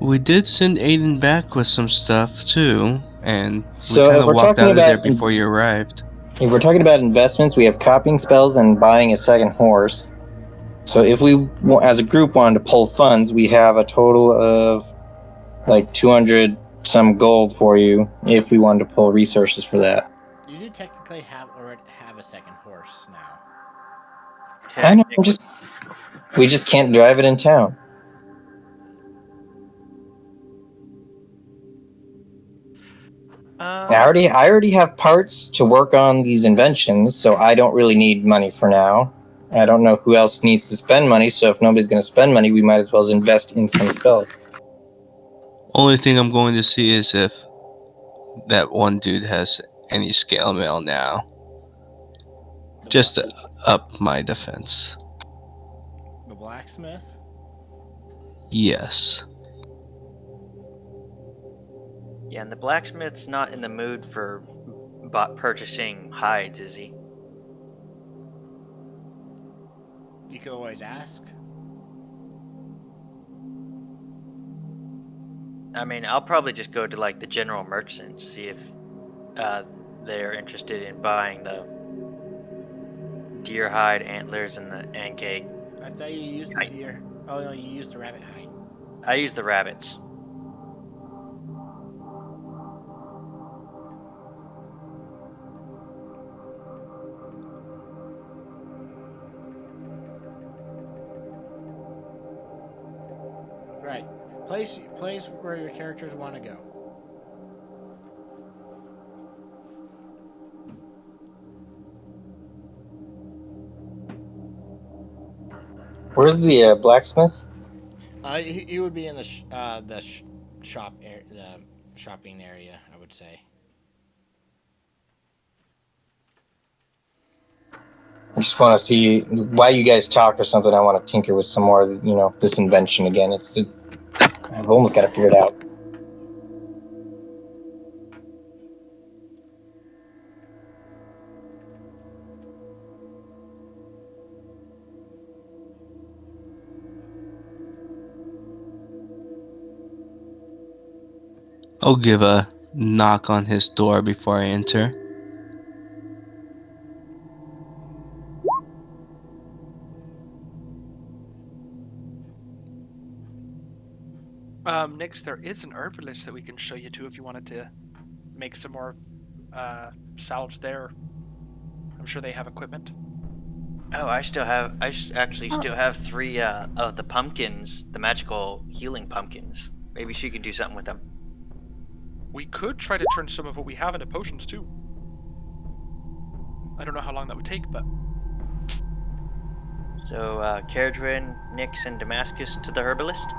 We did send Aiden back with some stuff too, and So we kind if of we're walked talking out of there about before you arrived. If we're talking about investments, we have copying spells and buying a second horse. So if we, as a group, wanted to pull funds, we have a total of like 200 some gold for you if we wanted to pull resources for that. You do technically already have a second horse now. I know, we just can't drive it in town. I already have parts to work on these inventions, so I don't really need money for now. I don't know who else needs to spend money, so if nobody's going to spend money, we might as well invest in some spells. Only thing I'm going to see is if that one dude has any scale mail now. Just to up my defense. The blacksmith? Yes. Yeah, and the blacksmith's not in the mood for purchasing hides, is he? You could always ask. I mean, I'll probably just go to like the general merchant, see if they're interested in buying the deer hide, antlers, and the cake. I thought you used the deer. Oh no, you used the rabbit hide. I use the rabbits. Right. Place where your characters want to go. Where's the blacksmith? He would be in the shopping area, I would say. I just want to see why you guys talk or something. I want to tinker with some more, this invention again. I've almost got to figure it out. I'll give a knock on his door before I enter. Nix, there is an herbalist that we can show you to if you wanted to make some more salves there. I'm sure they have equipment. Oh, I actually still have 3 of the pumpkins, the magical healing pumpkins. Maybe she can do something with them. We could try to turn some of what we have into potions too. I don't know how long that would take, but... So, Caradrin, Nyx, and Damascus to the herbalist?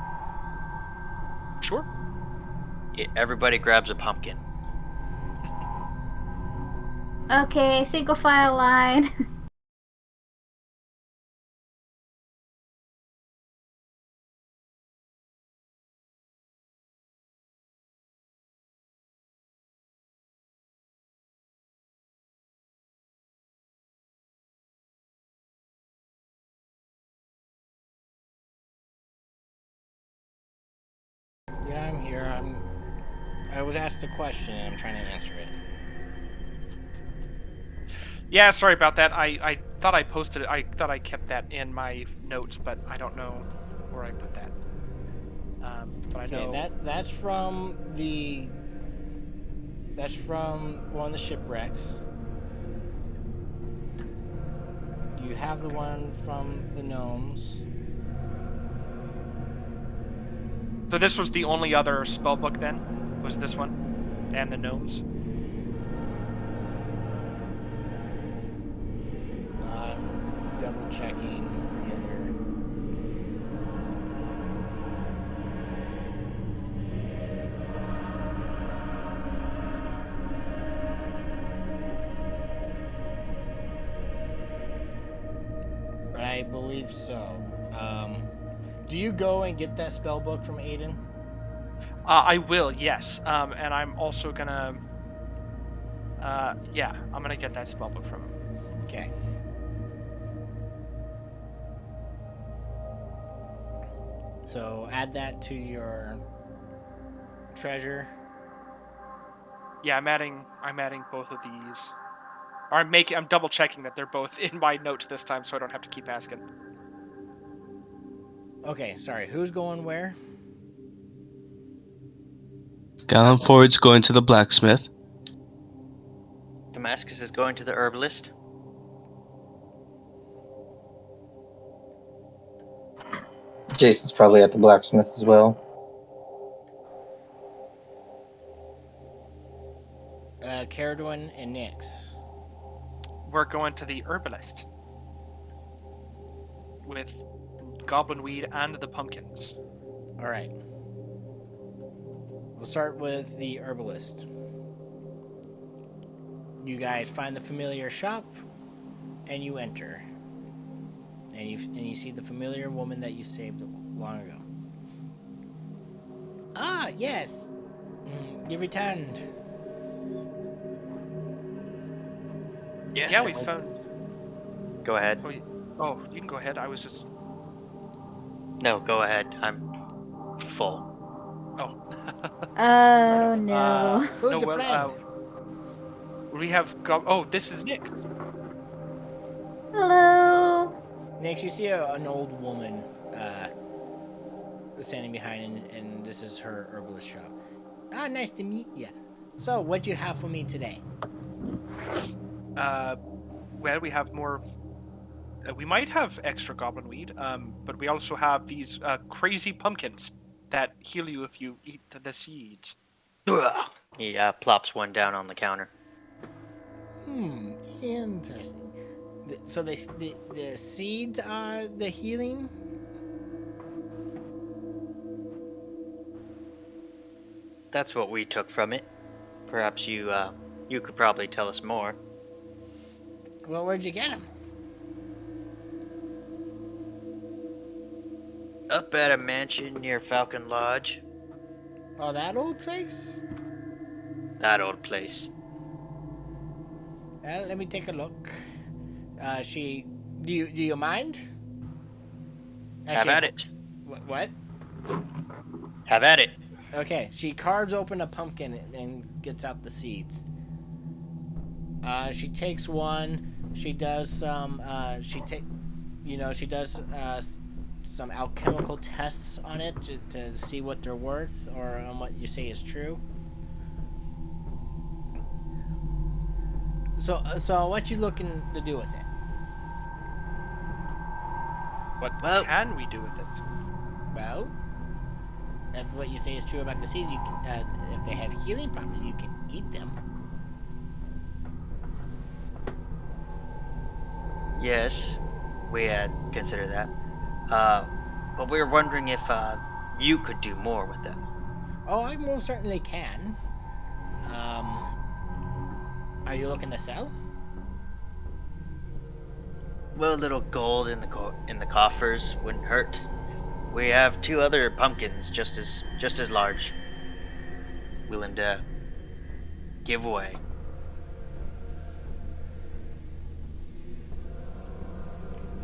Sure. Yeah, everybody grabs a pumpkin. Okay, single file line. Yeah, I'm here. I was asked a question and I'm trying to answer it. Yeah, sorry about that. I thought I posted it. I thought I kept that in my notes, but I don't know where I put that. But I Okay, know. that's from one of the shipwrecks. You have the one from the gnomes. So this was the only other spell book then? Was this one? And the gnomes? Double checking the other. I believe so. Do you go and get that spell book from Aiden? I will, yes. And I'm also gonna... yeah, I'm gonna get that spell book from him. Okay. So add that to your treasure. Yeah, I'm adding both of these. Or I'm double checking that they're both in my notes this time, so I don't have to keep asking. Okay, sorry. Who's going where? Gallenford's going to the blacksmith. Damascus is going to the herbalist. Jason's probably at the blacksmith as well. Caradwin and Nyx. We're going to the herbalist. With goblin weed and the pumpkins. All right. We'll start with the herbalist. You guys find the familiar shop, and you enter. And you see the familiar woman that you saved long ago. Ah, yes. You returned. Yes. Yeah, we found... Go ahead. Oh, you can go ahead. I was just... No, go ahead. I'm full. Oh. Oh no. Who's no, your well, friend? we have... Oh, this is Nick. Hello. Next, you see an old woman standing behind, and this is her herbalist shop. Ah, nice to meet you. So, what'd you have for me today? Well, we have more... we might have extra goblin weed, but we also have these crazy pumpkins that heal you if you eat the seeds. He plops one down on the counter. Interesting. So the seeds are the healing? That's what we took from it. Perhaps you could probably tell us more. Well, where'd you get them? Up at a mansion near Falcon Lodge. Oh, that old place? That old place. Well, let me take a look. Do you mind? Have at it. What? Have at it. Okay, she carves open a pumpkin and gets out the seeds. She takes one. She does some. She does some alchemical tests on it to see what they're worth or on what you say is true. So what you looking to do with it? What Well- can we do with it? Well, if what you say is true about the seeds, if they have healing properties, you can eat them. Yes, we had considered that. But we were wondering if you could do more with them. Oh, I most certainly can. Are you looking to sell? Well, a little gold in the coffers wouldn't hurt. We have 2 other pumpkins just as large, willing to give away.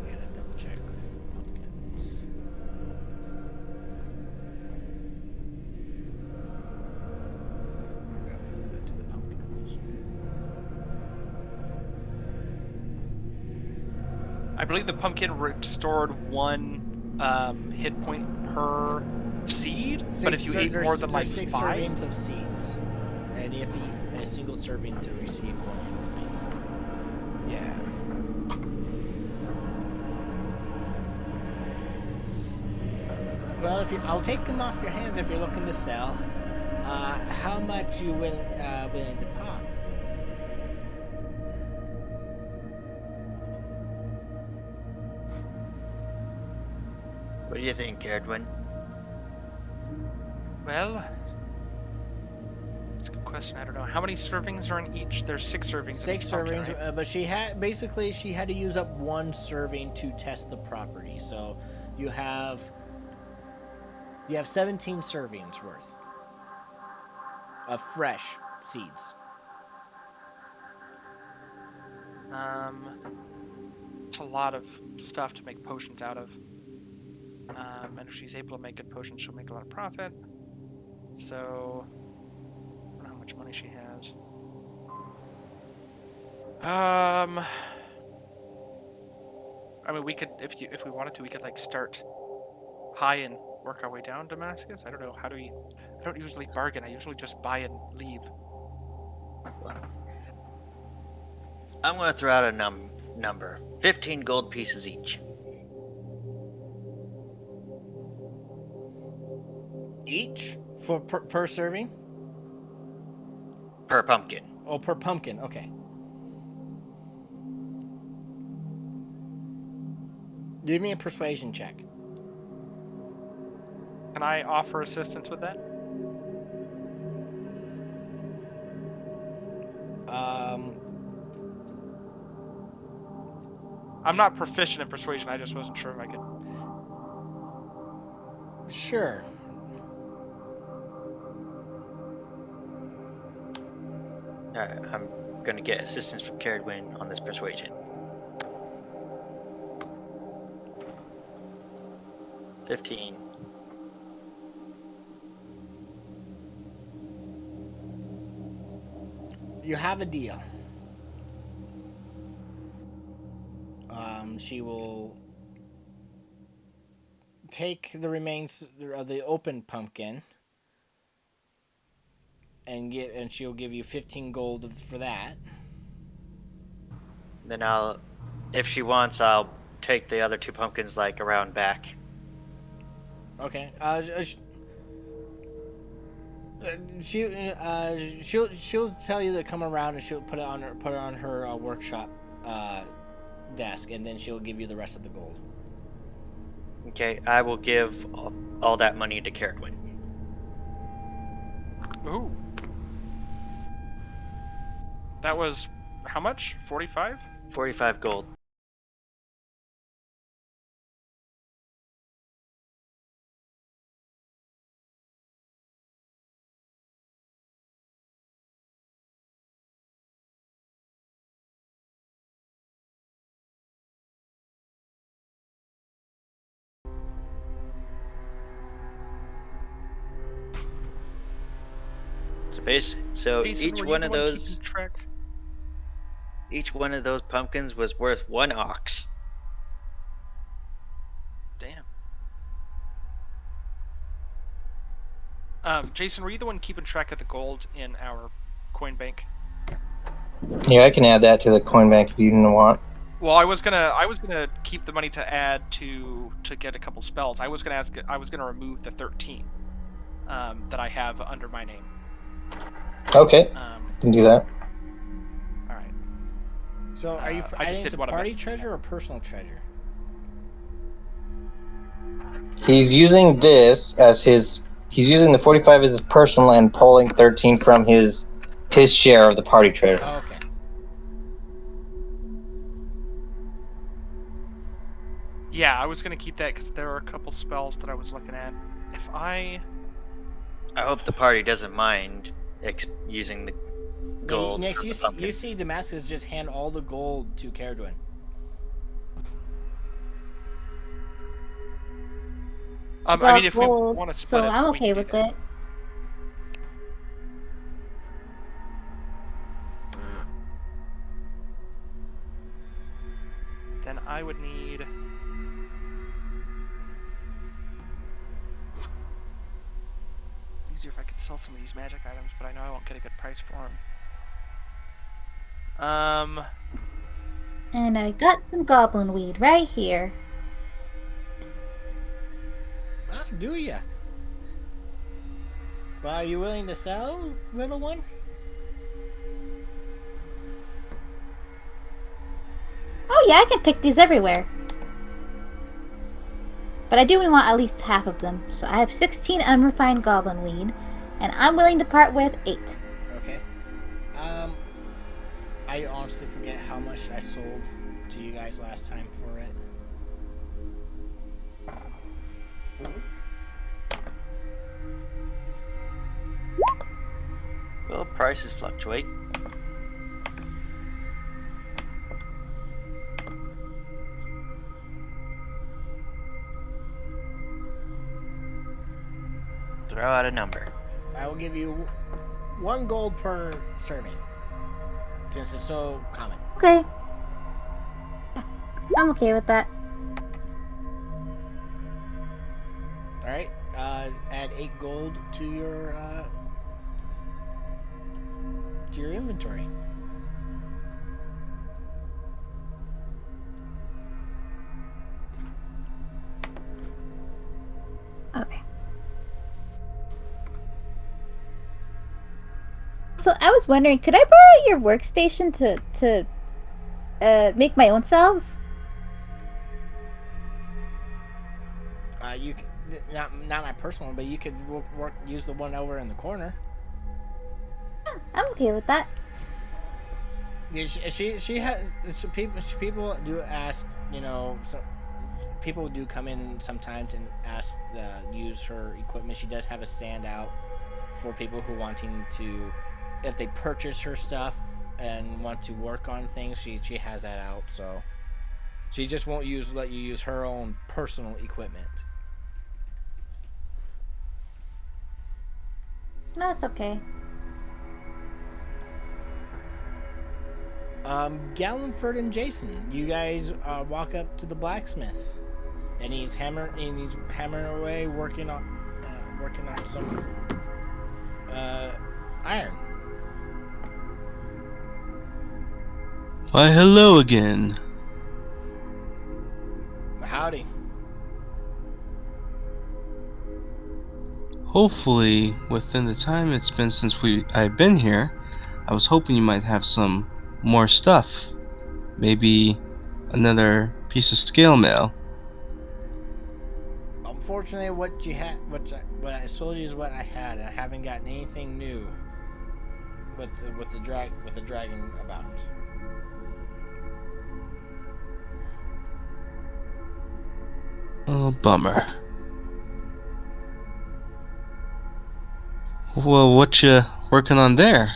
I gotta double check with pumpkins. I'll go to the pumpkin rules. I believe the pumpkin restored 1 hit point per seed, but if you ate more than like 6 5, servings of seeds, and you have to eat a single serving to receive 1 hit point. yeah. Well, I'll take them off your hands if you're looking to sell. How much you willing to pop? What do you think, Erdwin? Well, that's a good question. I don't know. How many servings are in each? There's 6 servings. 6 in each pumpkin, servings, right? but she had to use up 1 serving to test the property. So you have 17 servings worth of fresh seeds. It's a lot of stuff to make potions out of. And if she's able to make good potions, she'll make a lot of profit. So, I don't know how much money she has. I mean, we could, if we wanted to, we could like start high and work our way down Damascus. I don't know. How do we? I don't usually bargain. I usually just buy and leave. I'm gonna throw out a number. 15 gold pieces each. Each for per serving? Per pumpkin. Oh, per pumpkin. Okay. Give me a persuasion check. Can I offer assistance with that? I'm not proficient in persuasion. I just wasn't sure if I could. Sure. Alright, I'm gonna get assistance from Caradwin on this persuasion. 15. You have a deal. She will take the remains of the open pumpkin and she'll give you 15 gold for that. Then if she wants, I'll take the other 2 pumpkins like around back. Okay. She'll tell you to come around and she'll put it on her workshop desk, and then she'll give you the rest of the gold. Okay, I will give all that money to Caradwin. Ooh. That was how much? 45? 45 gold. So Jason, each were one you of the those keeping track? each one of those pumpkins was worth 1 ox. Damn. Jason, were you the one keeping track of the gold in our coin bank? Yeah, I can add that to the coin bank if you want. Well, I was gonna keep the money to add to get a couple spells. I was gonna remove the 13 that I have under my name. Okay, can do that. All right. So are you I just adding did to what I party meant. treasure or personal treasure? He's using this as his. He's using the 45 as his personal and pulling 13 from his share of the party treasure. Oh, okay. Yeah, I was gonna keep that because there are a couple spells that I was looking at. If I I hope the party doesn't mind using the gold Next, from the you pumpkin. see Damascus just hand all the gold to Caradwin. I mean, Well, if we gold, want to split so it, I'm we can okay do with that. it. Then I would need. Easier if I could sell some of these magic items, but I know I won't get a good price for them. And I got some goblin weed right here. Ah, do ya? Well, are you willing to sell, little one? Oh yeah, I can pick these everywhere. But I do want at least half of them. So I have 16 unrefined goblin weed, and I'm willing to part with 8. Okay. I honestly forget how much I sold to you guys last time for it. Well, prices fluctuate. Throw out a number. I will give you 1 gold per serving, since it's so common. Okay. I'm okay with that. All right. Add 8 gold to your inventory. Okay. So I was wondering, could I borrow your workstation to make my own salves? You can, not my personal one, but you could use the one over in the corner. I'm okay with that. Yeah, she had people do ask, so people do come in sometimes and ask use her equipment. She does have a standout for people who wanting to, if they purchase her stuff and want to work on things. She has that out, so she just won't let you use her own personal equipment. No, it's okay. Gallenford and Jason, you guys walk up to the blacksmith, and he's hammering away, working on some iron. Why, hello again. Howdy. Hopefully, within the time it's been since I've been here, I was hoping you might have some more stuff. Maybe another piece of scale mail. Unfortunately, what I sold you is what I had, and I haven't gotten anything new with the dragon about. Oh, bummer. Well, what you working on there?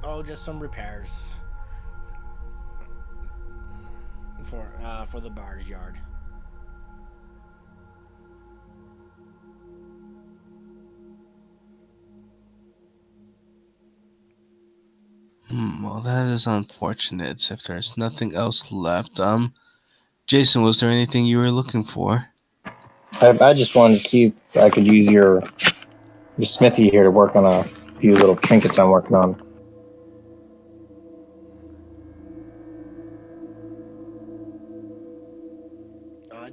Oh, just some repairs for the barge yard. Well, that is unfortunate if there's nothing else left. Jason, was there anything you were looking for? I just wanted to see if I could use your smithy here to work on a few little trinkets I'm working on.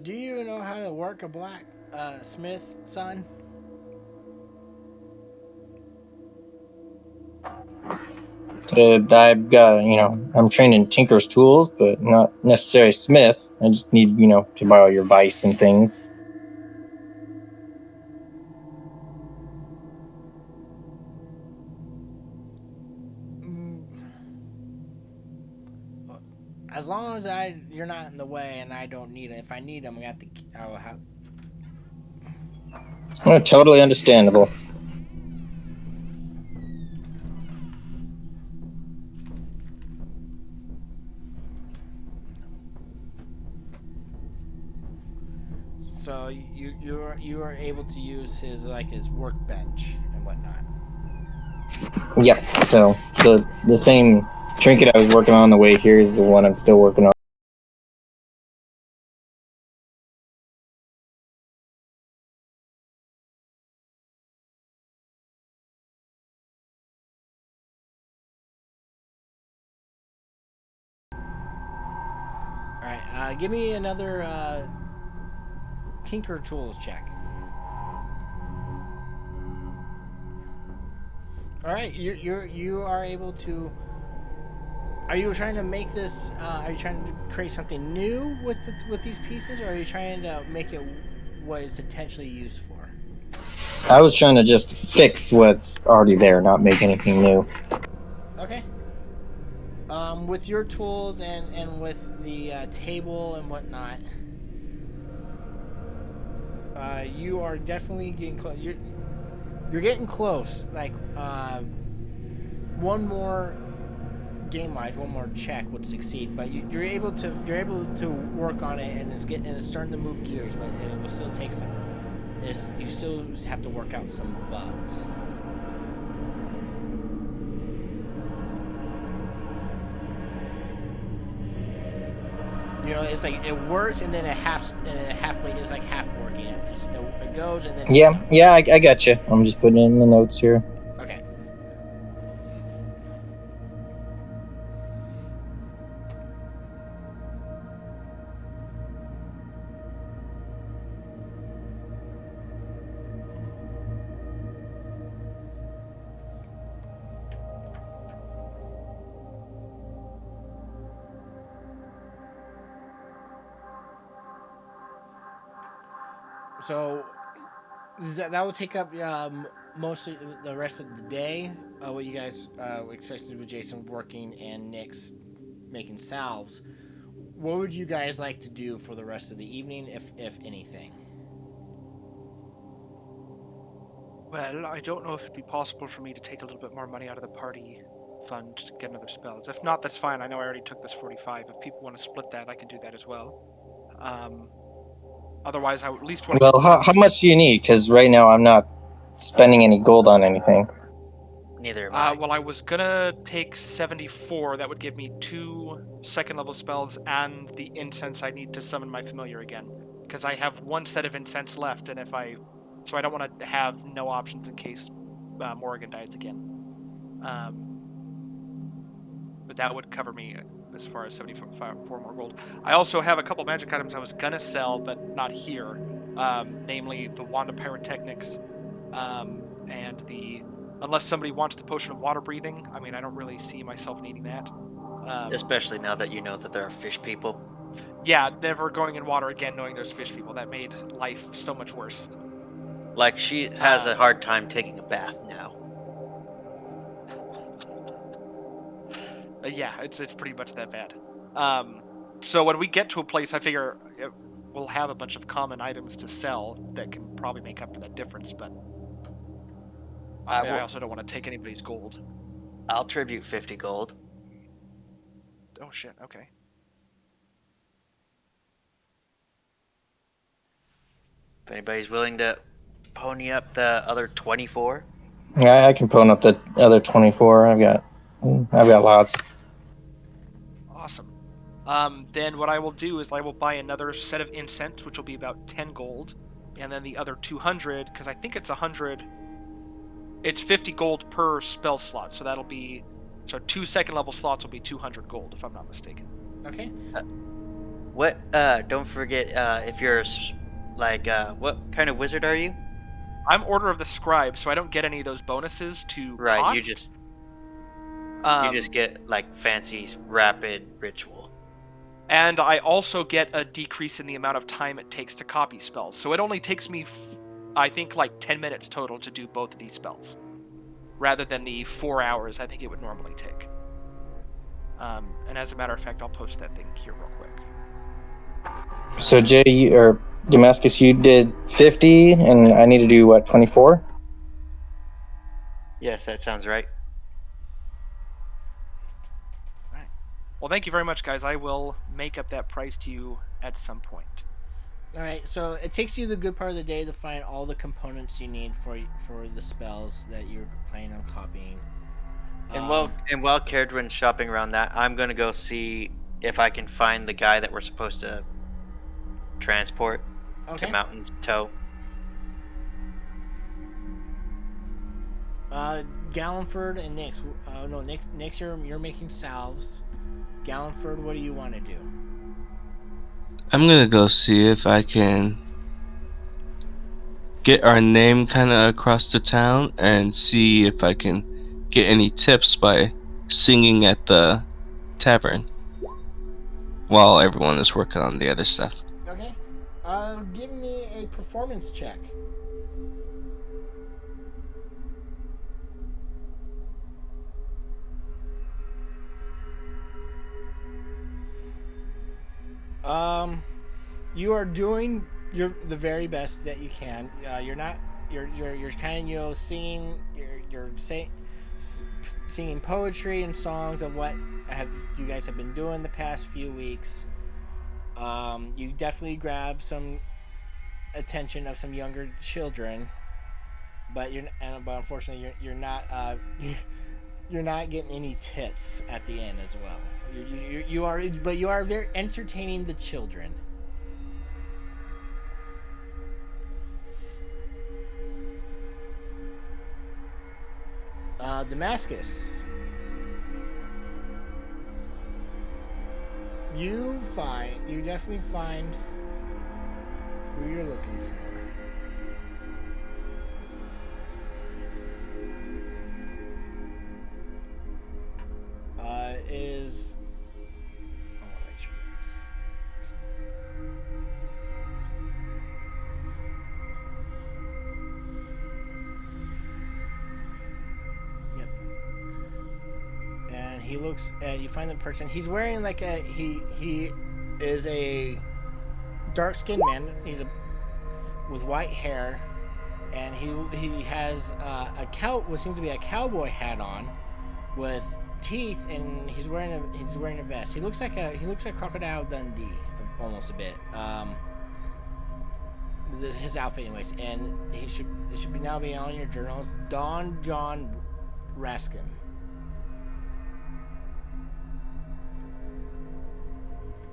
Do you know how to work a black smith, son? I've got, I'm trained in tinker's tools, but not necessarily smith. I just need, to borrow your vice and things. As long as you're not in the way and I don't need it. If I need them, I will have. Oh, totally understandable. So you are able to use his workbench and whatnot. Yep. So the same trinket I was working on the way here is the one I'm still working on. All right. Give me another Tinker Tools check. All right. You are able to. Are you trying to make this? Are you trying to create something new with these pieces, or are you trying to make it what it's intentionally used for? I was trying to just fix what's already there, not make anything new. Okay. With your tools and with the table and whatnot, you are definitely getting close. You're getting close. Like one more game wise, one more check would succeed, but you're able to work on it, and it's starting to move gears, but it will still take some. You still have to work out some bugs. You know, it's like it works, and then halfway is like half working. It goes, and then it Yeah, stops. yeah, I got you. I'm just putting it in the notes here. Okay. So that will take up mostly the rest of the day. What you guys expect to do with Jason working and Nick's making salves. What would you guys like to do for the rest of the evening, if anything? Well, I don't know if it'd be possible for me to take a little bit more money out of the party fund to get another spells. If not, that's fine. I know I already took this 45. If people want to split that, I can do that as well. Otherwise, I would at least want to Well, get one of how these. much do you need? Because right now I'm not spending any gold on anything. Neither am I. Well, I was gonna take 74. That would give me 2 second-level spells and the incense I need to summon my familiar again. Because I have 1 set of incense left, and so I don't want to have no options in case Morrigan dies again. But that would cover me as far as 74 more gold. I also have a couple magic items I was gonna sell, but not here. Namely the Wand of Pyrotechnics, and unless somebody wants the Potion of Water Breathing. I mean, I don't really see myself needing that. Especially now that you know that there are fish people. Yeah, never going in water again knowing there's fish people. That made life so much worse. Like, she has a hard time taking a bath now. Yeah, it's pretty much that bad. So when we get to a place, I figure we'll have a bunch of common items to sell that can probably make up for that difference, but I also don't want to take anybody's gold. I'll tribute 50 gold. Oh shit, okay. If anybody's willing to pony up the other 24. Yeah, I can pony up the other 24. I've got lots. Awesome. Then what I will do is I will buy another set of incense, which will be about 10 gold, and then the other 200, because I think it's 100. It's 50 gold per spell slot, so that'll be 2 second level slots will be 200 gold, if I'm not mistaken. Okay. What? Don't forget, if you're what kind of wizard are you? I'm Order of the Scribe, so I don't get any of those bonuses to Right, cost. you just get like fancy rapid ritual. And I also get a decrease in the amount of time it takes to copy spells. So it only takes me, I think, like 10 minutes total to do both of these spells, rather than the 4 hours I think it would normally take. And as a matter of fact, I'll post that thing here real quick. So Jay, or Damascus, you did 50, and I need to do what, 24? Yes, that sounds right. All right. Well, thank you very much, guys. I will make up that price to you at some point. All right, so it takes you the good part of the day to find all the components you need for the spells that you're planning on copying. And while Caradwin's shopping around that, I'm gonna go see if I can find the guy that we're supposed to transport to Okay. Mountain's Toe. Gallenford and Nix. No, Nix, you're making salves. Gallenford, what do you want to do? I'm gonna go see if I can get our name kind of across the town and see if I can get any tips by singing at the tavern while everyone is working on the other stuff. Okay. Give me a performance check. You are doing the very best that you can. You're not. You're kind of singing. You're singing poetry and songs of what you guys have been doing the past few weeks. You definitely grab some attention of some younger children, but unfortunately you're not. You're not getting any tips at the end as well. You are, but you are very entertaining the children. Damascus. You definitely find who you're looking for. Is I want to make sure this. Yep. And he looks, and you find the person. He's wearing like he is a dark skinned man. He's with white hair, and he has what seems to be a cowboy hat on, with teeth, and he's wearing a vest. He looks like Crocodile Dundee almost a bit. His outfit, anyways, and it should now be on your journals. Don John Raskin.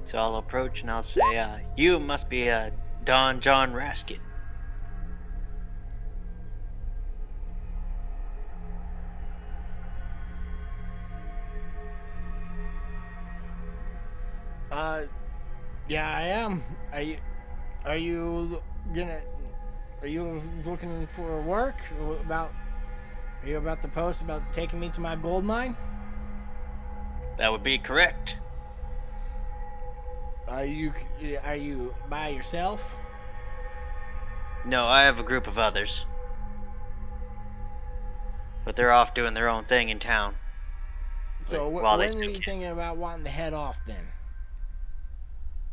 So I'll approach and I'll say, "You must be Don John Raskin." Yeah, I am. Are you looking for work? Are you about to post about taking me to my gold mine? That would be correct. Are you by yourself? No, I have a group of others. But they're off doing their own thing in town. So While they when were still you can. thinking about wanting to head off then?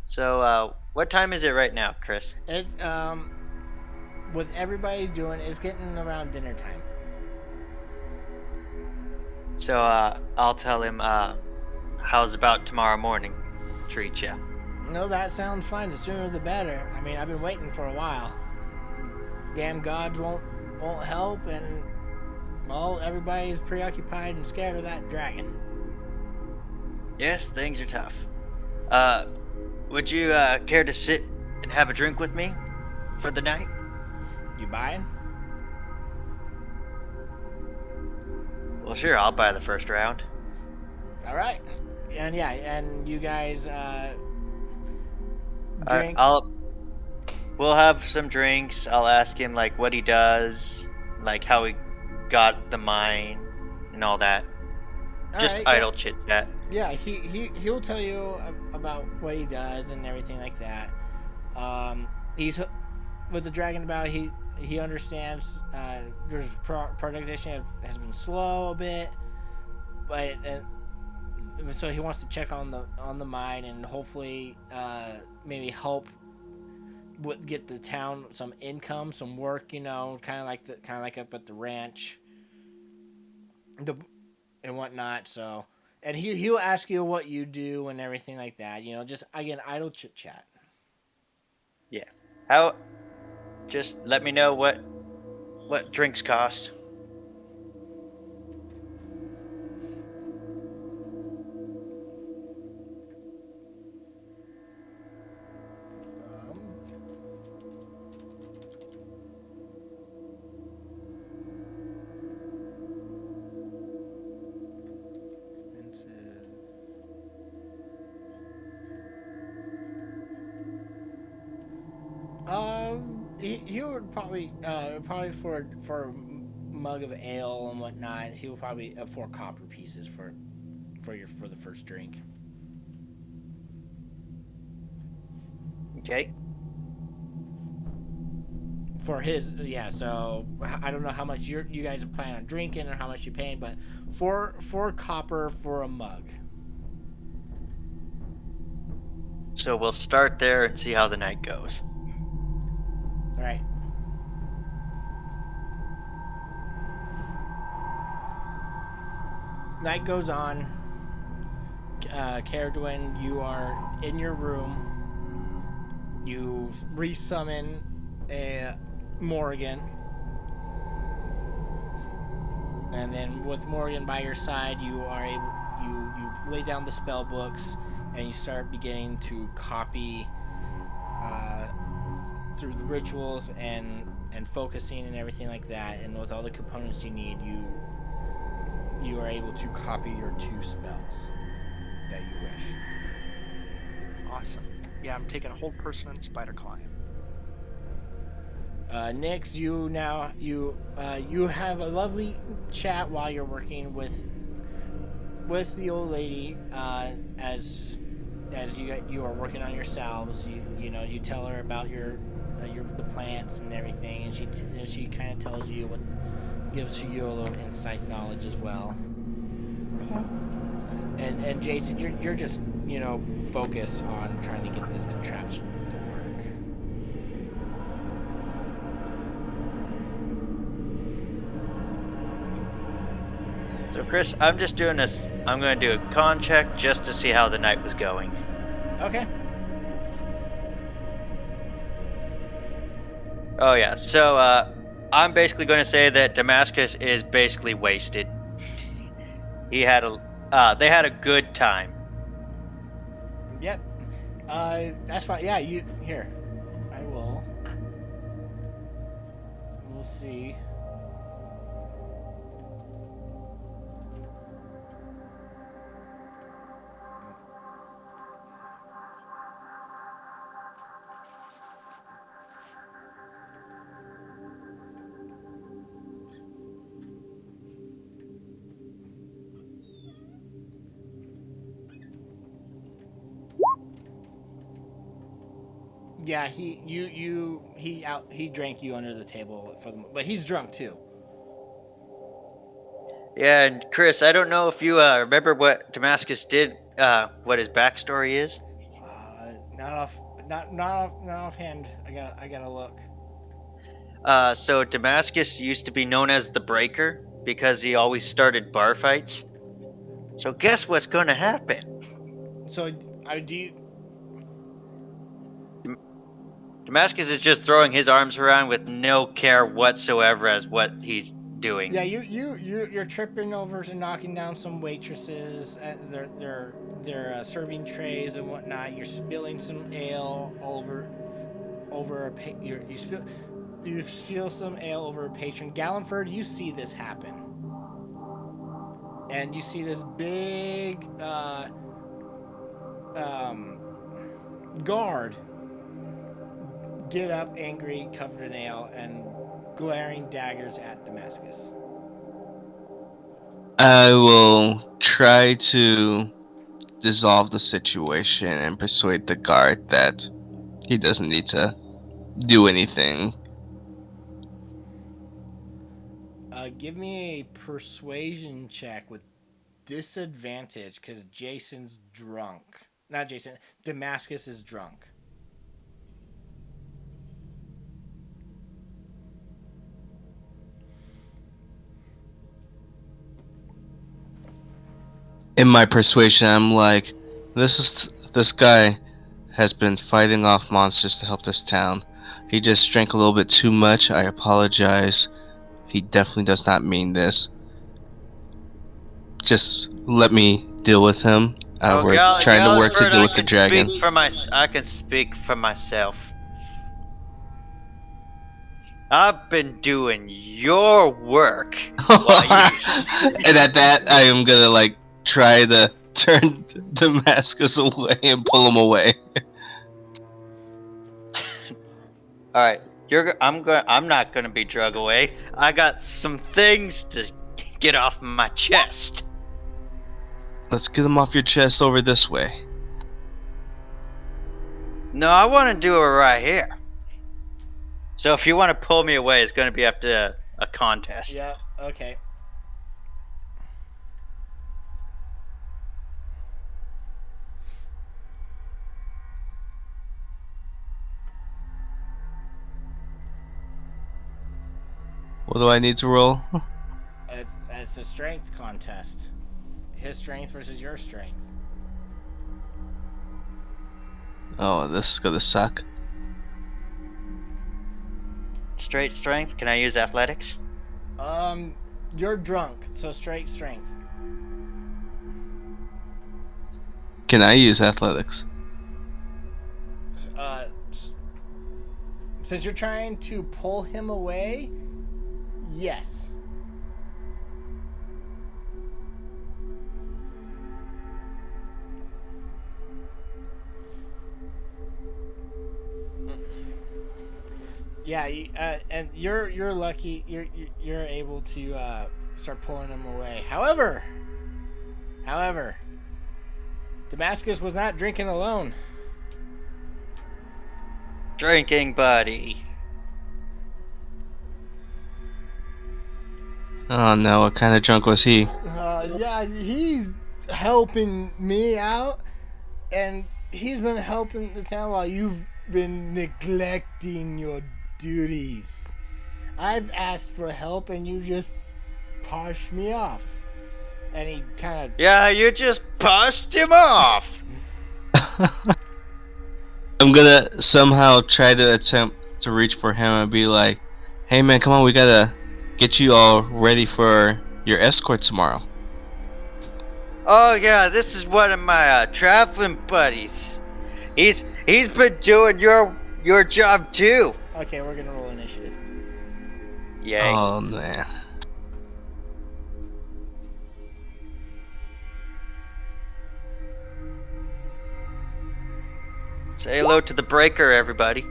So, what time is it right now, Chris? It's with everybody doing, it's getting around dinner time. So, I'll tell him, how's about tomorrow morning treat ya? No, that sounds fine. The sooner the better. I mean, I've been waiting for a while. Damn gods won't help, and well, everybody's preoccupied and scared of that dragon. Yes, things are tough. Would you, care to sit and have a drink with me for the night? You buying? Well, sure, I'll buy the first round. All right. And yeah, and you guys drink. We'll have some drinks. I'll ask him, like, what he does, like, how he got the mine, and all that. Just right, idle chit chat. Yeah, he'll tell you about what he does and everything like that. He's with the dragon about he understands. There's productivization has been slow a bit, but so he wants to check on the mine and hopefully maybe help get the town some income, some work. Kind of like up at the ranch, the and whatnot. So, and he'll ask you what you do and everything like that. Just again idle chit chat. Yeah. How? Just let me know what drinks cost. Um, expensive. He would probably for a mug of ale and whatnot. He will probably 4 copper pieces for the first drink. Okay. For his so I don't know how much you guys are planning on drinking or how much you're paying, but 4 copper for a mug. So we'll start there and see how the night goes. All right. Night goes on. Caradwin, you are in your room. You resummon a Morgan, and then with Morgan by your side, you lay down the spell books and you start beginning to copy through the rituals and focusing and everything like that. And with all the components you need, you are able to copy your 2 spells that you wish. Awesome. Yeah, I'm taking a hold person and spider climb. Nix, you have a lovely chat while you're working with the old lady. As you are working on yourselves, you tell her about your the plants and everything, and she kind of tells you what gives you a little insight knowledge as well. Okay. And Jason, you're just focused on trying to get this contraption to work. So Chris, I'm just doing this. I'm going to do a con check just to see how the night was going. Okay. Oh yeah. So I'm basically going to say that Damascus is basically wasted. They had a good time. Yep. That's fine. Yeah, you here. I will. We'll see. Yeah, he drank you under the table but he's drunk too. Yeah, and Chris, I don't know if you remember what Damascus did. What his backstory is. Not offhand. I gotta look. So Damascus used to be known as the Breaker because he always started bar fights. So guess what's going to happen? So I do. Damascus is just throwing his arms around with no care whatsoever as what he's doing. Yeah, you're tripping over and knocking down some waitresses. They're serving trays and whatnot. You're spilling some ale over a you spill some ale over a patron. Gallenford, you see this happen, and you see this big guard get up angry, covered in ale, and glaring daggers at Damascus. I will try to dissolve the situation and persuade the guard that he doesn't need to do anything. Give me a persuasion check with disadvantage because Jason's drunk. Not Jason. Damascus is drunk. In my persuasion, I'm like, this guy has been fighting off monsters to help this town. He just drank a little bit too much. I apologize. He definitely does not mean this. Just let me deal with him. We're trying to work to Galliford, deal I with the can dragon. I can speak for myself. I've been doing your work while you. And at that, I am gonna like try to turn Damascus away and pull him away. All right, I'm not gonna be drug away. I got some things to get off my chest. Let's get him off your chest over this way. No, I want to do it right here. So if you want to pull me away, it's going to be after a contest. Yeah, okay. What do I need to roll? It's a strength contest. His strength versus your strength. Oh, this is gonna suck. Straight strength? Can I use athletics? You're drunk, so straight strength. Can I use athletics? Since you're trying to pull him away, yes. Yeah, and you're lucky. You're able to start pulling him away. However, Damascus was not drinking alone. Drinking buddy. Oh no, what kind of drunk was he? Yeah, he's helping me out, and he's been helping the town while you've been neglecting your duties. I've asked for help, and you just pushed me off. And he kind of... Yeah, you just pushed him off. I'm gonna somehow try to attempt to reach for him and be like, hey man, come on, we gotta get you all ready for your escort tomorrow. Oh yeah, this is one of my traveling buddies. He's been doing your job too. Okay, we're gonna roll initiative. Yay. Oh man. Say hello to the breaker, everybody.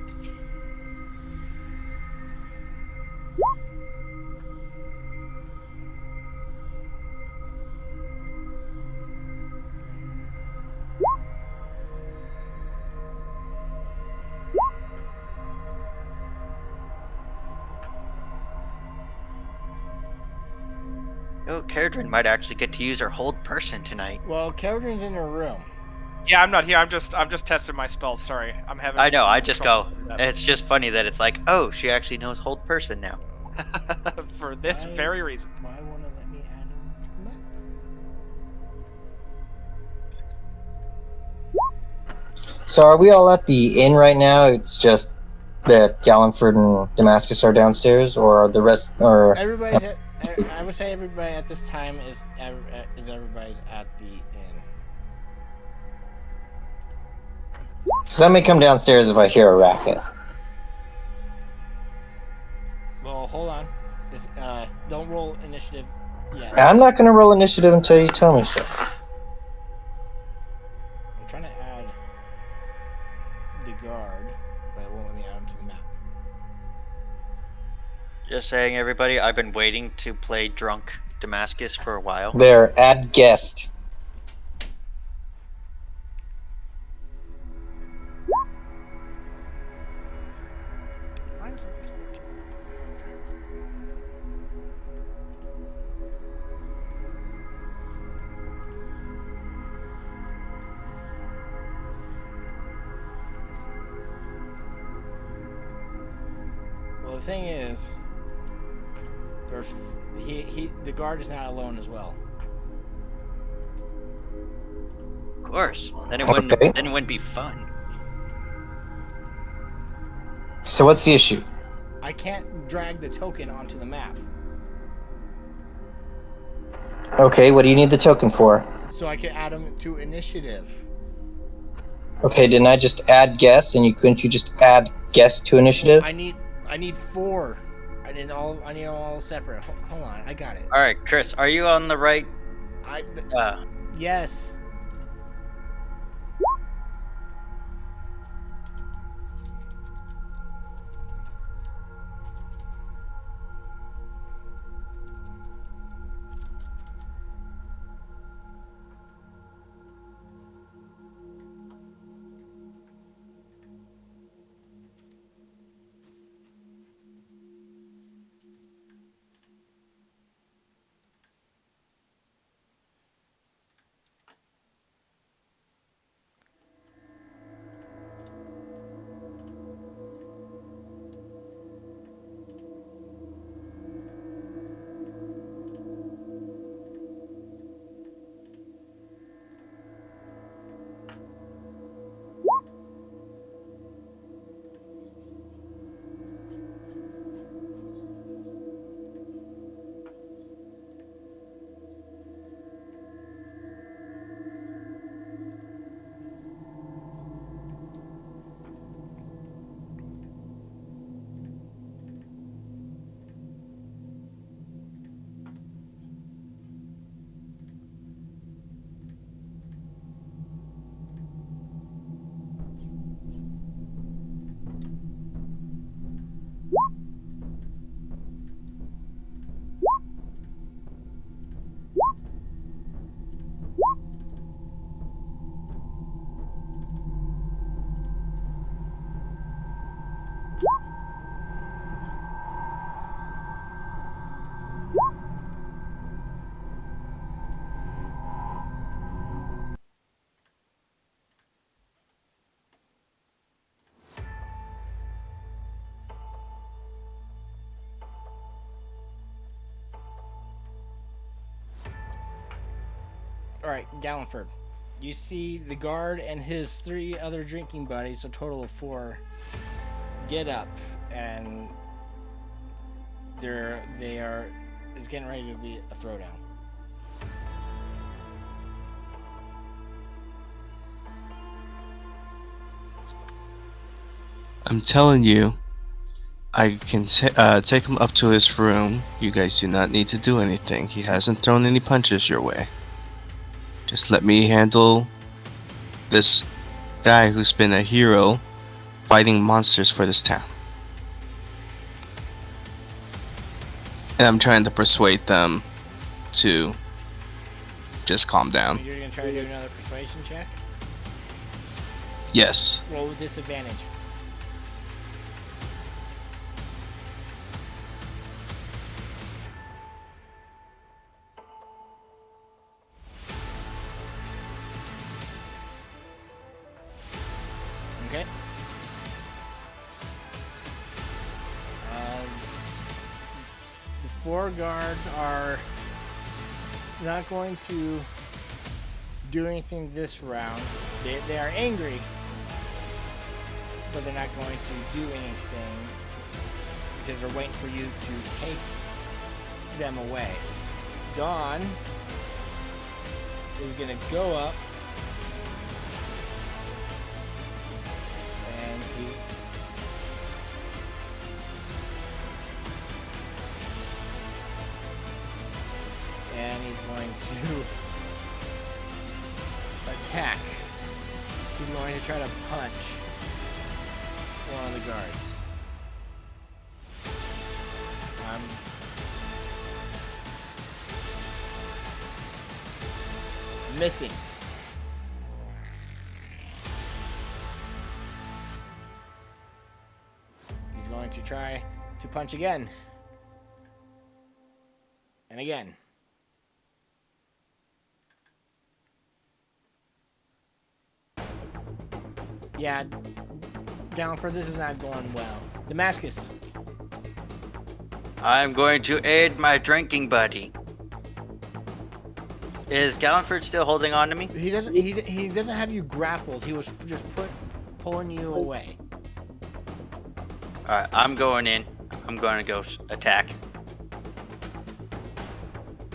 Oh, Caradrin might actually get to use her hold person tonight. Well, Caradrin's in her room. Yeah, I'm not here. I'm just testing my spells. Sorry, I'm having. I know. I just trouble go. with that. It's just funny that it's like, oh, she actually knows hold person now. For this very reason. Why won't it let me add him to the map? So are we all at the inn right now? It's just that Galliford and Damascus are downstairs, or are the rest? Or Everybody's at... I would say everybody at this time is everybody's at the inn. because I may come downstairs if I hear a racket. Well, hold on. Don't roll initiative yet. I'm not gonna roll initiative until you tell me so. I'm trying to add the guard, but it won't let me add him to the map. Just saying, everybody, I've been waiting to play drunk Damascus for a while. There, add guest. Why isn't this working? the thing is, there's the guard is not alone as well. Of course. Then Okay. it wouldn't be fun. So what's the issue? I can't drag the token onto the map, Okay, what do you need the token for? so I can add them to initiative. Okay, didn't I just add guests, and couldn't you just add guests to initiative? I need 4. I need all separate. Hold on, I got it. All right, Chris, are you on the right? Yes. All right, Gallenford. You see the guard and his 3 other drinking buddies, a total of 4, get up, and it's getting ready to be a throwdown. I'm telling you, I can take him up to his room. You guys do not need to do anything. He hasn't thrown any punches your way. Just let me handle this guy who's been a hero fighting monsters for this town. And I'm trying to persuade them to just calm down. You're going to try to do another persuasion check? Yes. Roll with disadvantage. Okay. The 4 guards are not going to do anything this round. They are angry, but they're not going to do anything because they're waiting for you to take them away. Dawn is going to go up and he's going to attack. He's going to try to punch one of the guards. Missing. He's going to try to punch again. And again. Yeah, Downford, this is not going well. Damascus, I'm going to aid my drinking buddy. Is Gallenford still holding on to me? He doesn't. He doesn't have you grappled. He was just pulling you away. Alright, I'm going in. I'm going to go attack.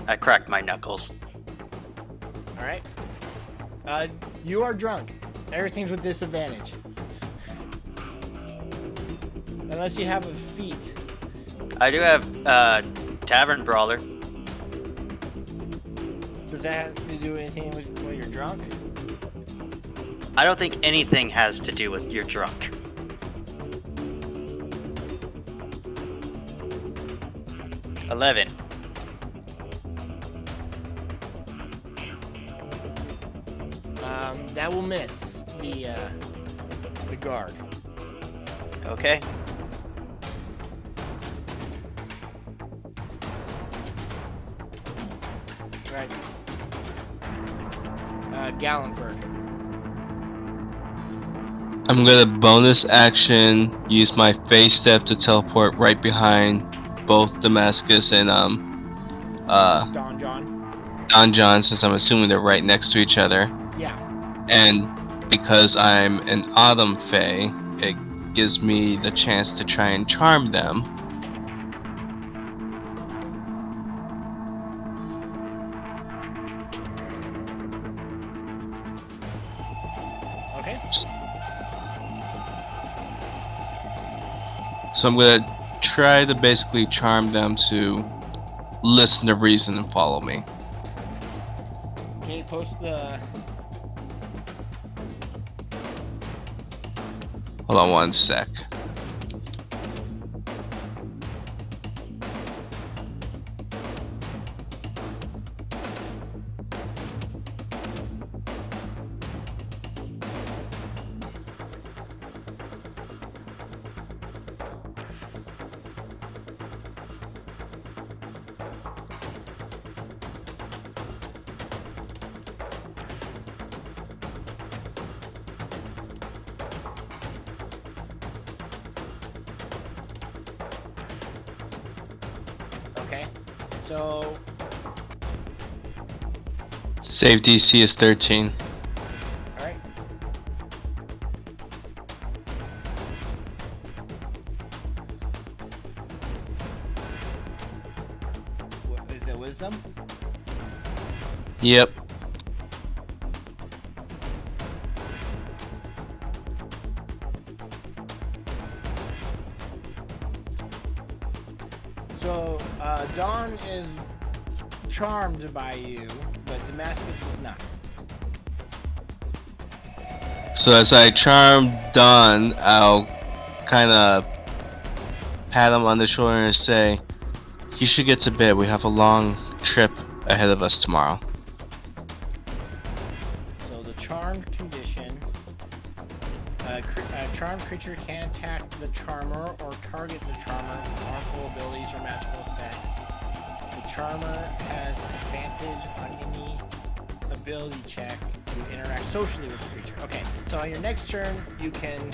I cracked my knuckles. All right. You are drunk. Everything's with disadvantage. Unless you have a feat. I do have Tavern Brawler. Does that have to do anything with when you're drunk? I don't think anything has to do with you're drunk. $11. That will miss the guard. Okay. Right. Gallenford. I'm gonna bonus action use my phase step to teleport right behind both Damascus and Don John. Don John, since I'm assuming they're right next to each other. Yeah. And because I'm an Autumn Fae, it gives me the chance to try and charm them. Okay. So I'm gonna try to basically charm them to listen to reason and follow me. Can you post the? Hold on one sec. Okay. So Save DC is 13. all right. Is it wisdom? Yep. So Dawn is charmed by you, but Damascus is not. So as I charm Don, I'll kind of pat him on the shoulder and say, "You should get to bed. We have a long trip ahead of us tomorrow." So the charmed condition. A charmed creature can attack the charmer or target the charmer with harmful abilities or magical effects. The charmer has advantage on any ability check to interact socially with the creature. Okay, so on your next turn, you can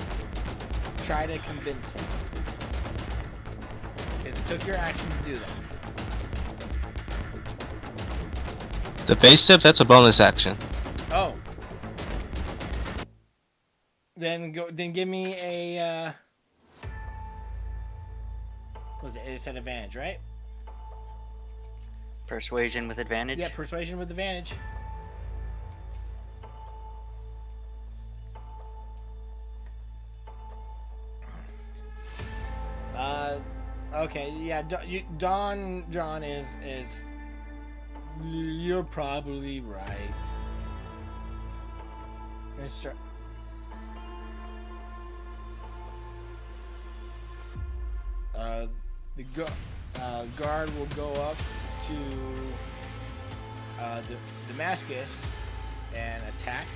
try to convince him. Because it took your action to do that. The face step, that's a bonus action. Oh. Then give me a what was it? It's an advantage, right? Persuasion with advantage? Yeah, persuasion with advantage. Okay, yeah, Don John is you're probably right. Mr. The guard will go up to the Damascus and attack.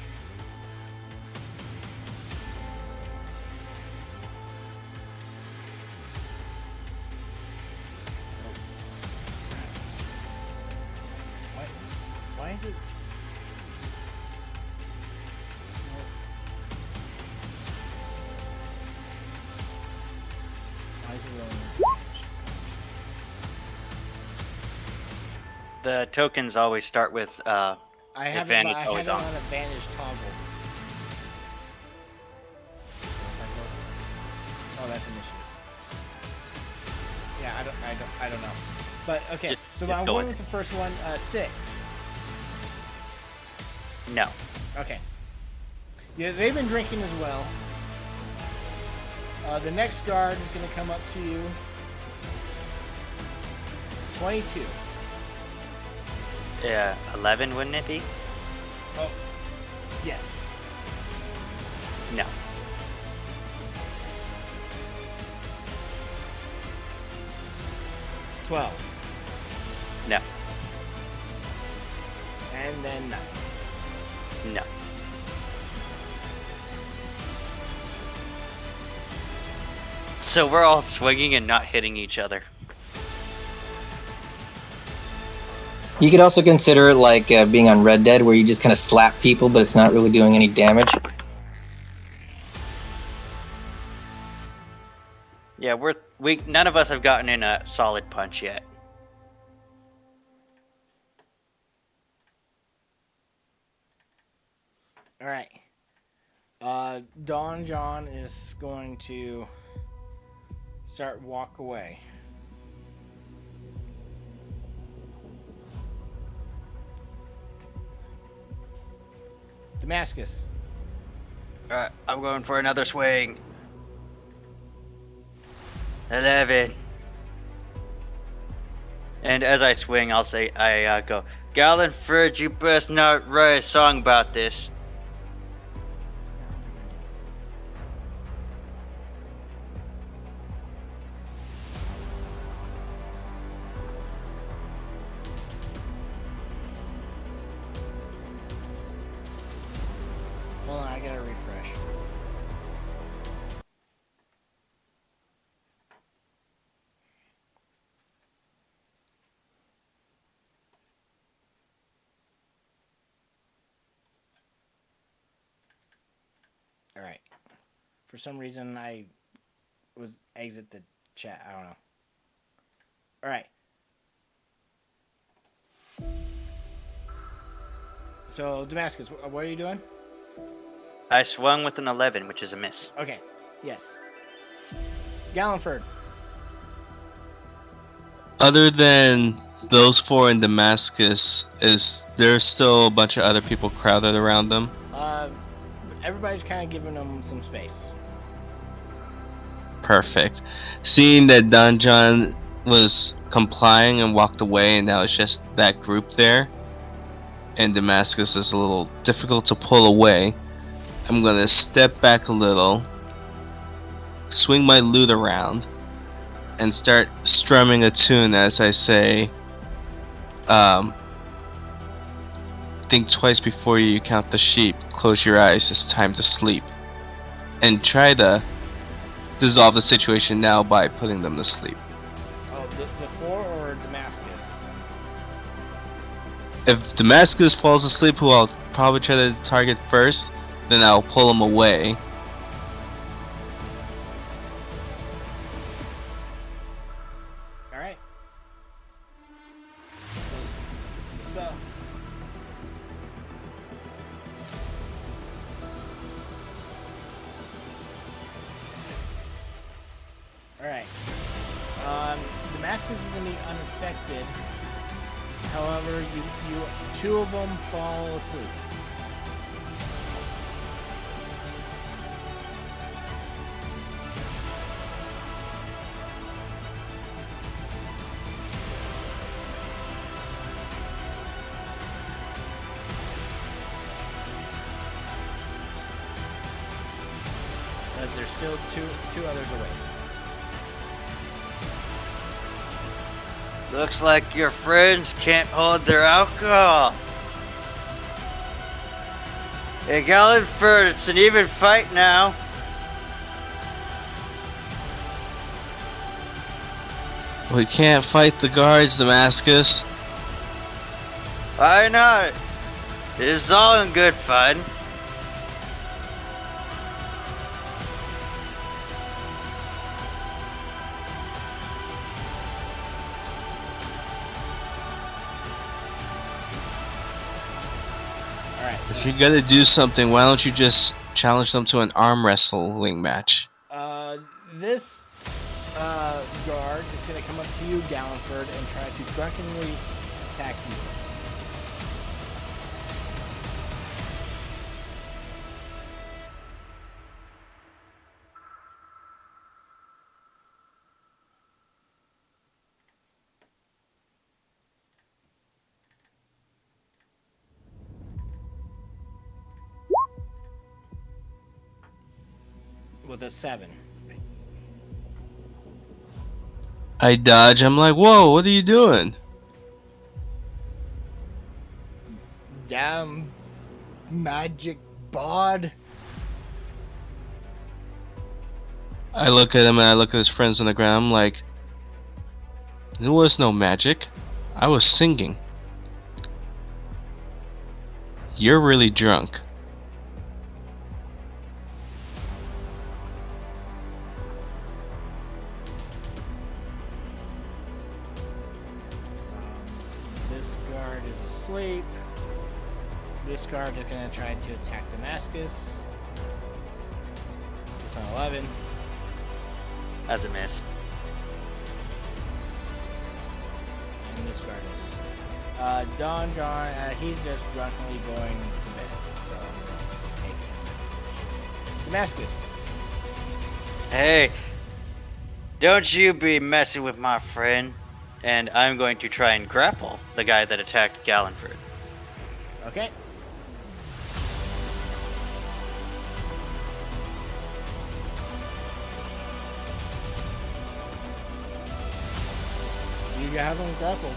Why is it? Why is it rolling? The tokens always start with I have it, but advantage I always have it on. on advantage toggle. Oh, that's an issue. Yeah, I don't know. But okay, so just I'm go going with with the first one. 6. No. Okay. Yeah, they've been drinking as well. The next guard is going to come up to you. 22. Yeah, 11 wouldn't it be? Oh, yes. No. $12. No. And then 9. No. So we're all swinging and not hitting each other. You could also consider it like being on Red Dead, where you just kind of slap people, but it's not really doing any damage. Yeah, none of us have gotten in a solid punch yet. All right. Don John is going to walk away. Damascus. Alright, I'm going for another swing. 11. And as I swing, I'll say, I go, Gallenford, you best not write a song about this. Hold on, I gotta refresh. All right. For some reason, I was exit the chat. I don't know. All right. So Damascus, what are you doing? I swung with an 11, which is a miss. Okay. Yes. Gallenford. Other than those 4 in Damascus, is there still a bunch of other people crowded around them? Everybody's kind of giving them some space. Perfect. Seeing that Don John was complying and walked away, and now it's just that group there, and Damascus is a little difficult to pull away, I'm gonna step back a little, swing my lute around, and start strumming a tune as I say, think twice before you count the sheep, close your eyes, it's time to sleep. And try to dissolve the situation now by putting them to sleep. Oh, the 4 or Damascus? If Damascus falls asleep, who I'll probably try to target first, then I'll pull him away. All right. The spell. All right. Damascus is going to be unaffected. However, you 2 of them fall asleep. But there's still two others awake. Looks like your friends can't hold their alcohol. Hey, Gallenford, it's an even fight now. We can't fight the guards, Damascus. Why not? It's all in good fun. right. If you're gonna do something, why don't you just challenge them to an arm wrestling match? This guard is going to come up to you, Galliford, and try to drunkenly attack you. With a 7. I dodge. I'm like, whoa, what are you doing? Damn magic bod. I look at him and I look at his friends on the ground. I'm like, there was no magic. I was singing. You're really drunk. This guard is asleep. This guard is going to try to attack Damascus. It's an 11. That's a miss. And this guard is asleep. Don John, he's just drunkenly going to bed. So I'm going to take him. Damascus. Hey, don't you be messing with my friend. And I'm going to try and grapple the guy that attacked Gallenford. Okay. You have him grappled.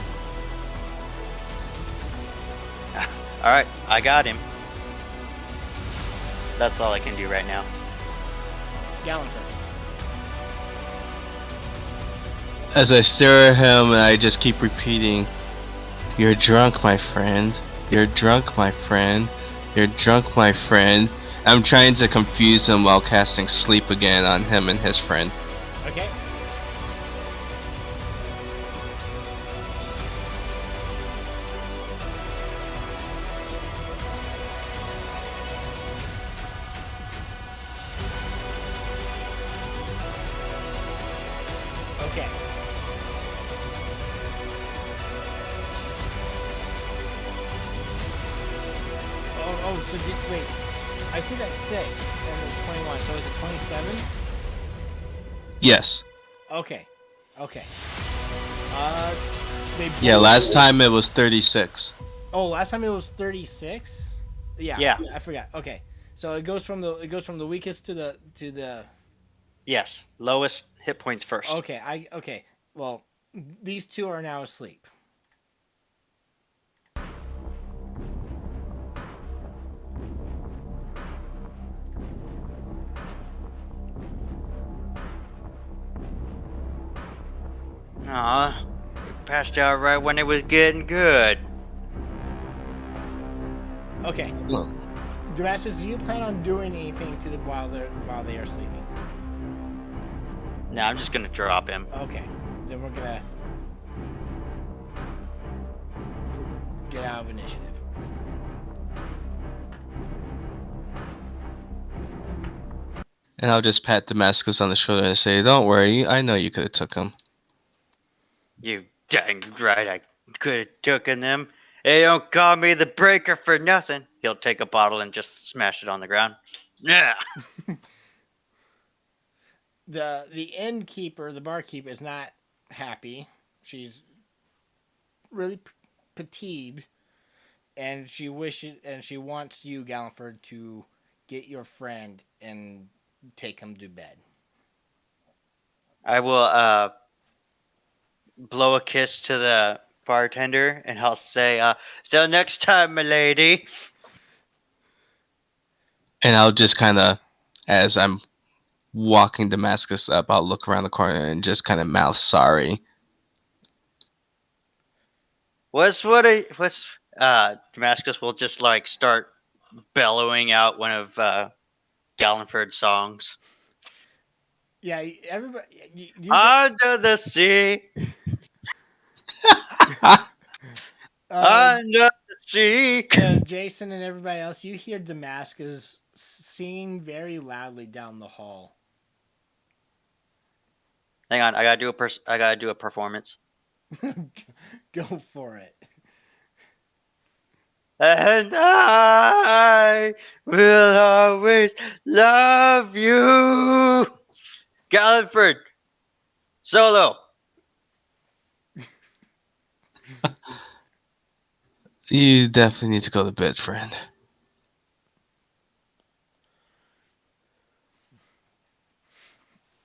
Alright, I got him. That's all I can do right now. Galliford. As I stare at him and I just keep repeating, "You're drunk, my friend. You're drunk, my friend. You're drunk, my friend." I'm trying to confuse him while casting sleep again on him and his friend. Okay. Okay. So wait. I see that 6 and the 21. So is it 27? Yes. Okay. Okay. They Yeah, both- last time it was 36. Oh, last time it was 36. Yeah. I forgot. Okay. So it goes from the weakest to the. Yes, lowest hit points first. Okay. Well, these two are now asleep. Aw, passed out right when it was getting good. Okay. Well, Damascus, do you plan on doing anything to them while they are sleeping? No, I'm just gonna drop him. Okay. Then we're gonna get out of initiative. and I'll just pat Damascus on the shoulder and say, "Don't worry, I know you could have took him." You dang right, I could have taken them. They don't call me the breaker for nothing. He'll take a bottle and just smash it on the ground. Yeah. The innkeeper, the barkeep, is not happy. She's really fatigued, and she wants you, Galliford, to get your friend and take him to bed. I will blow a kiss to the bartender and I'll say, till next time, milady. And I'll just kind of, as I'm walking Damascus up, I'll look around the corner and just kind of mouth sorry. Damascus will just like start bellowing out one of Gallenford's songs. Yeah, everybody. Under the sea. uh, Under the See? Jason and everybody else, you hear Damascus singing very loudly down the hall. Hang on, I gotta do a performance. Go for it. And I will always love you. Galliford, solo. You definitely need to go to bed, friend.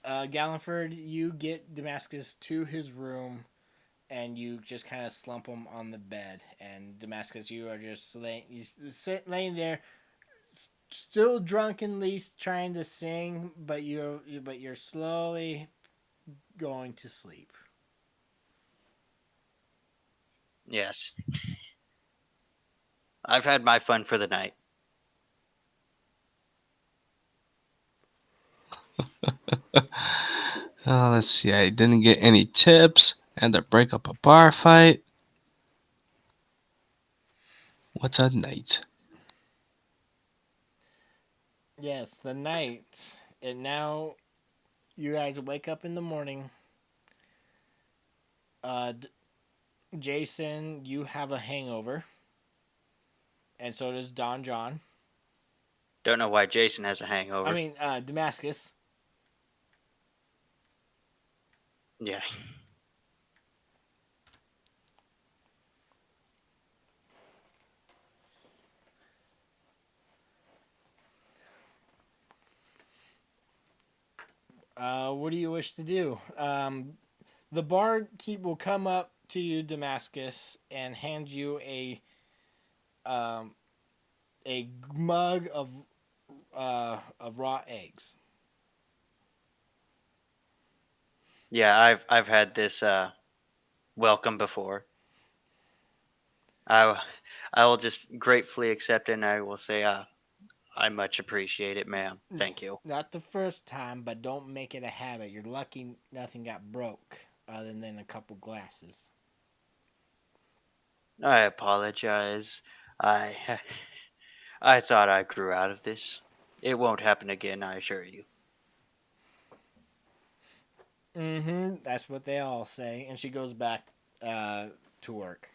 Galliford, you get Damascus to his room, and you just kind of slump him on the bed. And Damascus, you are just laying there, still drunkenly trying to sing, but you're slowly going to sleep. Yes. I've had my fun for the night. Oh, let's see. I didn't get any tips. Had to break up a bar fight. What's a night? Yes, the night. And now you guys wake up in the morning. Uh, Jason, you have a hangover, and so does Don John. Don't know why Jason has a hangover. I mean, Damascus. Yeah. What do you wish to do? The barkeep will come up to you, Damascus, and hand you um, a mug of raw eggs. Yeah, I've had this welcome before. I I will just gratefully accept it, and I will say, I much appreciate it, ma'am. Thank you. Not the first time, but don't make it a habit. You're lucky nothing got broke, other than a couple glasses. I apologize. I I thought I grew out of this. It won't happen again, I assure you. Mm-hmm. That's what they all say. And she goes back to work.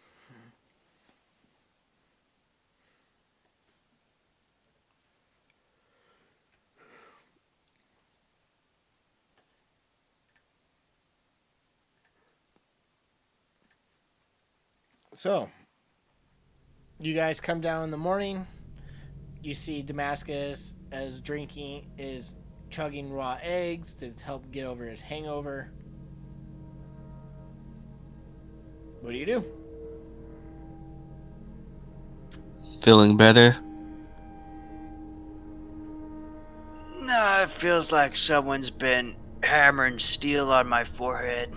So, you guys come down in the morning. You see Damascus is chugging raw eggs to help get over his hangover. What do you do? Feeling better? No, it feels like someone's been hammering steel on my forehead,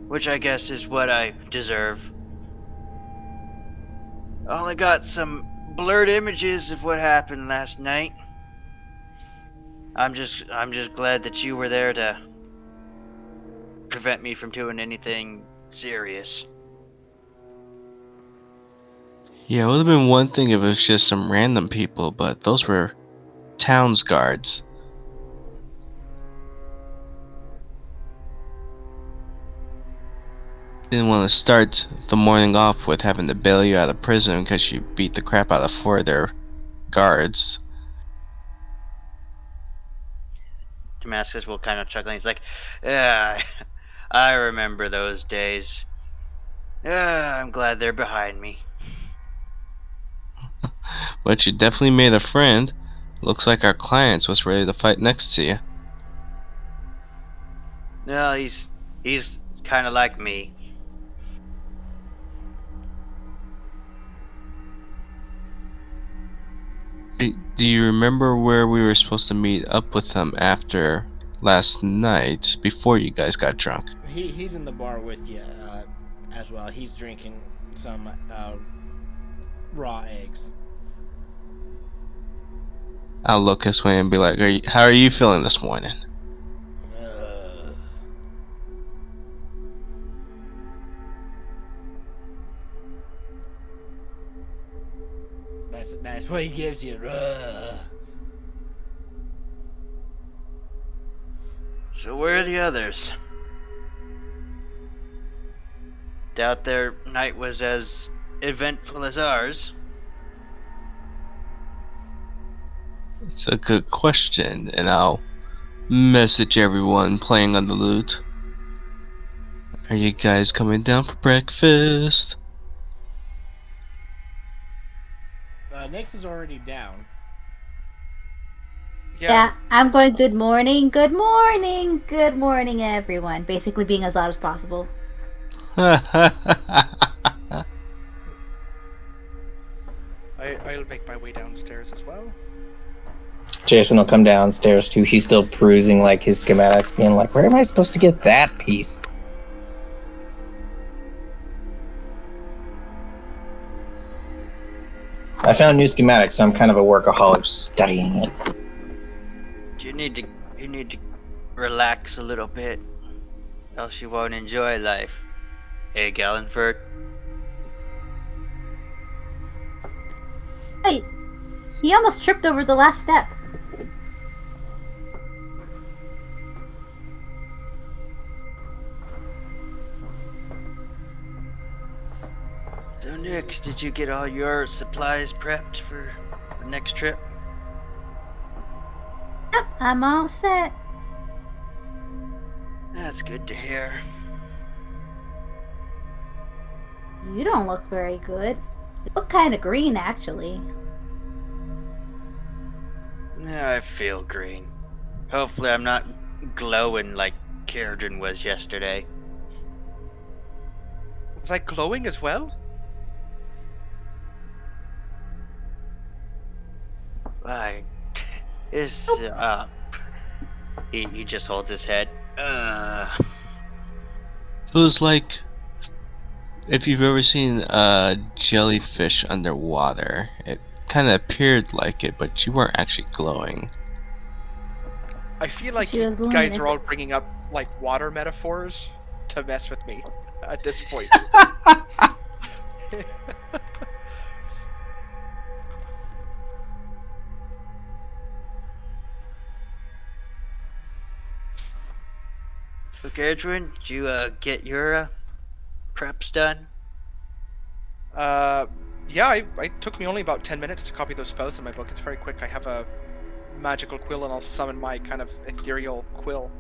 which I guess is what I deserve. I only got some blurred images of what happened last night. I'm just glad that you were there to prevent me from doing anything serious. Yeah, it would have been one thing if it was just some random people, but those were town's guards. Didn't want to start the morning off with having to bail you out of prison because you beat the crap out of 4 of their guards. Damascus will kind of chuckle. He's like, "Yeah, I remember those days. Yeah, I'm glad they're behind me." But you definitely made a friend. Looks like our clients was ready to fight next to you. No, he's kind of like me. Do you remember where we were supposed to meet up with them after last night, before you guys got drunk? He's in the bar with you as well. He's drinking some raw eggs. I'll look his way and be like, how are you feeling this morning? That's what he gives you. So where are the others? Doubt their night was as eventful as ours. It's a good question, and I'll message everyone playing on the loot. Are you guys coming down for breakfast? Nyx is already down. Yeah, I'm going, good morning, good morning, good morning, everyone. Basically being as loud as possible. I'll make my way downstairs as well. Jason will come downstairs too. He's still perusing like his schematics, being like, "Where am I supposed to get that piece?" I found new schematics, so I'm kind of a workaholic studying it. You need to relax a little bit, else you won't enjoy life. Hey, Gallenford. Hey, he almost tripped over the last step. So Nix, did you get all your supplies prepped for the next trip? Yep, I'm all set. That's good to hear. You don't look very good. You look kind of green, actually. Yeah, I feel green. Hopefully I'm not glowing like Kieran was yesterday. Was I glowing as well? I is he just holds his head. It was like if you've ever seen a jellyfish underwater. It kind of appeared like it, but you weren't actually glowing. I feel So like she you was guys luminous. are all bringing up like water metaphors to mess with me at this point. So Gertrude, did you get your preps done? Yeah, it took me only about 10 minutes to copy those spells in my book. It's very quick. I have a magical quill and I'll summon my kind of ethereal quill.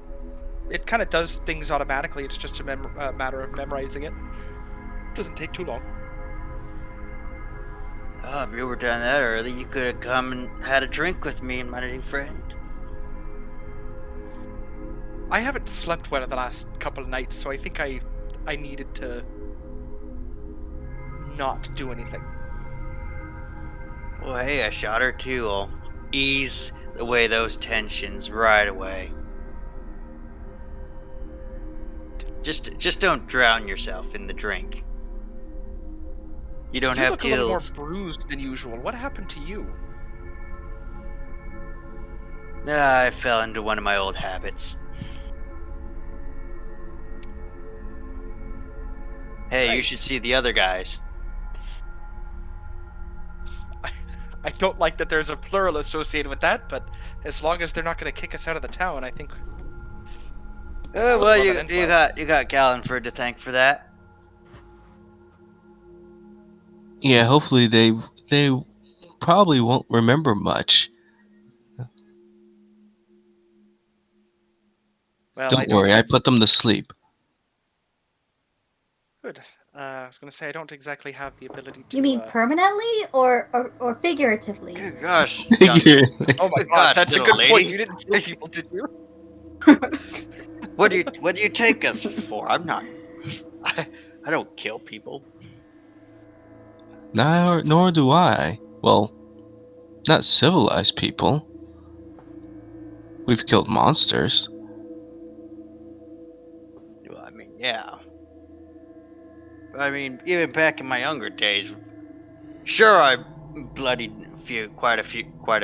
It kind of does things automatically. It's just a matter of memorizing it. Doesn't take too long. Oh, if you were done that early, you could have come and had a drink with me and my new friend. I haven't slept well the last couple of nights, so I think I needed to not do anything. Well, hey, a shot or two will ease away those tensions right away. Just don't drown yourself in the drink. You don't You have look a little more gills. bruised than usual. What happened to you? I fell into one of my old habits. Hey, you should Right. see the other guys. I don't like that there's a plural associated with that, but as long as they're not going to kick us out of the town, I think. Oh, Let's well, rub you it in you well. got Gallenford to thank for that. Yeah, hopefully they probably won't remember much. Well, I Don't don't worry, I have. put them to sleep. Good. I was going to say I don't exactly have the ability You to. mean permanently or figuratively? Good gosh, Oh my good god, gosh, that's a little good point. lady. You didn't kill people, did you? What do you take us for? I'm not. I don't kill people. Nor do I. Well, not civilized people. We've killed monsters. Well, I mean, yeah. I mean, even back in my younger days, sure, I bloodied quite a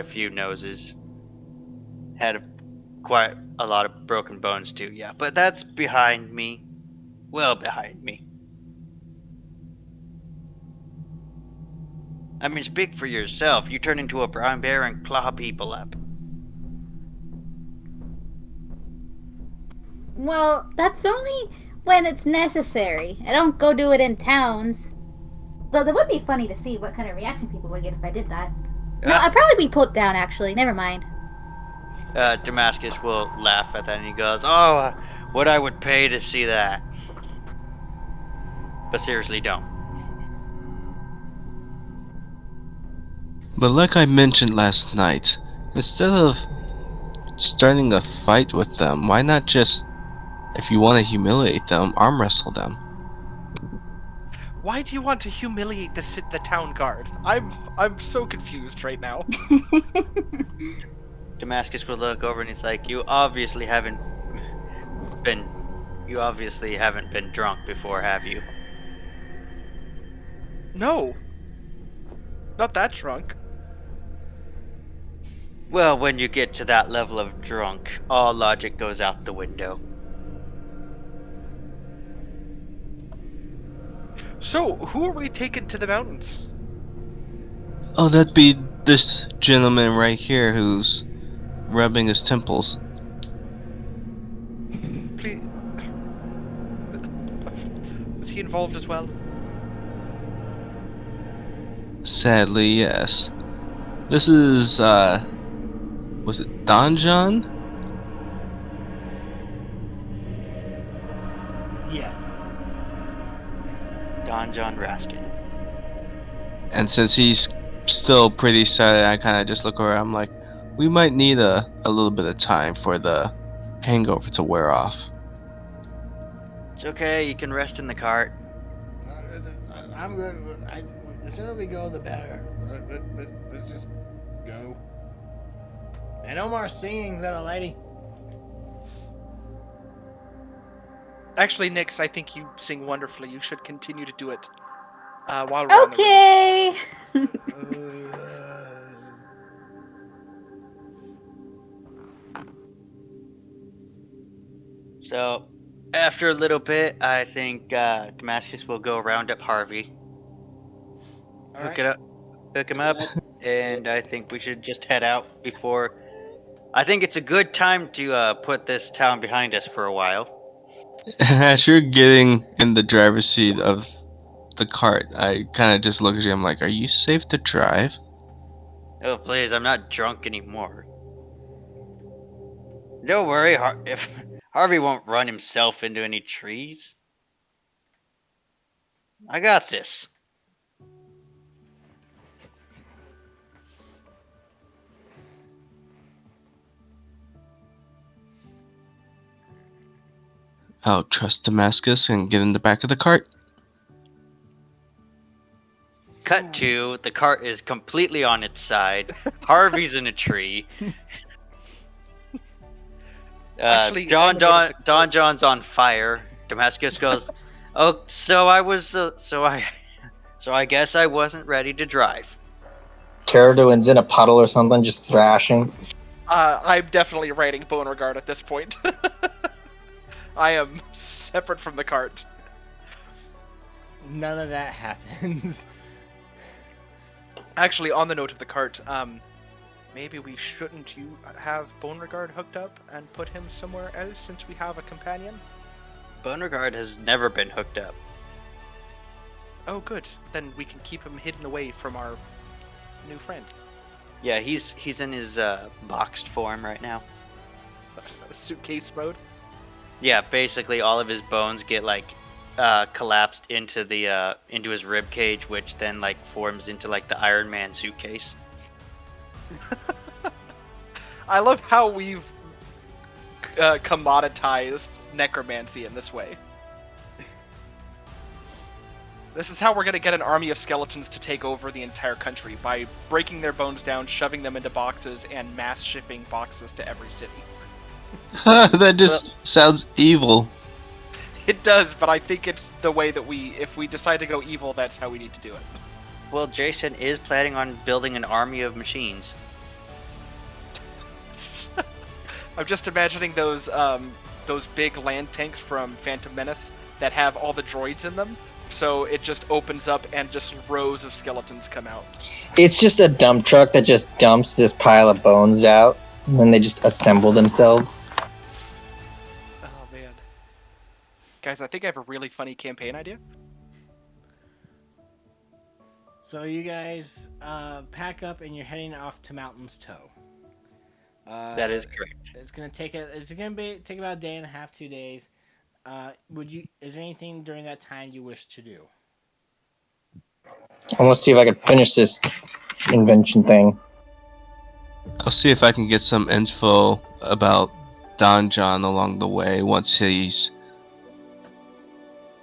few noses. Had quite a lot of broken bones too. Yeah, but that's behind me. Well behind me. I mean, speak for yourself. You turn into a brown bear and claw people up. Well, that's only when it's necessary. I don't go do it in towns. Though that would be funny to see what kind of reaction people would get if I did that. No, I'd probably be put down, actually. Never mind. Damascus will laugh at that and he goes, "Oh, what I would pay to see that." But seriously, don't. But like I mentioned last night, instead of starting a fight with them, why not just, if you want to humiliate them, arm wrestle them? Why do you want to humiliate the town guard? I'm so confused right now. Damascus will look over and he's like, You obviously haven't been drunk before, have you?" No. Not that drunk. Well, when you get to that level of drunk, all logic goes out the window. So, who are we taking to the mountains? Oh, that'd be this gentleman right here who's rubbing his temples. Please. Was he involved as well? Sadly, yes. This is, was it Don John? Yes. Don John Raskin. And since he's still pretty sad, I kind of just look around. I'm like, we might need a little bit of time for the hangover to wear off. It's okay, you can rest in the cart. I'm good. The sooner we go, the better. Let's just go. And no more singing, little lady. Actually, Nix, I think you sing wonderfully. You should continue to do it while we're on the road. Okay. So, after a little bit, I think Damascus will go round up Harvey, hook him up, and I think we should just head out before. I think it's a good time to put this town behind us for a while. As you're getting in the driver's seat of the cart, I kind of just look at you. I'm like, are you safe to drive? Oh, please, I'm not drunk anymore. Don't worry, if Harvey won't run himself into any trees. I got this. I'll trust Damascus and get in the back of the cart. Cut to, the cart is completely on its side. Harvey's in a tree. Actually, Don John's on fire. Damascus goes, "Oh, so I guess I wasn't ready to drive." Pterodon's in a puddle or something, just thrashing. I'm definitely writing Beauregard at this point. I am separate from the cart. None of that happens. Actually, on the note of the cart, maybe we shouldn't have Beauregard hooked up and put him somewhere else since we have a companion? Beauregard has never been hooked up. Oh, good. Then we can keep him hidden away from our new friend. Yeah, he's in his boxed form right now. Suitcase mode. Yeah, basically all of his bones get like collapsed into the into his rib cage, which then like forms into like the Iron Man suitcase. I love how we've commoditized necromancy in this way. This is how we're going to get an army of skeletons to take over the entire country, by breaking their bones down, shoving them into boxes, and mass shipping boxes to every city. That just sounds evil. It does, but I think it's the way that if we decide to go evil, that's how we need to do it. Well, Jason is planning on building an army of machines. I'm just imagining those big land tanks from Phantom Menace that have all the droids in them, So it just opens up and just rows of skeletons come out. It's just a dump truck that just dumps this pile of bones out, and then they just assemble themselves. Oh man. Guys, I think I have a really funny campaign idea. So you guys pack up and you're heading off to Mountain's Toe. That is correct. It's gonna take take about a day and a half, 2 days. Is there anything during that time you wish to do? I want to see if I can finish this invention thing. I'll see if I can get some info about Don John along the way once he's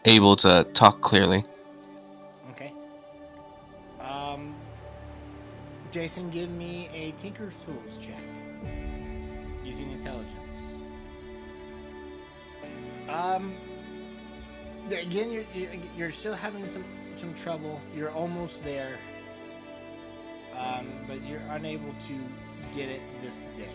able to talk clearly. Okay. Jason, give me a Tinker's Tools check using intelligence. Again, you're still having some trouble. You're almost there, but you're unable to get it this day.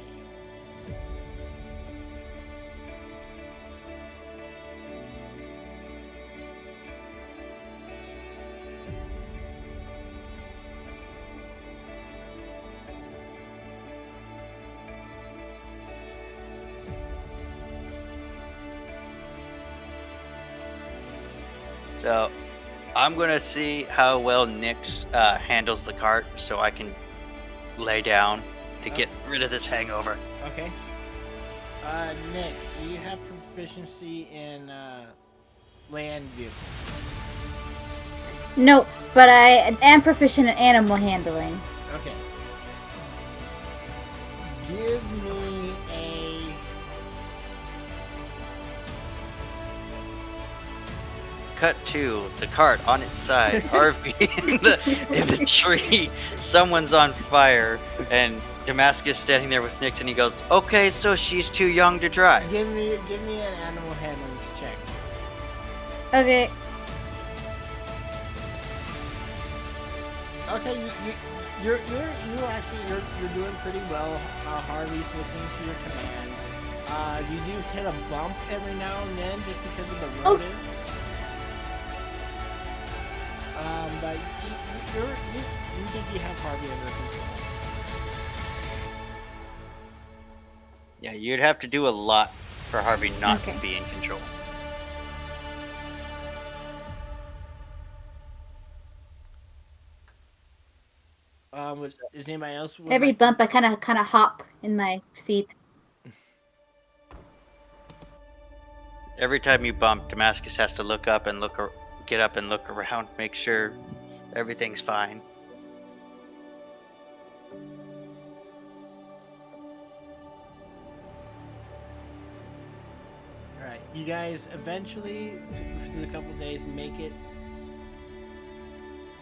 So I'm gonna see how well Nyx handles the cart, so I can lay down to get rid of this hangover. Okay. Next, do you have proficiency in land vehicles? No, but I am proficient in animal handling. Okay. Give me a Cut to the cart on its side, RV in the tree. Someone's on fire, and Damascus standing there with Nyx, and he goes, "Okay, so she's too young to drive." give me an animal handling check. Okay. Okay, you're doing pretty well. Harvey's listening to your commands. You do hit a bump every now and then just because of the road is. But you think you have Harvey under control. Yeah, you'd have to do a lot for Harvey not Okay. to be in control. Is anybody else? Every bump, I kind of hop in my seat. Every time you bump, Damascus has to look up and get up and look around, make sure everything's fine. Alright, you guys eventually, through the couple days, make it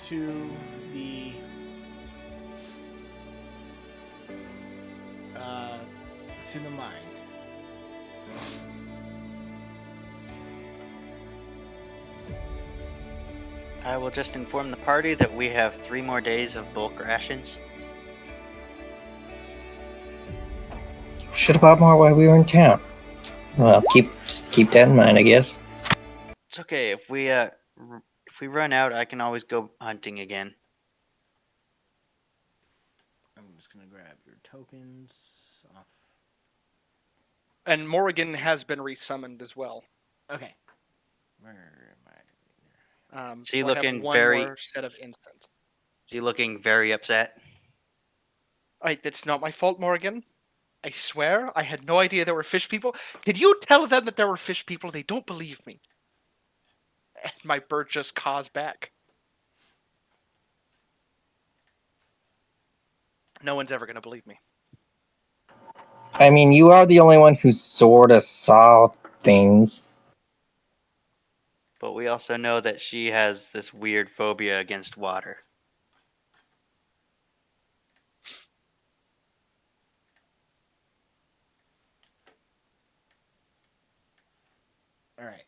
to the mine. I will just inform the party that we have 3 more days of bulk rations. Should have bought more while we were in town. Well, just keep that in mind, I guess. It's okay if we run out. I can always go hunting again. I'm just gonna grab your tokens off. And Morrigan has been resummoned as well. Okay. Where am I? Is he so I have looking one very- more set of instants. Is he looking very upset? It's not my fault, Morrigan. I swear, I had no idea there were fish people. Can you tell them that there were fish people? They don't believe me. And my bird just caws back. No one's ever going to believe me. I mean, you are the only one who sort of saw things. But we also know that she has this weird phobia against water. Alright.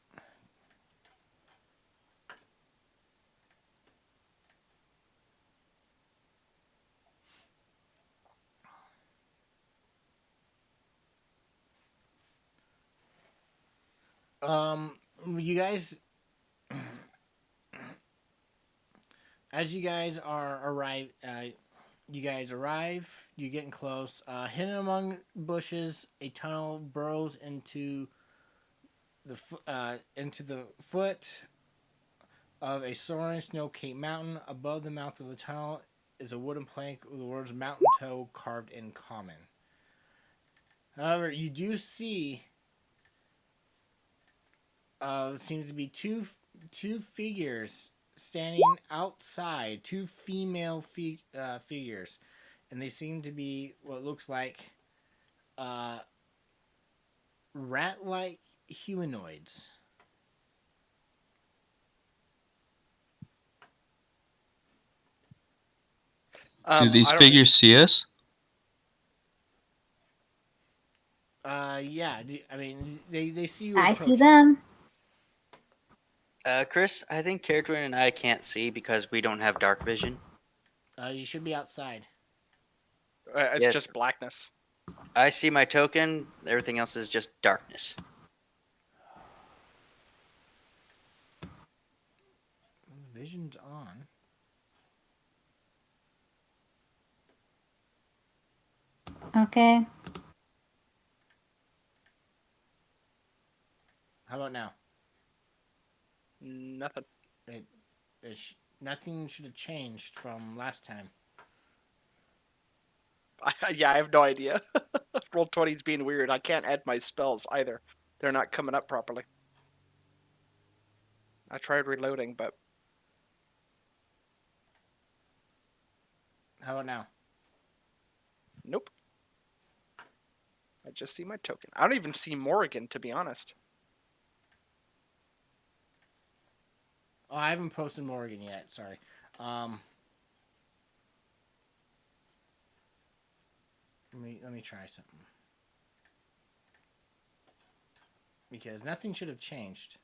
You guys As you guys you guys arrive. You're getting close. Hidden among bushes, a tunnel burrows into the foot of a soaring snow-capped mountain. Above the mouth of the tunnel is a wooden plank with the words "Mountain Toe" carved in common. However, you do see seems to be two figures standing outside, two female figures, and they seem to be what looks like uh, rat-like humanoids. Do these I don't. figures see us? Yeah. I mean, they see you I see approaching. them. Chris, I think Caradwin and I can't see because we don't have dark vision. You should be outside. It's Yes, just blackness. I see my token. Everything else is just darkness. Vision's on. Okay. How about now? Nothing. Nothing should have changed from last time. Yeah, I have no idea. Roll 20's being weird. I can't add my spells either. They're not coming up properly. I tried reloading, but How about now? nope. I just see my token. I don't even see Morrigan, to be honest. Oh, I haven't posted Morgan yet. Sorry. Let me try something because nothing should have changed.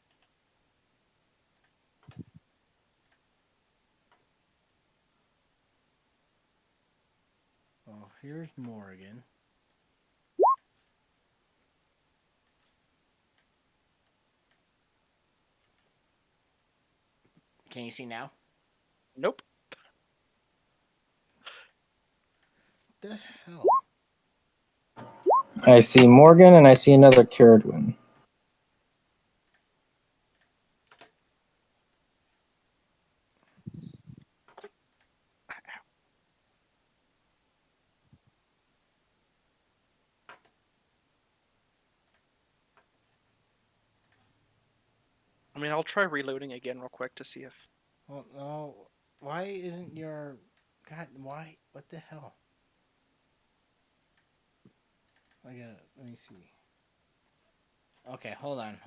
Oh, here's Morgan. Can you see now? Nope. The hell? I see Morgan and I see another Caradwin. I mean, I'll try reloading again real quick to see if... Well, no. Why isn't your... God, why? What the hell? Let me see. Okay, hold on.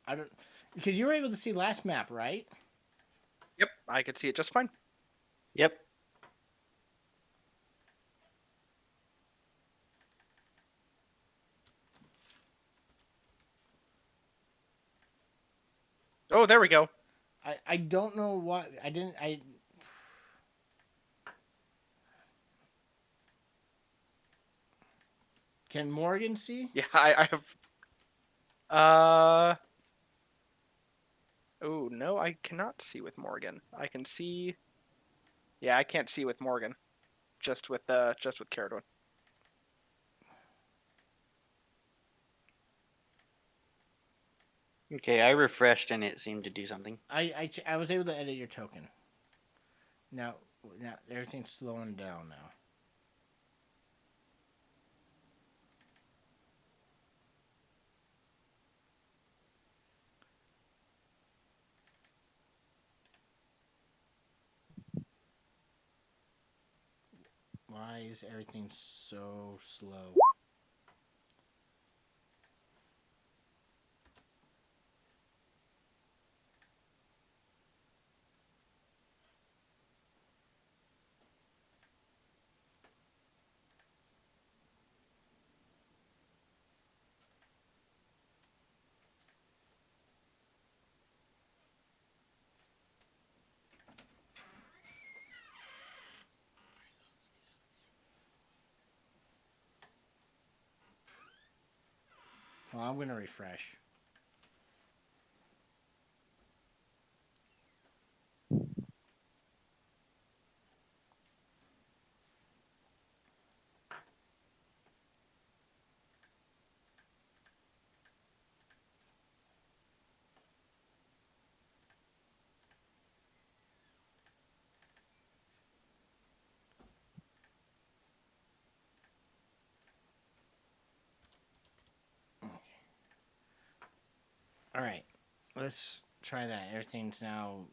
I don't... Because you were able to see last map, right? Yep, I could see it just fine. Yep. Oh, there we go. I don't know what... Can Morgan see? Yeah, I have... Oh, no, I cannot see with Morgan. I can see... Yeah, I can't see with Morgan. Just with Caradon. Okay, I refreshed and it seemed to do something. I was able to edit your token. Now everything's slowing down now. Why is everything so slow? Well, I'm gonna refresh. All right, let's try that. Everything's now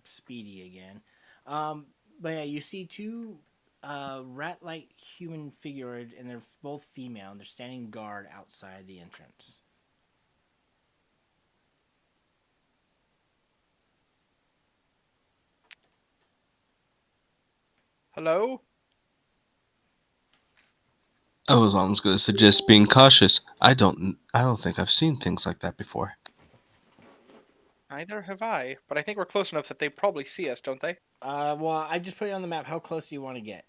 speedy again. Um, but yeah, you see two rat-like human figured, and they're both female, and they're standing guard outside the entrance. Hello? I was almost going to suggest being cautious. I don't think I've seen things like that before. Neither have I, but I think we're close enough that they probably see us, don't they? Well, I just put it on the map. How close do you want to get?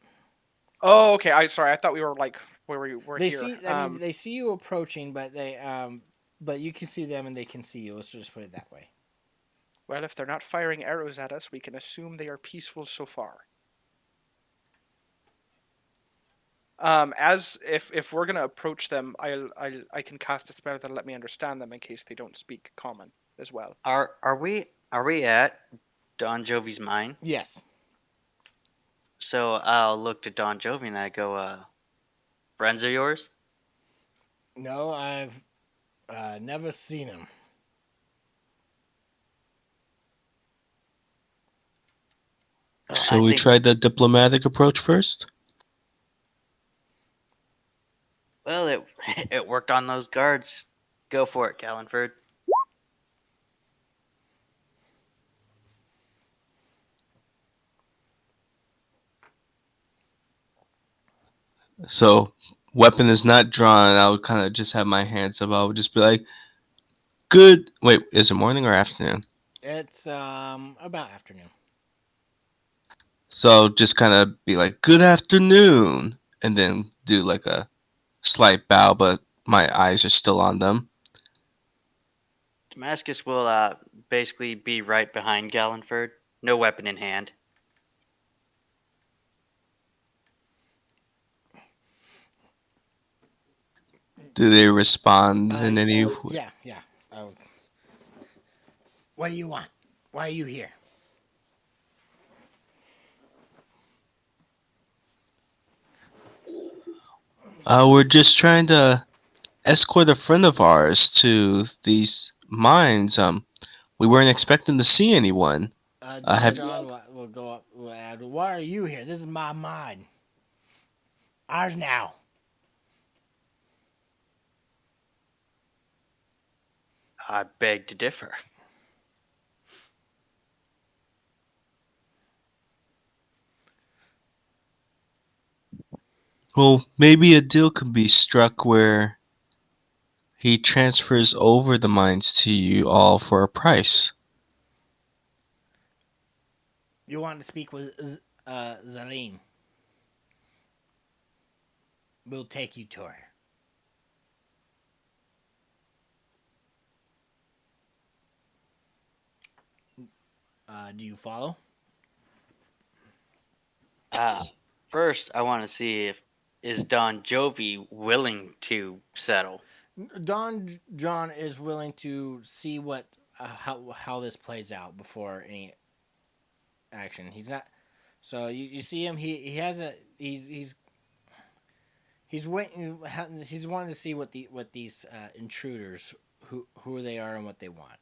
Oh, okay. Sorry. I thought we were like where we were They here. see. I mean, they see you approaching, but you can see them and they can see you. Let's just put it that way. Well, if they're not firing arrows at us, we can assume they are peaceful so far. As if we're gonna approach them, I can cast a spell that'll let me understand them in case they don't speak common as well. Are we at Don Jovi's mine? Yes. So I'll look to Don Jovi and I go, friends of yours? No, I've never seen him. Shall I we think, try the diplomatic approach first? well, it it worked on those guards. Go for it, Callanford. So, weapon is not drawn. I would kind of just have my hands up. I would just be like, "Good." Wait, is it morning or afternoon? It's about afternoon. So I'll just kind of be like, "Good afternoon," and then do like a slight bow, but my eyes are still on them. Damascus will basically be right behind Gallanford, no weapon in hand. Do they respond in any? Yeah. What do you want? Why are you here? We're just trying to escort a friend of ours to these mines. We weren't expecting to see anyone. Don Have John will go up. Will add, why are you here? This is my mine. Ours now. I beg to differ. well, maybe a deal could be struck where he transfers over the mines to you all for a price. You want to speak with Zaline? We'll take you to her. Do you follow? First, I want to see if is Don Jovi willing to settle. Don John is willing to see what how this plays out before any action. He's not. So you see him. He has a he's waiting. He's wanting to see what these intruders who they are and what they want.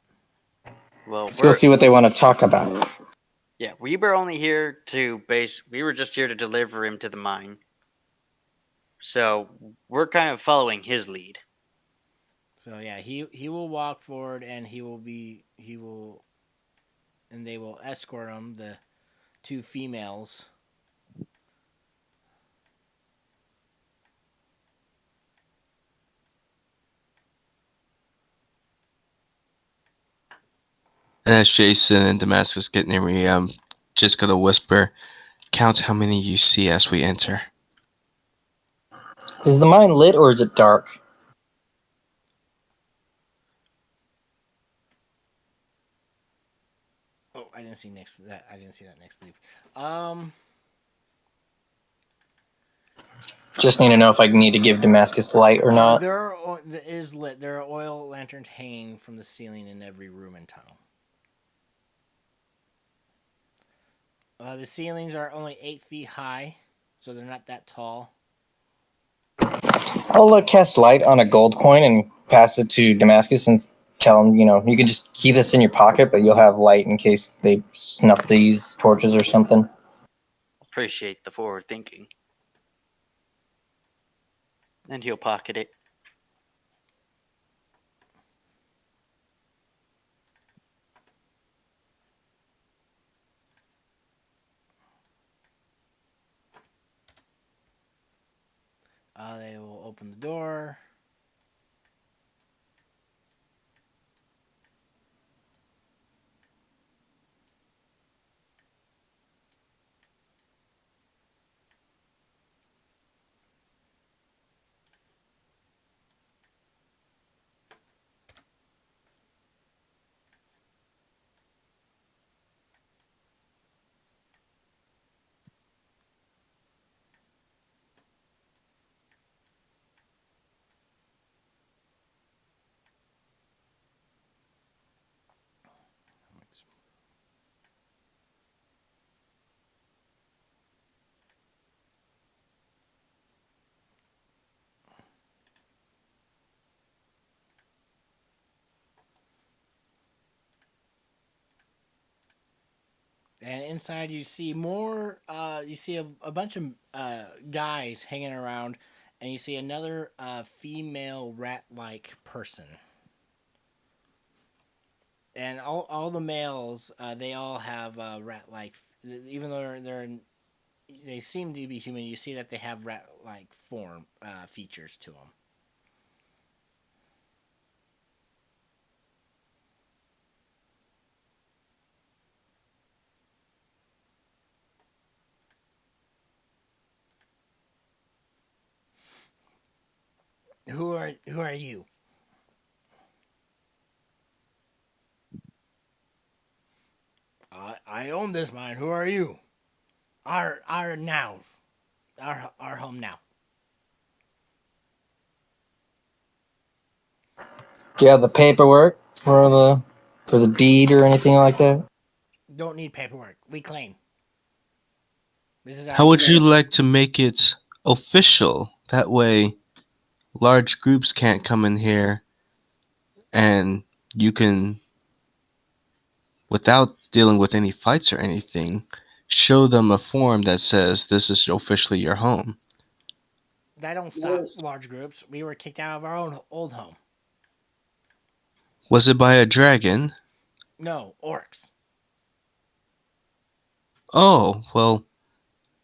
Well, Let's go see what they want to talk about. yeah, we were only here to base. We were just here to deliver him to the mine. So we're kind of following his lead. So yeah, he will walk forward and and they will escort him, the two females. And as Jason and Damascus get near me, I'm just gonna whisper, "Count how many you see as we enter." Is the mine lit or is it dark? Oh, I didn't see that next leaf. Just need to know if I need to give Damascus light or not. There is lit. There are oil lanterns hanging from the ceiling in every room and tunnel. The ceilings are only 8 feet high, so they're not that tall. I'll cast light on a gold coin and pass it to Damascus and tell them, you can just keep this in your pocket, but you'll have light in case they snuff these torches or something. Appreciate the forward thinking. And he'll pocket it. They will open the door. And inside you see more. You see a bunch of guys hanging around, and you see another female rat-like person. And all the males, they all have rat-like. Even though they seem to be human, you see that they have rat-like form features to them. Who are you? I own this mine. Who are you? Our now, our home now. Do you have the paperwork for the deed or anything like that? Don't need paperwork. We claim. This is our. How would you like to make it official? That way, large groups can't come in here, and you can, without dealing with any fights or anything, show them a form that says this is officially your home. That don't stop large groups. We were kicked out of our own old home. Was it by a dragon? No, orcs. Oh, well,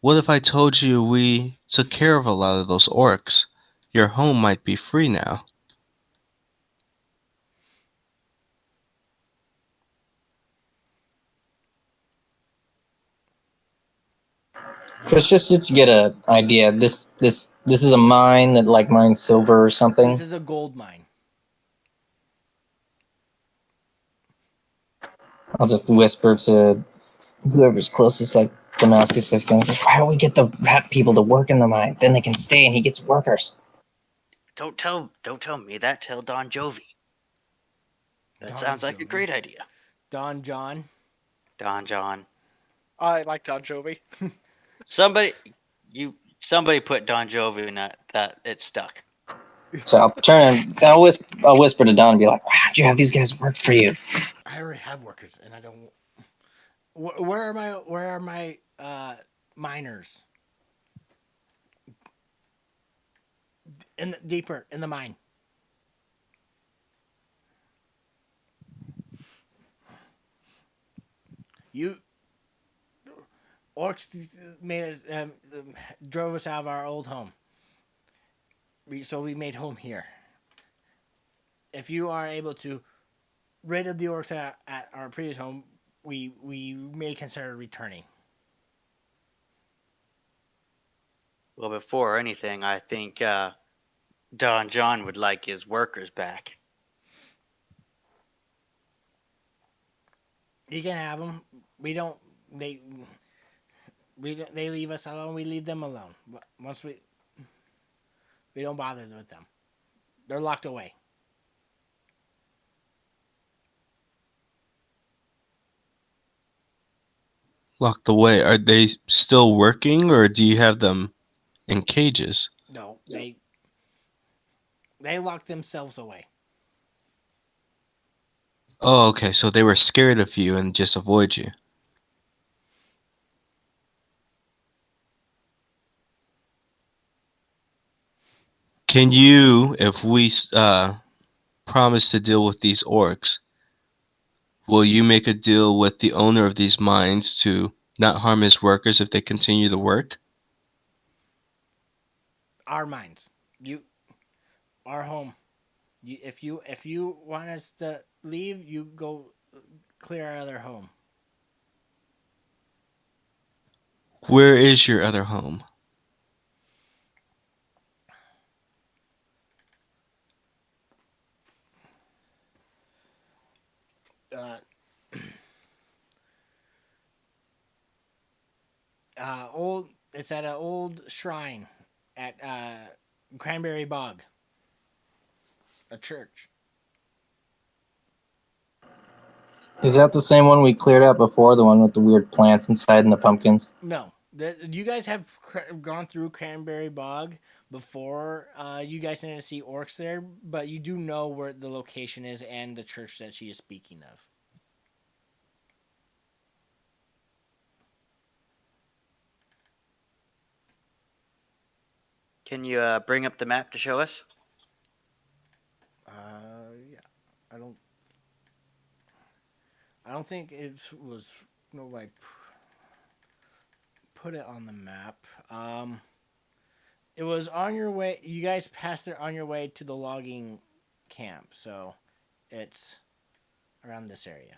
what if I told you we took care of a lot of those orcs? Your home might be free now. Chris, just to get an idea, this is a mine that like mines silver or something. This is a gold mine. I'll just whisper to whoever's closest, like Damascus is going. Why don't we get the rat people to work in the mine? Then they can stay, and he gets workers. Don't tell me that. Tell Don Jovi. That Don sounds like a Jovi. great idea. Don John. Don John. I like Don Jovi. Somebody put Don Jovi in that it stuck. So I'll turn and I'll whisper to Don and be like, "Why don't you have these guys work for you?" I already have workers, and I don't. Where are my miners? Deeper in the mine. You orcs made us, drove us out of our old home. So we made home here. If you are able to rid of the orcs at our previous home, we may consider returning. Well, before anything, I think Don John would like his workers back. You can have them. We don't. They leave us alone. We leave them alone. Once we don't bother with them. They're locked away. Locked away. Are they still working, or do you have them in cages? No, they lock themselves away. Oh, okay. So they were scared of you and just avoid you. Can you, if we promise to deal with these orcs, will you make a deal with the owner of these mines to not harm his workers if they continue the work? Our minds. You, our home. If you want us to leave, you go clear our other home. Where is your other home? Uh, old. It's at an old shrine at Cranberry Bog, a church. Is that the same one we cleared out before? The one with the weird plants inside and the pumpkins? No, you guys have gone through Cranberry Bog before. You guys didn't see orcs there, but you do know where the location is and the church that she is speaking of. Can you bring up the map to show us? Yeah, I don't. I don't think it was no like put it on the map. It was on your way. You guys passed it on your way to the logging camp, so it's around this area.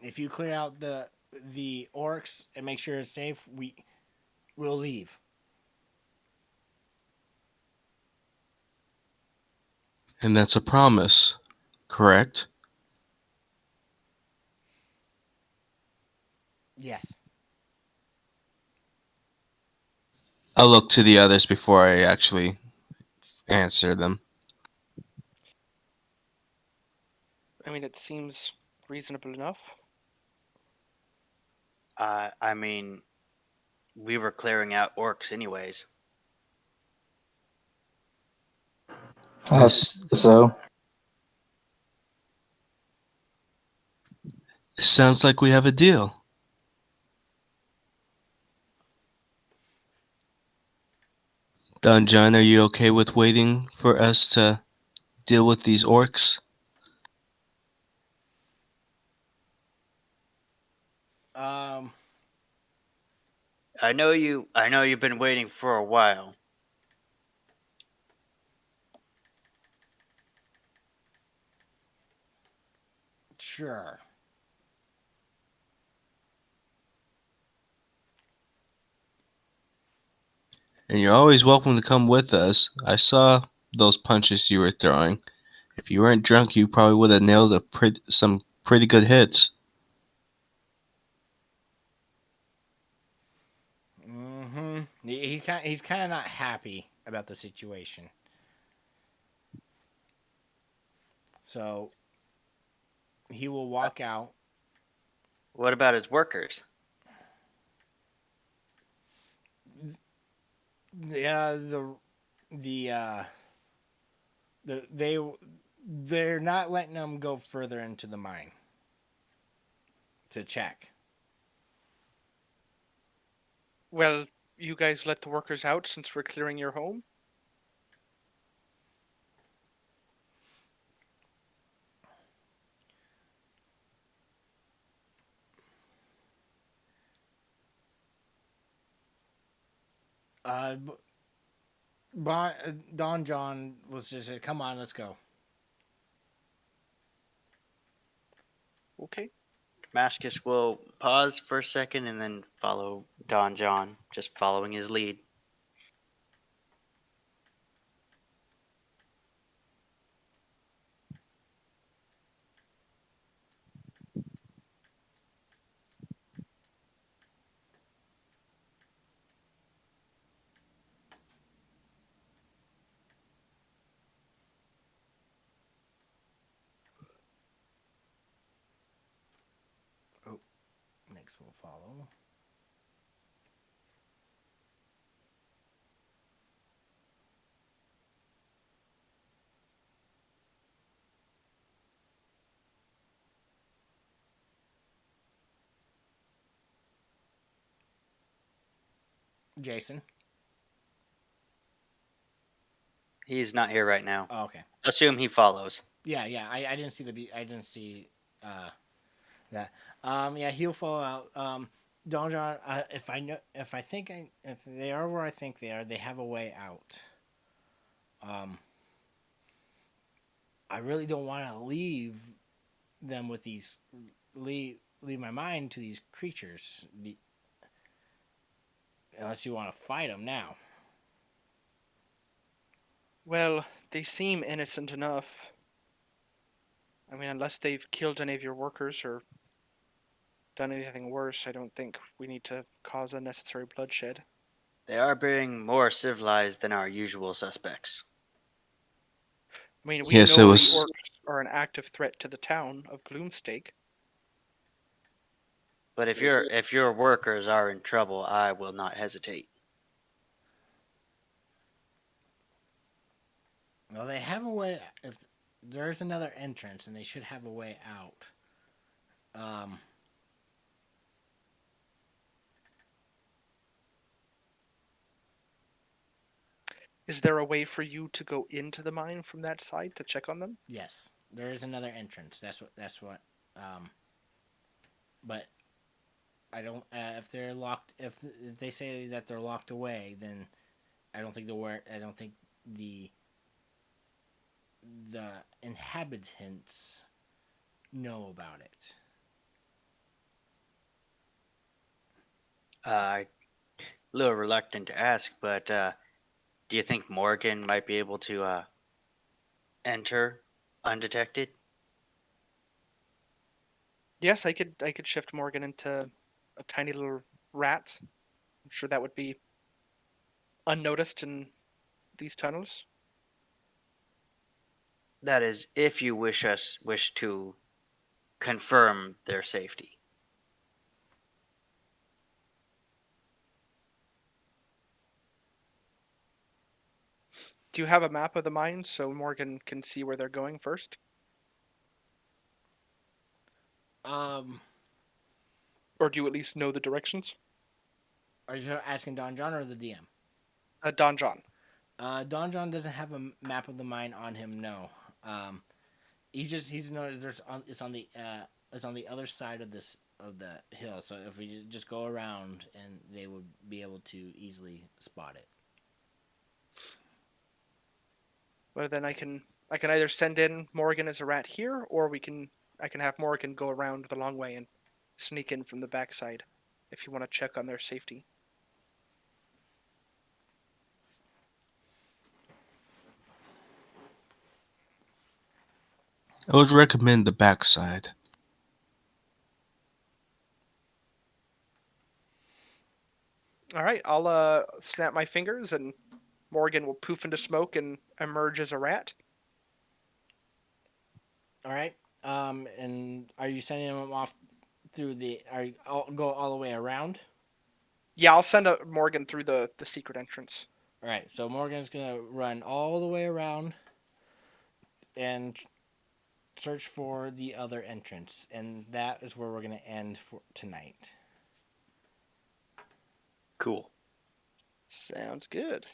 If you clear out the orcs and make sure it's safe, we'll leave. And that's a promise, correct? Yes. I'll look to the others before I actually answer them. I mean, it seems reasonable enough. I mean, we were clearing out orcs anyways. This So, sounds like we have a deal. Don John, are you okay with waiting for us to deal with these orcs? Um. I know you. I know you've been waiting for a while. Sure. And you're always welcome to come with us. I saw those punches you were throwing. If you weren't drunk, you probably would have nailed some pretty good hits. Mm-hmm. He's kind of not happy about the situation. So he will Uh, walk out. What about his workers? Yeah, the they're not letting him go further into the mine to check. Well, you guys let the workers out since we're clearing your home? Uh, Don John was just said, "Come on, let's go." Okay. Damascus will pause for a second and then follow Don John, just following his lead. Dynamics will follow. Jason. He's not here right now. Oh, okay. Assume he follows. Yeah. I didn't see I didn't see that. Yeah, he'll fall out. Don John. If I know, if they are where I think they are, they have a way out. I really don't want to leave them with these. Leave my mind to these creatures. Unless you want to fight them now. Well, they seem innocent enough. I mean, unless they've killed any of your workers or done anything worse, I don't think we need to cause unnecessary bloodshed. They are being more civilized than our usual suspects. I mean, we Yes, it know the was. orcs are an active threat to the town of Gloomstake. But if your workers are in trouble, I will not hesitate. Well, they have a way. If there's another entrance, and they should have a way out. Um, Is there a way for you to go into the mine from that side to check on them? yes, there is another entrance. That's what. That's what. But I don't. If they're locked, if they say that they're locked away, then I don't think I don't think the the inhabitants know about it. A little reluctant to ask, but do you think Morgan might be able to enter undetected? Yes, I could shift Morgan into a tiny little rat. I'm sure that would be unnoticed in these tunnels. That is, if you wish to confirm their safety. Do you have a map of the mine so Morgan can see where they're going first? Um, Or do you at least know the directions? are you asking Don John or the DM? Don John. Don John doesn't have a map of the mine on him. No. He's noticed it's on the other side of the hill. So if we just go around, and they would be able to easily spot it. Well, then I can either send in Morgan as a rat here, or I can have Morgan go around the long way and sneak in from the backside, if you want to check on their safety. I would recommend the backside. All right, I'll snap my fingers and Morgan will poof into smoke and emerge as a rat. All right. And are you sending him off through the? Go all the way around? Yeah, I'll send Morgan through the secret entrance. All right. So Morgan's gonna run all the way around and search for the other entrance, and that is where we're gonna end for tonight. Cool. Sounds good.